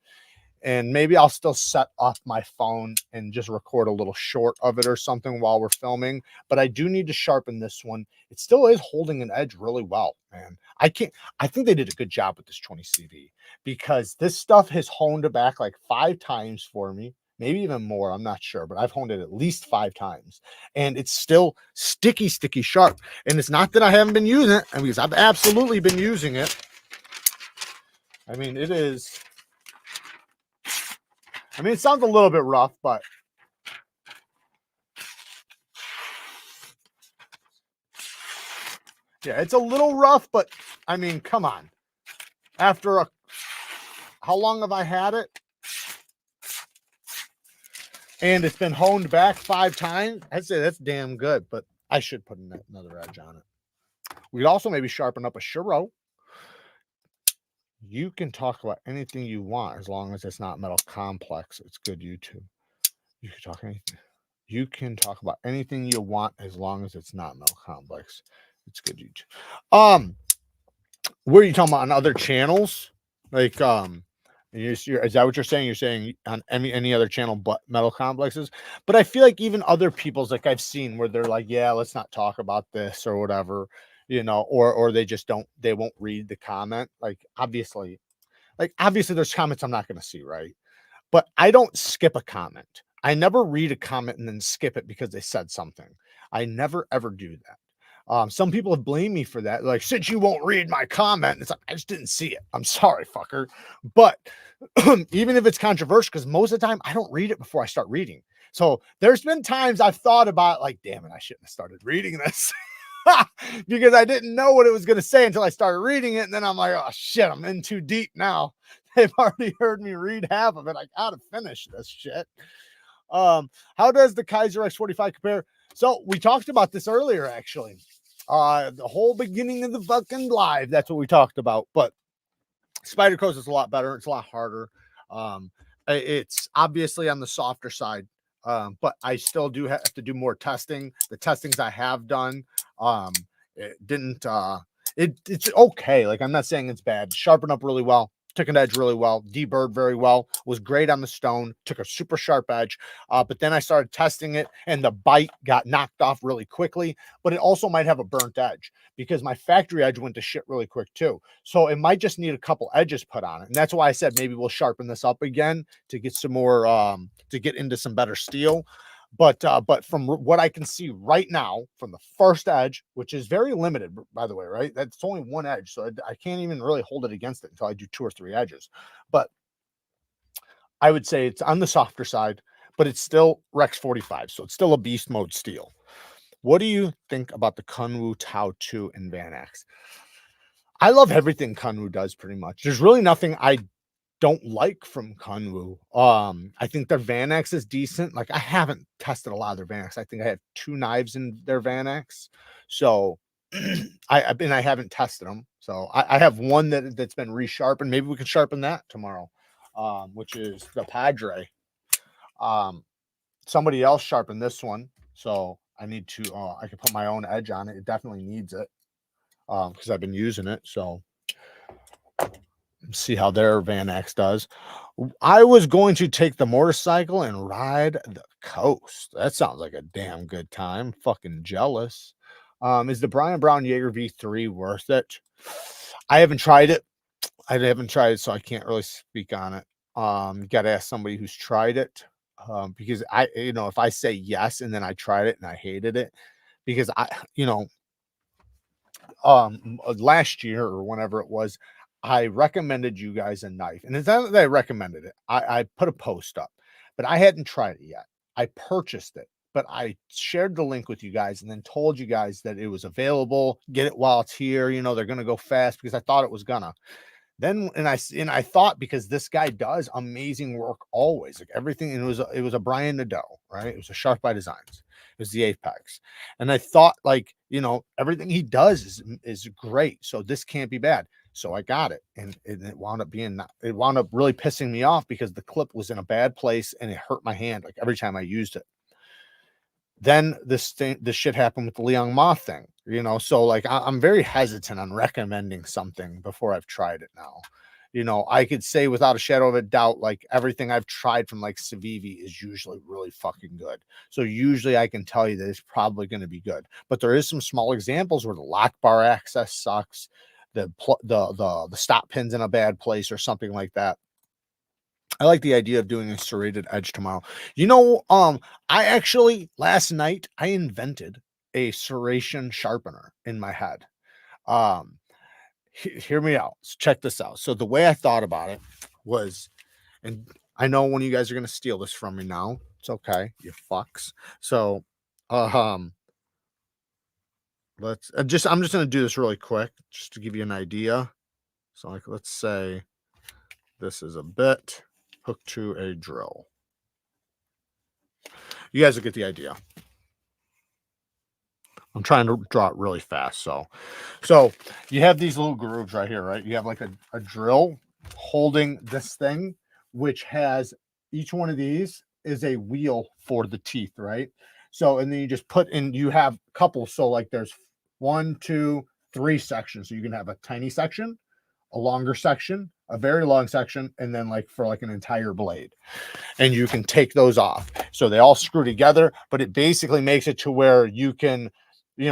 And maybe I'll still set off my phone and just record a little short of it or something while we're filming. But I do need to sharpen this one. It still is holding an edge really well, man. I think they did a good job with this 20 CV because this stuff has honed it back like 5 times for me, maybe even more. I'm not sure, but I've honed it at least 5 times. And it's still sticky sharp. And it's not that I haven't been using it. I mean, because I've absolutely been using it. I mean, it is... I mean, it sounds a little bit rough, but yeah, it's a little rough, but I mean, come on. After how long have I had it? And it's been honed back 5 times. I'd say that's damn good, but I should put another edge on it. We'd also maybe sharpen up a Shiro. You can talk about anything you want as long as it's not metal complex. It's good YouTube. You can talk anything. You can talk about anything you want as long as it's not metal complex. It's good YouTube. What are you talking about on other channels? Like is that what you're saying? You're saying on any other channel but metal complexes? But I feel like even other people's, like I've seen where they're like, yeah, let's not talk about this or whatever, you know, or they just they won't read the comment. Like obviously there's comments I'm not going to see, right? But I don't skip a comment. I never read a comment and then skip it because they said something. I never ever do that. Some people have blamed me for that. Like, since you won't read my comment, it's like, I just didn't see it. I'm sorry, fucker. But even if it's controversial, because most of the time I don't read it before I start reading. So there's been times I've thought about like, damn it, I shouldn't have started reading this. Because I didn't know what it was going to say until I started reading it. And then I'm like, oh shit, I'm in too deep now. They've already heard me read half of it. I gotta finish this shit. How does the Kizer Rex45 compare? So we talked about this earlier, actually. The whole beginning of the fucking live, that's what we talked about. But Spyderco's is a lot better. It's a lot harder. It's obviously on the softer side. But I still do have to do more testing. The testings I have done, it's okay. Like, I'm not saying it's bad. Sharpened up really well. Took an edge really well, deburred very well, was great on the stone, took a super sharp edge. But then I started testing it and the bite got knocked off really quickly, but it also might have a burnt edge because my factory edge went to shit really quick too. So it might just need a couple edges put on it. And that's why I said maybe we'll sharpen this up again to get some more, to get into some better steel. But from what I can see right now, from the first edge, which is very limited, by the way, right? That's only one edge, so I can't even really hold it against it until I do 2 or 3 edges. But I would say it's on the softer side, but it's still Rex45, so it's still a beast mode steel. What do you think about the Kunwu Tau 2 and Van Axe? I love everything Kunwu does pretty much. There's really nothing I don't like from Kunwu. I think their Van Axe is decent. Like, I haven't tested a lot of their Van Axe. I think I have 2 knives in their Van Axe. So I haven't tested them. So I have one that's been resharpened. Maybe we can sharpen that tomorrow. Which is the Padre. Somebody else sharpened this one. So I need to I can put my own edge on it. It definitely needs it. Because I've been using it. So see how their Van Axe does. I was going to take the motorcycle and ride the coast. That sounds like a damn good time. Fucking jealous. Is the Brian Brown Jaeger V3 worth it? I haven't tried it. So I can't really speak on it. Got to ask somebody who's tried it. Because if I say yes and then I tried it and I hated it, because last year or whenever it was, I recommended you guys a knife, and it's not that I recommended it. I put a post up, but I hadn't tried it yet. I purchased it, but I shared the link with you guys and then told you guys that it was available. Get it while it's here. They're gonna go fast because I thought it was gonna. Then and I thought, because this guy does amazing work always, like everything. And it was a Brian Nadeau, right? It was a Sharp by Designs. It was the Apex, and I thought, like, everything he does is great. So this can't be bad. So I got it, and it wound up really pissing me off because the clip was in a bad place and it hurt my hand like every time I used it. Then this shit happened with the Liang Ma thing, so like I'm very hesitant on recommending something before I've tried it now. I could say without a shadow of a doubt, like everything I've tried from like Civivi is usually really fucking good. So usually I can tell you that it's probably going to be good, but there is some small examples where the lock bar access sucks, the stop pin's in a bad place or something like that. I like the idea of doing a serrated edge tomorrow. I actually last night I invented a serration sharpener in my head. Hear me out. So check this out. So the way I thought about it was, and I know one of you guys are gonna steal this from me now. It's okay, you fucks. So I'm just gonna do this really quick just to give you an idea. So like let's say this is a bit hooked to a drill. You guys will get the idea. I'm trying to draw it really fast. So you have these little grooves right here, right? You have like a drill holding this thing, which has each one of these is a wheel for the teeth, right? So, and then you just put in, you have a couple. So like there's 1, 2, 3 sections. So you can have a tiny section, a longer section, a very long section, and then like for like an entire blade. And you can take those off. So they all screw together, but it basically makes it to where you can,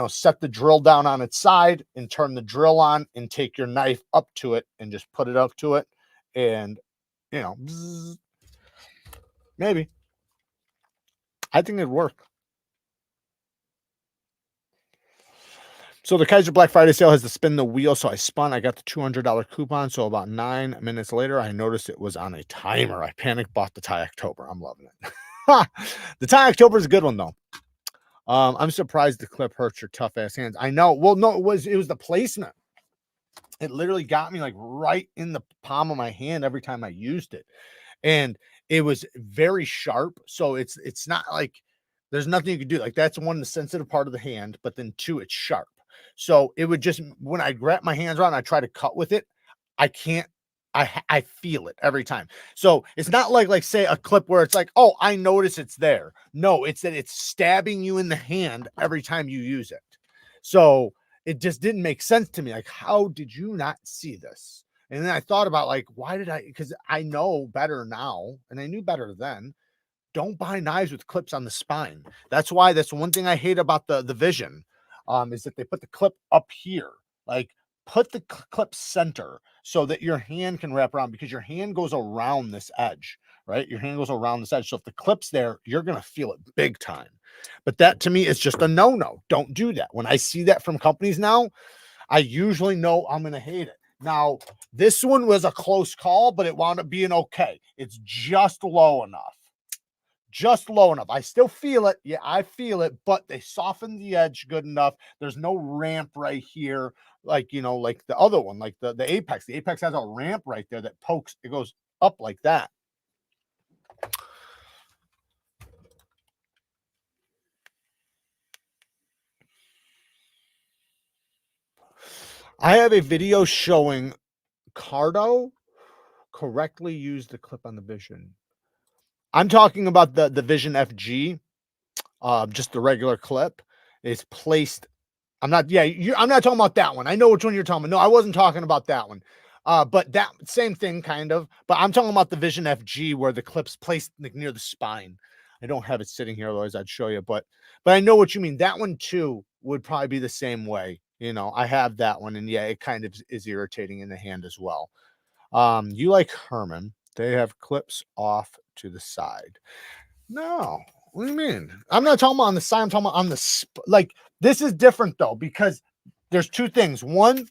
set the drill down on its side and turn the drill on and take your knife up to it and just put it up to it. And, bzzz, maybe. I think it'd work. So the Kizer Black Friday sale has to spin the wheel. So I spun, I got the $200 coupon. So about 9 minutes later, I noticed it was on a timer. I panicked, bought the Thai October. I'm loving it. The Thai October is a good one though. I'm surprised the clip hurts your tough ass hands. I know. Well, no, it was the placement. It literally got me like right in the palm of my hand every time I used it. And it was very sharp. So it's not like there's nothing you could do. Like that's one, the sensitive part of the hand, but then 2, it's sharp. So it would just, when I wrap my hands around and I try to cut with it, I can't. I feel it every time. So it's not like say a clip where it's like, oh, I notice it's there. No, it's that it's stabbing you in the hand every time you use it. So it just didn't make sense to me. Like, how did you not see this? And then I thought about like, why did I? Because I know better now, and I knew better then. Don't buy knives with clips on the spine. That's one thing I hate about the Vision, is that they put the clip up here. Like, put the clip center so that your hand can wrap around, because your hand goes around this edge, right? Your hand goes around this edge. So if the clip's there, you're going to feel it big time. But that to me is just a no-no. Don't do that. When I see that from companies now, I usually know I'm going to hate it. Now, this one was a close call, but it wound up being okay. It's just low enough. Just low enough. I still feel it. Yeah, I feel it, but they softened the edge good enough. There's no ramp right here, like like the other one, like the Apex. The Apex has a ramp right there that pokes, it goes up like that. I have a video showing Cardo correctly use the clip on the Vision. I'm talking about the Vision FG, just the regular clip is placed. I'm not talking about that one. I know which one you're talking about. No, I wasn't talking about that one. But that same thing kind of, but I'm talking about the Vision FG where the clip's placed like near the spine. I don't have it sitting here, otherwise I'd show you, but I know what you mean. That one too would probably be the same way. You know, I have that one, and yeah, it kind of is irritating in the hand as well. You like Herman. They have clips off to the side. No, what do you mean? I'm not talking about on the side. I'm talking about on the like. This is different though, because there's two things. One,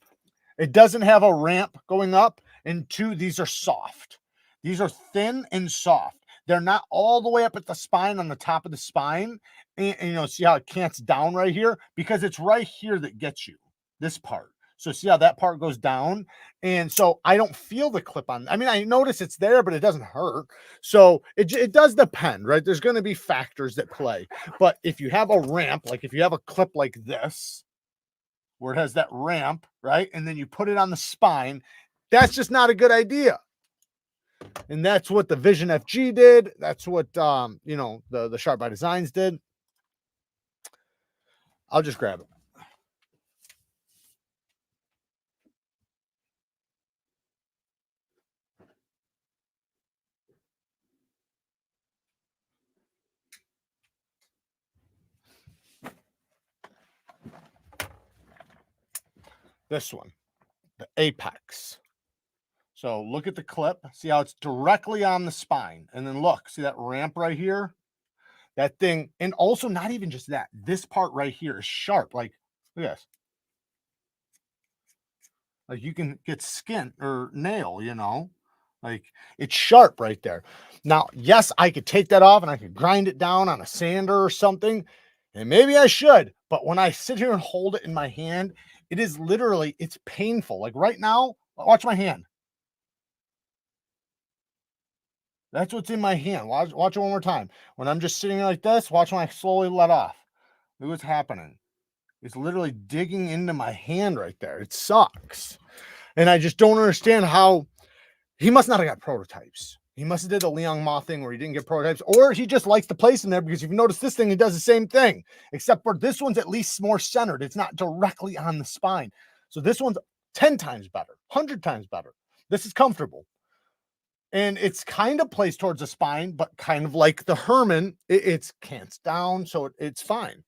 it doesn't have a ramp going up, and two, these are soft. These are thin and soft. They're not all the way up at the spine, on the top of the spine. And you know, see how it cants down right here? Because it's right here that gets you, this part. So see how that part goes down? And so I don't feel the clip on. I mean, I notice it's there, but it doesn't hurt. So it does depend, right? There's going to be factors that play. But if you have a ramp, like if you have a clip like this, where it has that ramp, right? And then you put it on the spine, that's just not a good idea. And that's what the Vision FG did. That's what, you know, the Sharp by Designs did. I'll just grab it. This one, the Apex. So look at the clip. See how it's directly on the spine. And then look, see that ramp right here? That thing, and also not even just that. This part right here is sharp. Like, look at this. Like you can get skin or nail, you know? Like it's sharp right there. Now, yes, I could take that off and I could grind it down on a sander or something. And maybe I should. But when I sit here and hold it in my hand, it is literally, it's painful. Like right now, watch my hand. That's what's in my hand. Watch it one more time. When I'm just sitting like this, watch when I slowly let off. Look what's happening. It's literally digging into my hand right there. It sucks. And I just don't understand how he must not have got prototypes. He must have did the Liang Ma thing where he didn't get prototypes, or he just likes to place in there, because if you notice this thing, it does the same thing, except for this one's at least more centered. It's not directly on the spine. So this one's 10 times better, 100 times better. This is comfortable. And it's kind of placed towards the spine, but kind of like the Herman, it's cants down, so it's fine.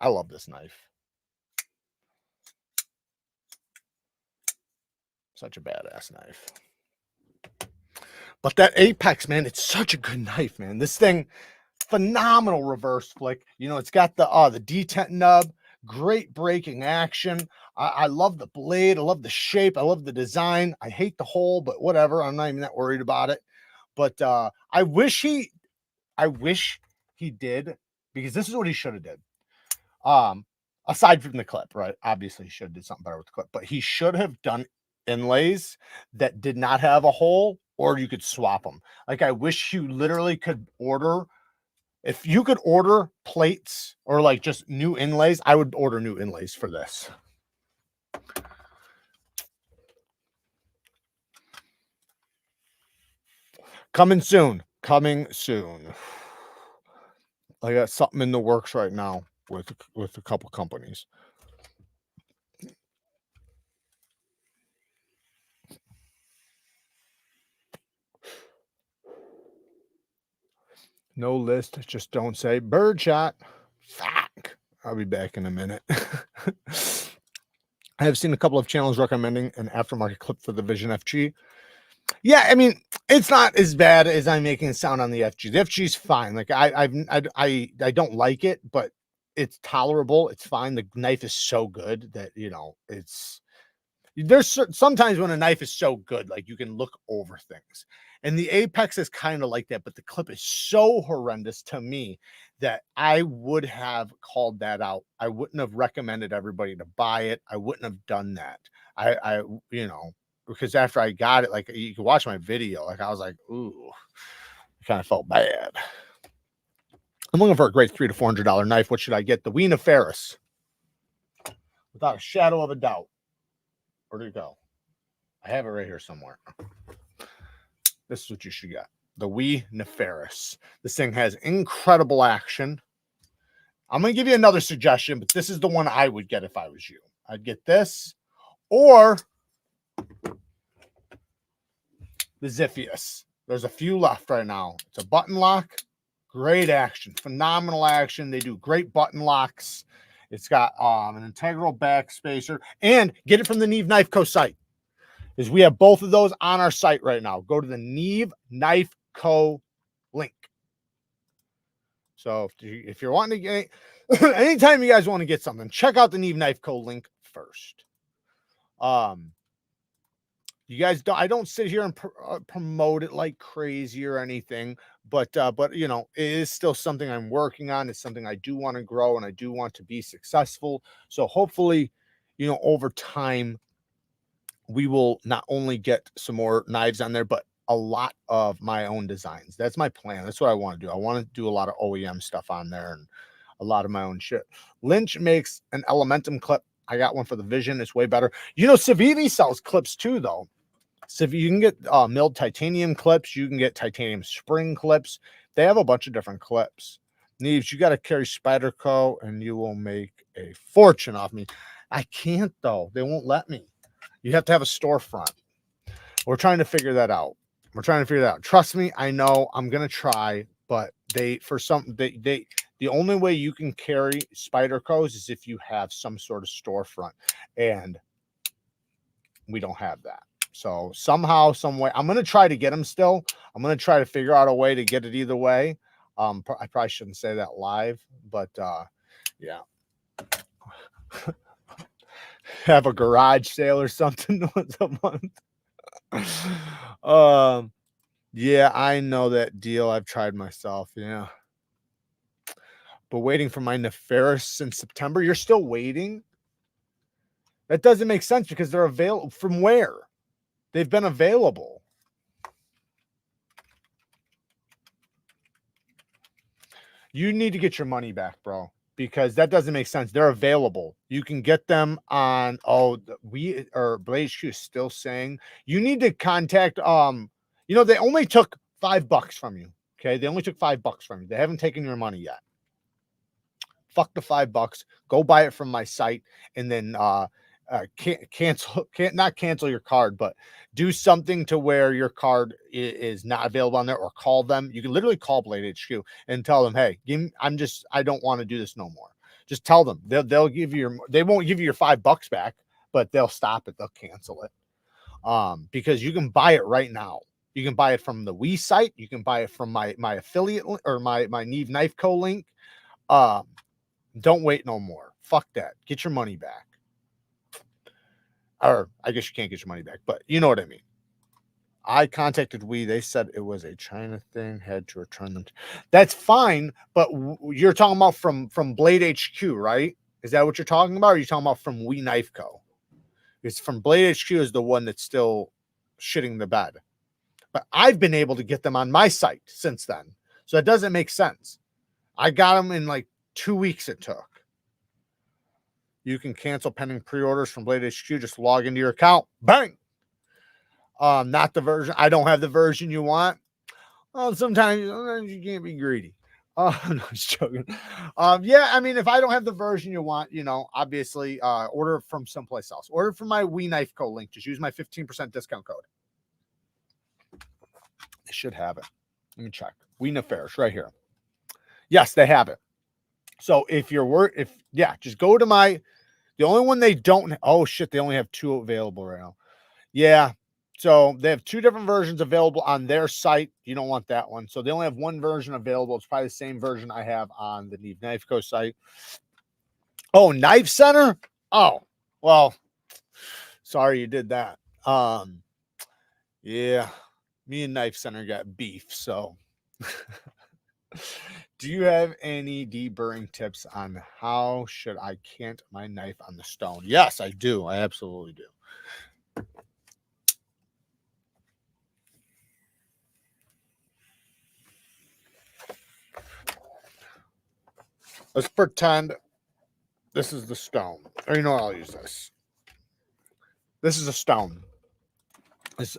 I love this knife. Such a badass knife. But that Apex, man, it's such a good knife, man. This thing, phenomenal reverse flick. You know, it's got the detent nub, great braking action. I love the blade. I love the shape. I love the design. I hate the hole, but whatever. I'm not even that worried about it. But I wish he did, because this is what he should have did. Aside from the clip, right? Obviously, he should have did something better with the clip, but he should have done inlays that did not have a hole, or you could swap them. Like, I wish you literally could order, if you could order plates or like just new inlays, I would order new inlays for this. Coming soon. Coming soon. I got something in the works right now with a couple companies. No list, just don't say birdshot. Fuck. I'll be back in a minute. I have seen a couple of channels recommending an aftermarket clip for the Vision FG. Yeah, I mean, it's not as bad as I'm making it sound on the FG. The FG is fine. Like I don't like it, but it's tolerable. It's fine. The knife is so good that, you know, there's sometimes when a knife is so good, like you can look over things. And the Apex is kind of like that, but the clip is so horrendous to me that I would have called that out. I wouldn't have recommended everybody to buy it. I wouldn't have done that. I you know, because after I got it, like you can watch my video, like I was like, ooh, I kind of felt bad. I'm looking for a great $300 to $400 knife. What should I get? The NEEVEKNIVES, without a shadow of a doubt. Where'd it go? I have it right here somewhere. This is what you should get. The NEEVEKNIVES. This thing has incredible action. I'm going to give you another suggestion, but this is the one I would get if I was you. I'd get this or the Ziphius. There's a few left right now. It's a button lock. Great action. Phenomenal action. They do great button locks. It's got an integral back spacer, and get it from the NEEVEKNIVECO site. Is we have both of those on our site right now. Go to the NEEVEKNIVECO link. So if you're wanting to get anytime you guys want to get something, check out the NEEVEKNIVECO link first. You guys don't, I don't sit here and promote it like crazy or anything, but you know, it is still something I'm working on. It's something I do want to grow and I do want to be successful. So hopefully, you know, over time, we will not only get some more knives on there, but a lot of my own designs. That's my plan. That's what I want to do. I want to do a lot of OEM stuff on there and a lot of my own shit. Lynch makes an Elementum clip. I got one for the Vision. It's way better. You know, Civivi sells clips too, though. So if you can get milled titanium clips, you can get titanium spring clips. They have a bunch of different clips. Neeves, you got to carry Spyderco and you will make a fortune off me. I can't, though. They won't let me. You have to have a storefront. We're trying to figure that out. We're trying to figure that out. Trust me, I know I'm going to try, but the only way you can carry Spydercos is if you have some sort of storefront, and we don't have that. So somehow, some way, I'm going to try to get them still. I'm going to try to figure out a way to get it either way. I probably shouldn't say that live, but yeah. Have a garage sale or something once a month. Yeah, I know that deal. I've tried myself. Yeah. But waiting for my Nefarious since September. You're still waiting? That doesn't make sense because they're available. From where? They've been available. You need to get your money back, bro, because that doesn't make sense. They're available. You can get them on, Blade HQ is still saying you need to contact, you know, they only took $5 from you. Okay. They only took $5 from you. They haven't taken your money yet. Fuck the $5. Go buy it from my site and then, not cancel your card, but do something to where your card is not available on there, or call them. You can literally call Blade HQ and tell them, hey, I don't want to do this no more. Just tell them. They'll give you they won't give you your $5 back, but they'll stop it. They'll cancel it. Because you can buy it right now. You can buy it from the Wii site. You can buy it from my affiliate or my NEEVEKNIVECO link. Don't wait no more. Fuck that. Get your money back. Or I guess you can't get your money back, but you know what I mean. I contacted Wii. They said it was a China thing, had to return them. That's fine, but you're talking about from Blade HQ, right? Is that what you're talking about? Or are you talking about from Wii Knife Co? It's from Blade HQ is the one that's still shitting the bed. But I've been able to get them on my site since then. So it doesn't make sense. I got them in like 2 weeks it took. You can cancel pending pre-orders from Blade HQ. Just log into your account. Bang! Not the version. I don't have the version you want. Sometimes you can't be greedy. I'm just joking. Yeah, I mean, if I don't have the version you want, you know, obviously, order from someplace else. Order from my WeKnifeCo link. Just use my 15% discount code. They should have it. Let me check. Nefarious right here. Yes, they have it. So if you're just go to the only one they don't. Oh shit, they only have 2 available right now. Yeah. So they have 2 different versions available on their site. You don't want that one. So they only have 1 version available. It's probably the same version I have on the NEEVEKNIVECO site. Oh, Knife Center? Oh, well, sorry you did that. Yeah, me and Knife Center got beef, so. Do you have any deburring tips on how should I cant my knife on the stone? Yes, I do. I absolutely do. Let's pretend this is the stone. Or you know what? I'll use this. This is a stone.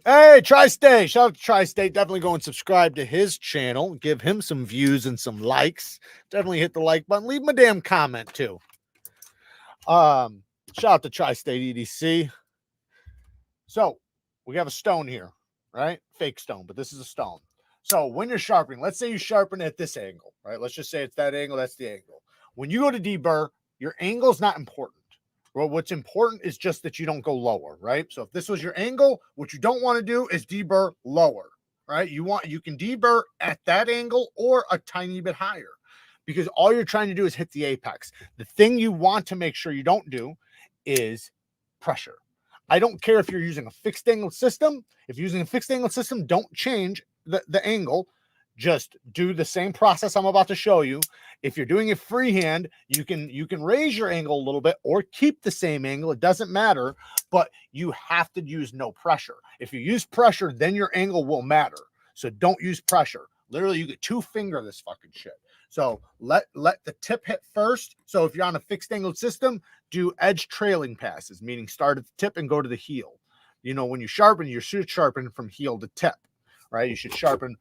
Hey, Tri-State. Shout out to Tri-State. Definitely go and subscribe to his channel. Give him some views and some likes. Definitely hit the like button. Leave him a damn comment, too. Shout out to Tri-State EDC. So, we have a stone here, right? Fake stone, but this is a stone. So, when you're sharpening, let's say you sharpen at this angle, right? Let's just say it's that angle, that's the angle. When you go to deburr, Your angle is not important. Well, what's important is just that you don't go lower, right? So if this was your angle, what you don't want to do is deburr lower, right? You can deburr at that angle or a tiny bit higher, because all you're trying to do is hit the apex. The thing you want to make sure you don't do is pressure. I don't care if you're using a fixed angle system. If you're using a fixed angle system, don't change the angle. Just do the same process I'm about to show you. If you're doing it freehand, you can raise your angle a little bit or keep the same angle. It doesn't matter, but you have to use no pressure. If you use pressure, then your angle will matter. So don't use pressure. Literally, you get 2-finger this fucking shit. So let the tip hit first. So if you're on a fixed angle system, do edge trailing passes, meaning start at the tip and go to the heel. You know, when you sharpen, you should sharpen from heel to tip, right? You should sharpen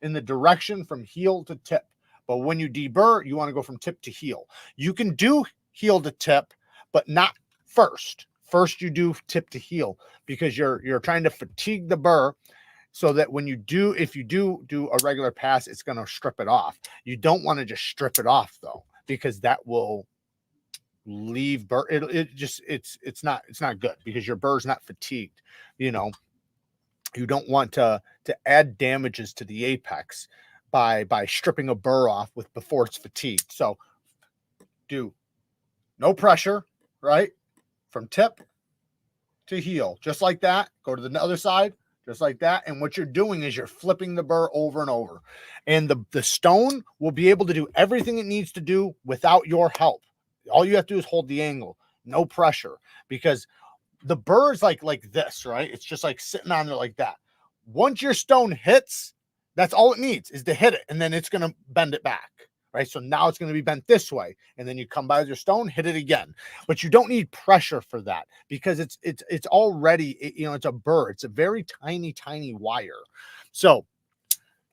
in the direction from heel to tip. But when you deburr, you want to go from tip to heel. You can do heel to tip, but not first. First, you do tip to heel, because you're trying to fatigue the burr, so that when you do, if you do a regular pass, it's going to strip it off. You don't want to just strip it off though, because that will leave burr. It's not good, because your burr's not fatigued. You know, you don't want to add damages to the apex by stripping a burr off before it's fatigued. So do no pressure, right? From tip to heel, just like that. Go to the other side, just like that. And what you're doing is you're flipping the burr over and over. And the stone will be able to do everything it needs to do without your help. All you have to do is hold the angle, no pressure, because the burr is like this, right? It's just like sitting on there like that. Once your stone hits, that's all it needs is to hit it, and then it's going to bend it back, right? So now it's going to be bent this way, and then you come by with your stone, hit it again. But you don't need pressure for that, because it's already, you know, it's a burr. It's a very tiny wire. So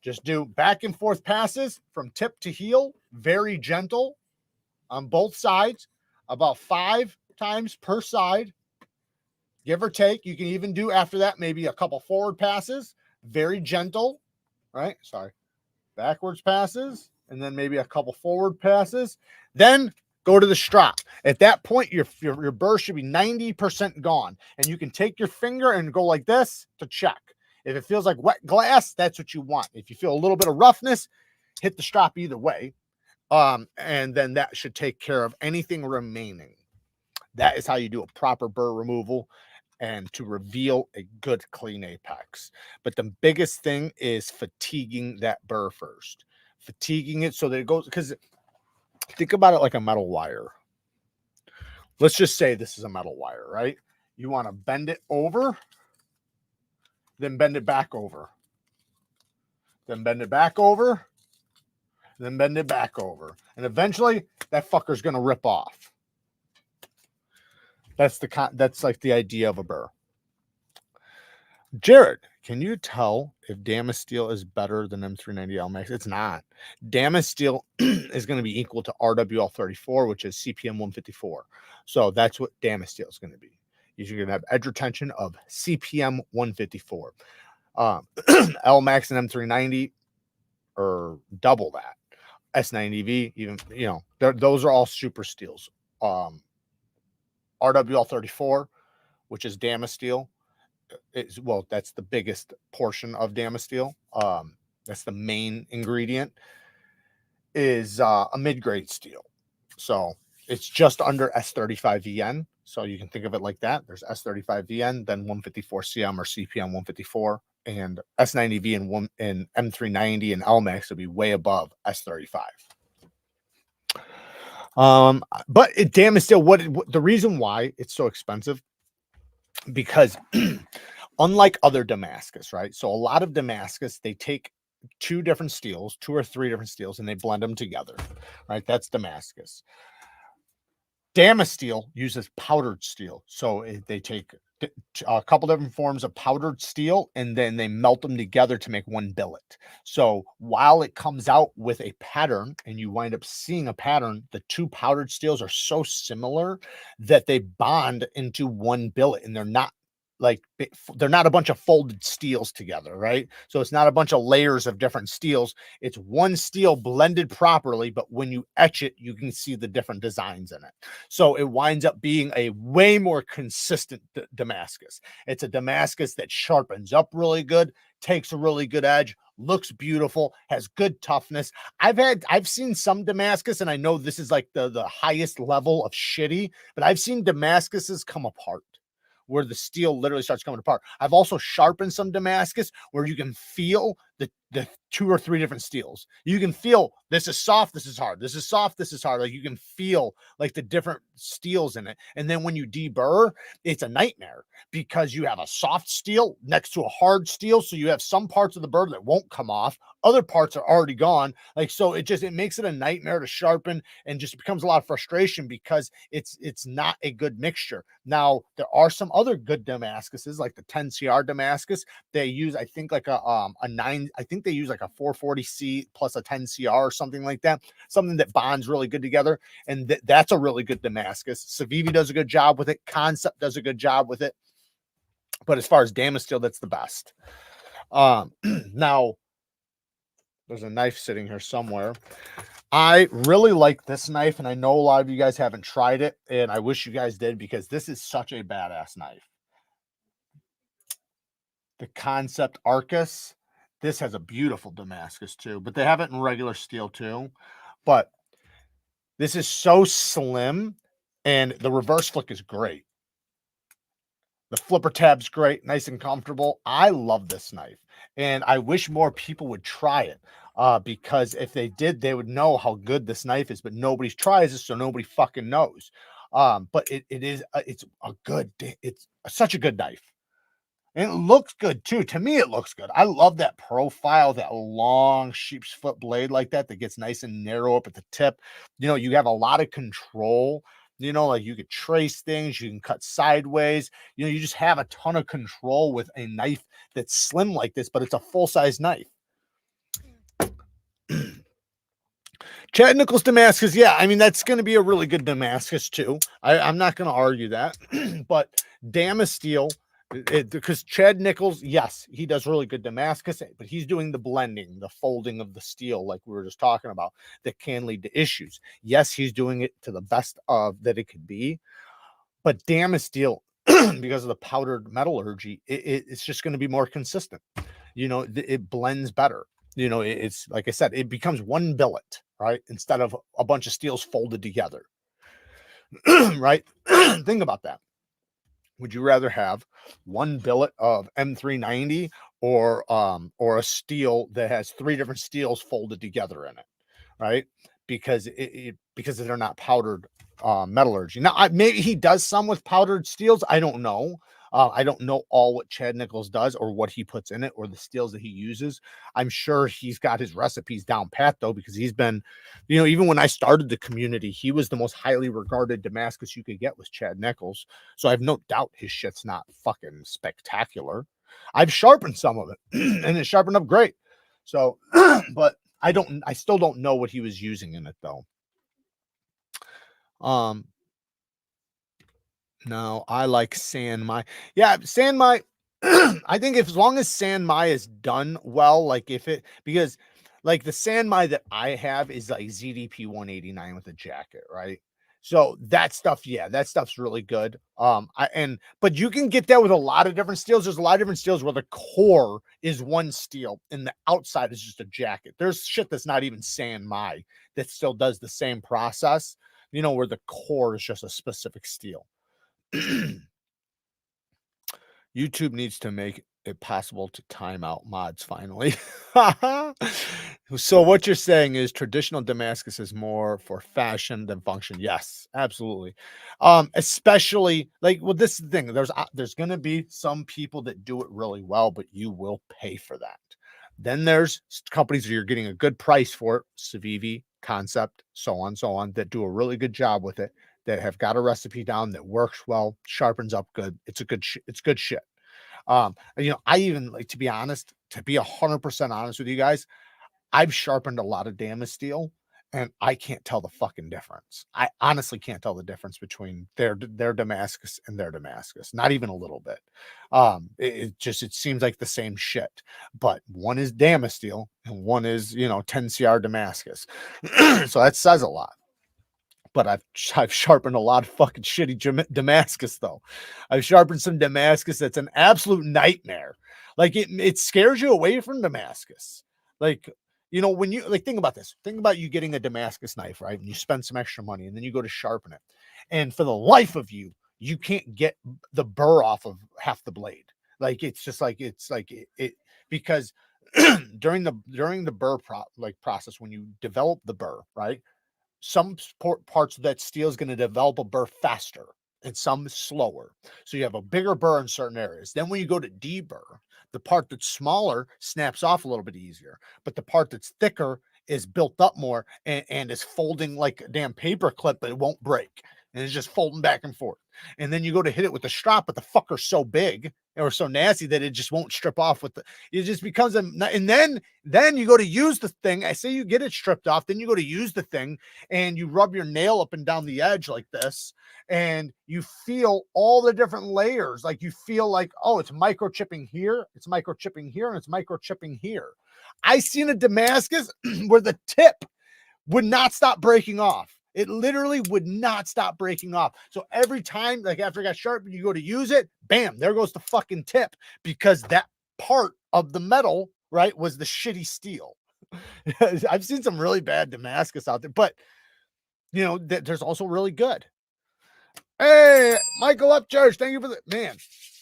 just do back and forth passes from tip to heel, very gentle on both sides, about 5 times per side, give or take. You can even do after that maybe a couple forward passes, very gentle, right? Sorry, backwards passes, and then maybe a couple forward passes. Then go to the strop. At that point, your burr should be 90% gone, and you can take your finger and go like this to check. If it feels like wet glass, that's what you want. If you feel a little bit of roughness, hit the strop either way, and then that should take care of anything remaining. That is how you do a proper burr removal and to reveal a good clean apex. But the biggest thing is fatiguing that burr first. Fatiguing it so that it goes, because think about it like a metal wire. Let's just say this is a metal wire, right? You want to bend it over, then bend it back over, then bend it back over, then bend it back over. And eventually that fucker's going to rip off. That's like the idea of a burr. Jared, can you tell if Damasteel is better than M390 LMAX? It's not. Damasteel is going to be equal to RWL34, which is CPM 154. So that's what Damasteel is going to be. You're going to have edge retention of CPM 154. LMAX and M390 are double that. S90V, even, you know, those are all super steels. RWL34, which is Damasteel, well, that's the biggest portion of Damasteel. That's the main ingredient, is a mid-grade steel. So it's just under S35VN. So you can think of it like that. There's S35VN, then 154 CM or CPM 154, and S90V and M390 and LMAX will be way above S35. But Damasteel, what the reason why it's so expensive, because unlike other Damascus, right? So a lot of Damascus, they take 2 different steels, 2 or 3 different steels, and they blend them together, right? That's Damascus. Damasteel uses powdered steel. So they take a couple different forms of powdered steel, and then they melt them together to make one billet. So while it comes out with a pattern and you wind up seeing a pattern, the 2 powdered steels are so similar that they bond into one billet, and they're not like they're not a bunch of folded steels together, right? So it's not a bunch of layers of different steels. It's one steel blended properly, but when you etch it, you can see the different designs in it. So it winds up being a way more consistent Damascus. It's a Damascus that sharpens up really good, takes a really good edge, looks beautiful, has good toughness. I've seen some Damascus, and I know this is like the highest level of shitty, but I've seen Damascuses come apart, where the steel literally starts coming apart. I've also sharpened some Damascus where you can feel the 2 or 3 different steels. You can feel this is soft, this is hard, this is soft, this is hard. Like you can feel like the different steels in it. And then when you deburr, it's a nightmare because you have a soft steel next to a hard steel. So you have some parts of the burr that won't come off. Other parts are already gone. Like, so it makes it a nightmare to sharpen, and just becomes a lot of frustration because it's not a good mixture. Now, there are some other good Damascuses, like the 10CR Damascus. They use, I think, like a 9, I think they use like a 440C plus a 10CR or something like that, something that bonds really good together. And that's a really good Damascus. Civivi does a good job with it. Concept does a good job with it. But as far as Damasteel, that's the best. Now, there's a knife sitting here somewhere. I really like this knife, and I know a lot of you guys haven't tried it, and I wish you guys did, because this is such a badass knife. The Concept Arcus. This has a beautiful Damascus too, but they have it in regular steel too. But this is so slim, and the reverse flick is great. The flipper tab's great, nice and comfortable. I love this knife, and I wish more people would try it, because if they did, they would know how good this knife is, but nobody tries it, so nobody fucking knows. But it's such a good knife. And it looks good too. To me, it looks good. I love that profile, that long sheep's foot blade like that gets nice and narrow up at the tip. You know, you have a lot of control. You know, like you could trace things, you can cut sideways. You know, you just have a ton of control with a knife that's slim like this, but it's a full-size knife. Chad Nichols Damascus, yeah, I mean, that's going to be a really good Damascus too. I'm not going to argue that. But Damasteel, because Chad Nichols, yes, he does really good Damascus, but he's doing the blending, the folding of the steel, like we were just talking about, that can lead to issues. Yes, he's doing it to the best of that it could be, but Damasteel, because of the powdered metallurgy, it's just going to be more consistent. You know, it blends better. You know, it's like I said, it becomes one billet, right? Instead of a bunch of steels folded together, right? Think about that. Would you rather have one billet of M390 or a steel that has 3 different steels folded together in it, right? Because because they're not powdered metallurgy. Now, maybe he does some with powdered steels. I don't know. I don't know all what Chad Nichols does or what he puts in it or the steels that he uses. I'm sure he's got his recipes down pat, though, because he's been, you know, even when I started the community, he was the most highly regarded Damascus you could get with Chad Nichols. So I have no doubt his shit's not fucking spectacular. I've sharpened some of it and it sharpened up great. So, but I still don't know what he was using in it, though. No, I like Sanmai. Yeah, Sanmai. I think as long as Sanmai is done well, like because like the Sanmai that I have is like ZDP 189 with a jacket, right? So that stuff, yeah, that stuff's really good. But you can get that with a lot of different steels. There's a lot of different steels where the core is one steel and the outside is just a jacket. There's shit that's not even Sanmai that still does the same process, you know, where the core is just a specific steel. YouTube needs to make it possible to time out mods finally. So what you're saying is traditional Damascus is more for fashion than function. Yes, absolutely. Especially like, well, this is the thing. There's going to be some people that do it really well, but you will pay for that. Then there's companies that you're getting a good price for it, Civivi, Concept, so on, that do a really good job with it, that have got a recipe down that works well, sharpens up good. It's good shit. You know, I even, like, to be honest, to be 100% honest with you guys, I've sharpened a lot of Damasteel, and I can't tell the fucking difference. I honestly can't tell the difference between their Damascus and their Damascus, not even a little bit. It seems like the same shit, but one is Damasteel and one is 10 CR Damascus. So that says a lot. But I've sharpened a lot of fucking shitty Damascus though. I've sharpened some Damascus that's an absolute nightmare. Like it scares you away from Damascus. Like, when you think about this, think about you getting a Damascus knife, right? And you spend some extra money and then you go to sharpen it. And for the life of you, you can't get the burr off of half the blade. Like it's just like it because during the burr process, when you develop the burr, right? Some parts of that steel is going to develop a burr faster and some slower. So you have a bigger burr in certain areas. Then when you go to deburr, the part that's smaller snaps off a little bit easier, but the part that's thicker is built up more and is folding like a damn paper clip, but it won't break. And it's just folding back and forth. And then you go to hit it with the strop, but the fucker's so big or so nasty that it just won't strip off it just becomes and then you go to use the thing. I say you get it stripped off, then you go to use the thing and you rub your nail up and down the edge like this, and you feel all the different layers. Like you feel like, oh, it's microchipping here, it's microchipping here, and it's microchipping here. I seen a Damascus where the tip would not stop breaking off. It literally would not stop breaking off. So every time, like after it got sharpened, you go to use it, bam, there goes the fucking tip, because that part of the metal, right, was the shitty steel. I've seen some really bad Damascus out there, but there's also really good. Hey, Michael Upcharge, thank you for the man.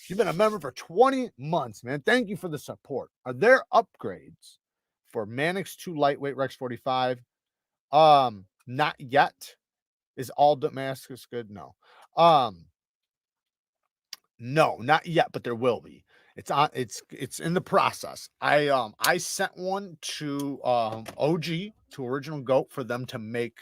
You've been a member for 20 months, man. Thank you for the support. Are there upgrades for Manix 2 lightweight Rex45? Not yet. Is all Damascus good? No. No, not yet, but there will be. It's in the process. I sent one to OG, to Original Goat, for them to make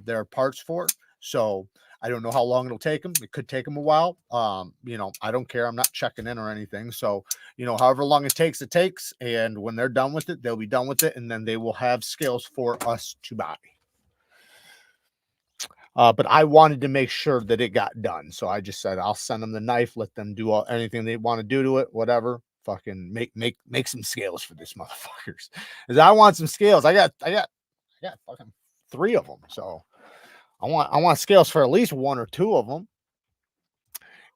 their parts for. So I don't know how long it'll take them. It could take them a while. I don't care. I'm not checking in or anything. So, however long it takes. And when they're done with it, they'll be done with it. And then they will have scales for us to buy. But I wanted to make sure that it got done. So I just said, I'll send them the knife, let them do anything they want to do to it, whatever. Fucking make some scales for these motherfuckers. Because I want some scales. I got fucking 3 of them. So I want scales for at least 1 or 2 of them.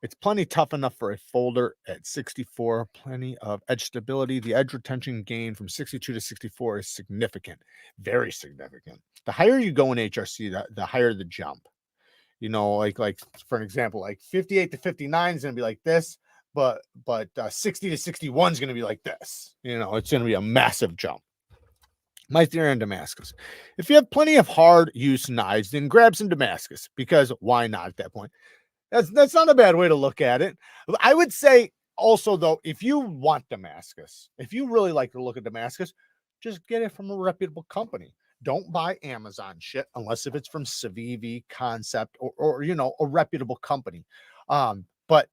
It's plenty tough enough for a folder at 64. Plenty of edge stability. The edge retention gain from 62 to 64 is significant. Very significant. The higher you go in HRC, the higher the jump. Like for an example, like 58 to 59 is going to be like this, but 60 to 61 is going to be like this. It's going to be a massive jump. My theory on Damascus: if you have plenty of hard use knives, then grab some Damascus, because why not at that point? That's not a bad way to look at it. I would say also, though, if you want Damascus, if you really like to look at Damascus, just get it from a reputable company. Don't buy Amazon shit unless if it's from Civivi, KANSEPT, or a reputable company. But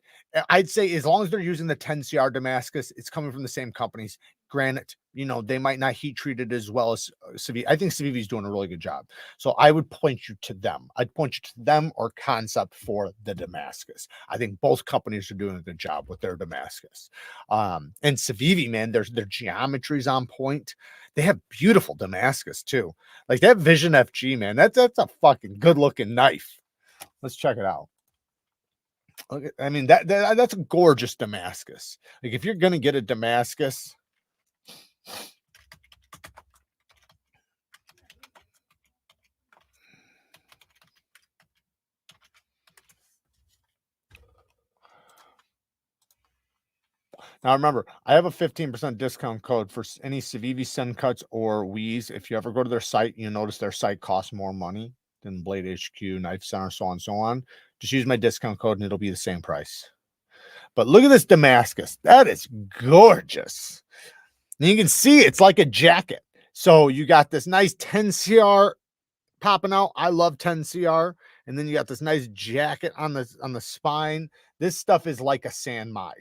I'd say as long as they're using the 10 CR Damascus, it's coming from the same companies. Granted, they might not heat treat it as well as Civivi. I think Civivi is doing a really good job. So I would point you to them. I'd point you to them or KANSEPT for the Damascus. I think both companies are doing a good job with their Damascus. And Civivi, man, their geometry's on point. They have beautiful Damascus too. Like that Vision FG, man, that's a fucking good looking knife. Let's check it out. Okay, I mean that's a gorgeous Damascus. Like if you're gonna get a Damascus, now remember, I have a 15% discount code for any Civivi Send Cuts or Wheeze. If you ever go to their site, you notice their site costs more money than Blade HQ, Knife Center, so on and so on. Just use my discount code and it'll be the same price. But look at this Damascus. That is gorgeous. And you can see it's like a jacket. So you got this nice 10 CR popping out. I love 10 CR. And then you got this nice jacket on the spine. This stuff is like a Sanmai.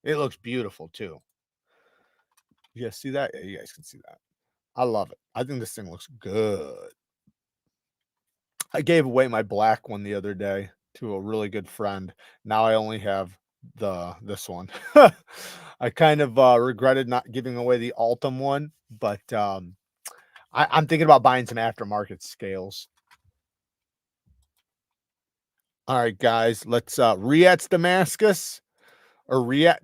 It looks beautiful too. You guys see that? Yeah, you guys can see that. I love it. I think this thing looks good. I gave away my black one the other day to a really good friend. Now I only have this one. I kind of regretted not giving away the Altum one, but I'm thinking about buying some aftermarket scales. All right, guys, let's Riet's Damascus or Riet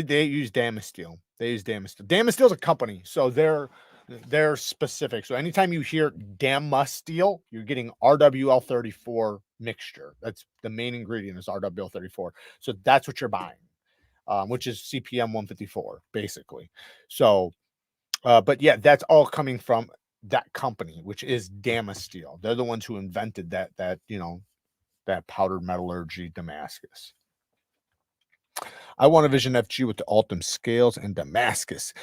they use Damasteel. They use Damasteel. Damasteel's a company, so they're specific. So anytime you hear Damasteel, you're getting RWL34 mixture. That's the main ingredient is RWL34. So that's what you're buying, which is CPM 154 basically. So, but yeah, that's all coming from that company, which is Damasteel. They're the ones who invented that that powdered metallurgy Damascus. I want a Vision FG with the Altum scales and Damascus.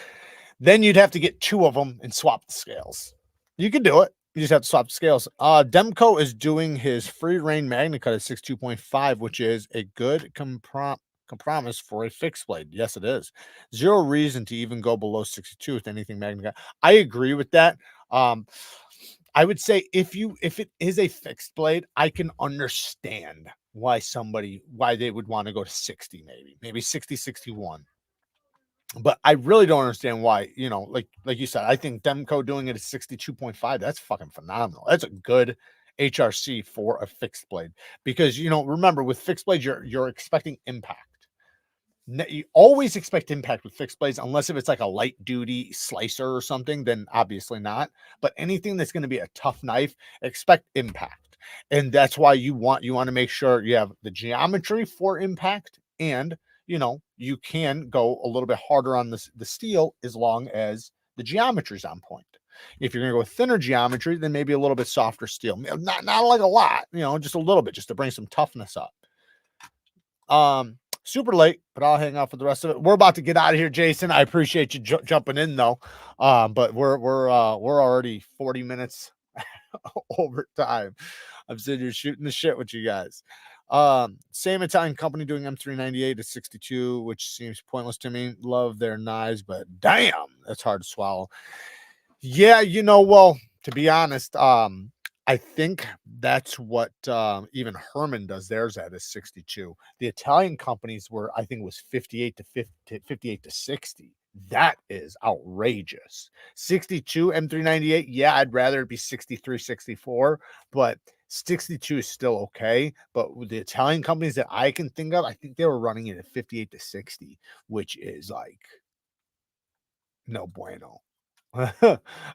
Then you'd have to get 2 of them and swap the scales. You can do it. You just have to swap the scales. Demco is doing his free reign magnet cut at 62.5, which is a good compromise for a fixed blade. Yes, it is. Zero reason to even go below 62 with anything magnet cut. I agree with that. I would say if it is a fixed blade, I can understand why they would want to go to 60, maybe 60, 61. But I really don't understand why, like you said, I think Demco doing it at 62.5, that's fucking phenomenal. That's a good HRC for a fixed blade because, remember with fixed blades, you're expecting impact. You always expect impact with fixed blades, unless if it's like a light duty slicer or something, then obviously not. But anything that's going to be a tough knife, expect impact. And that's why you want to make sure you have the geometry for impact, and you can go a little bit harder on the steel as long as the geometry is on point. If you're going to go with thinner geometry, then maybe a little bit softer steel. Not like a lot, just a little bit, just to bring some toughness up. Super late, but I'll hang out for the rest of it. We're about to get out of here, Jason. I appreciate you jumping in though. But we're already 40 minutes over time. I'm sitting here shooting the shit with you guys. Same Italian company doing M398 at 62, which seems pointless to me. Love their knives, but damn, that's hard to swallow. Yeah, well, to be honest, I think that's what even Herman does theirs at is 62. The Italian companies I think was 58 to 60. That is outrageous. 62 M398. Yeah, I'd rather it be 63, 64, but 62 is still okay. But with the Italian companies that I can think of, I think they were running it at 58 to 60, which is like no bueno.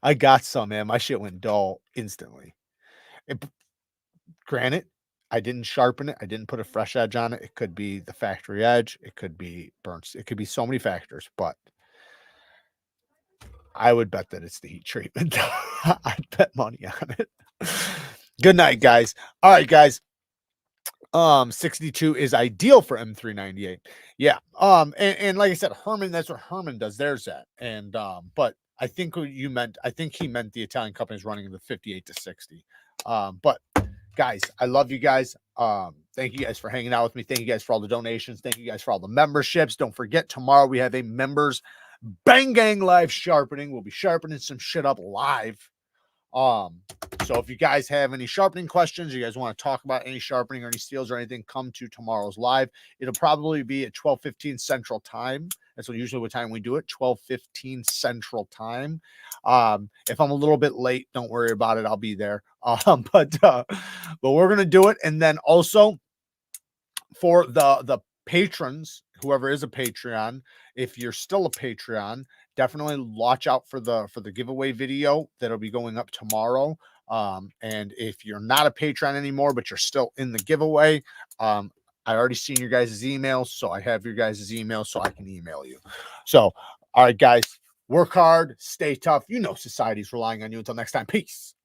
I got some, man. My shit went dull instantly. Granted, I didn't sharpen it. I didn't put a fresh edge on it. It could be the factory edge. It could be burnt. It could be so many factors, but I would bet that it's the heat treatment. I'd bet money on it. Good night, guys. All right, guys. 62 is ideal for M398. Yeah. And like I said, Herman, that's what Herman does theirs at. And but I think he meant the Italian companies running the 58 to 60. But guys, I love you guys. Thank you guys for hanging out with me. Thank you guys for all the donations. Thank you guys for all the memberships. Don't forget, tomorrow we have a members Bang Gang live sharpening. We'll be sharpening some shit up live. So if you guys have any sharpening questions, you guys want to talk about any sharpening or any steels or anything, come to tomorrow's live. It'll probably be at 12:15 Central Time. That's usually what time we do it, 12:15 Central Time. If I'm a little bit late, don't worry about it. I'll be there. But we're gonna do it, and then also for the patrons, whoever is a Patreon, if you're still a Patreon, definitely watch out for the giveaway video that'll be going up tomorrow. And if you're not a Patreon anymore, but you're still in the giveaway, I already seen your guys' emails, so I have your guys' emails so I can email you. So, all right, guys, work hard, stay tough. Society's relying on you. Until next time, peace.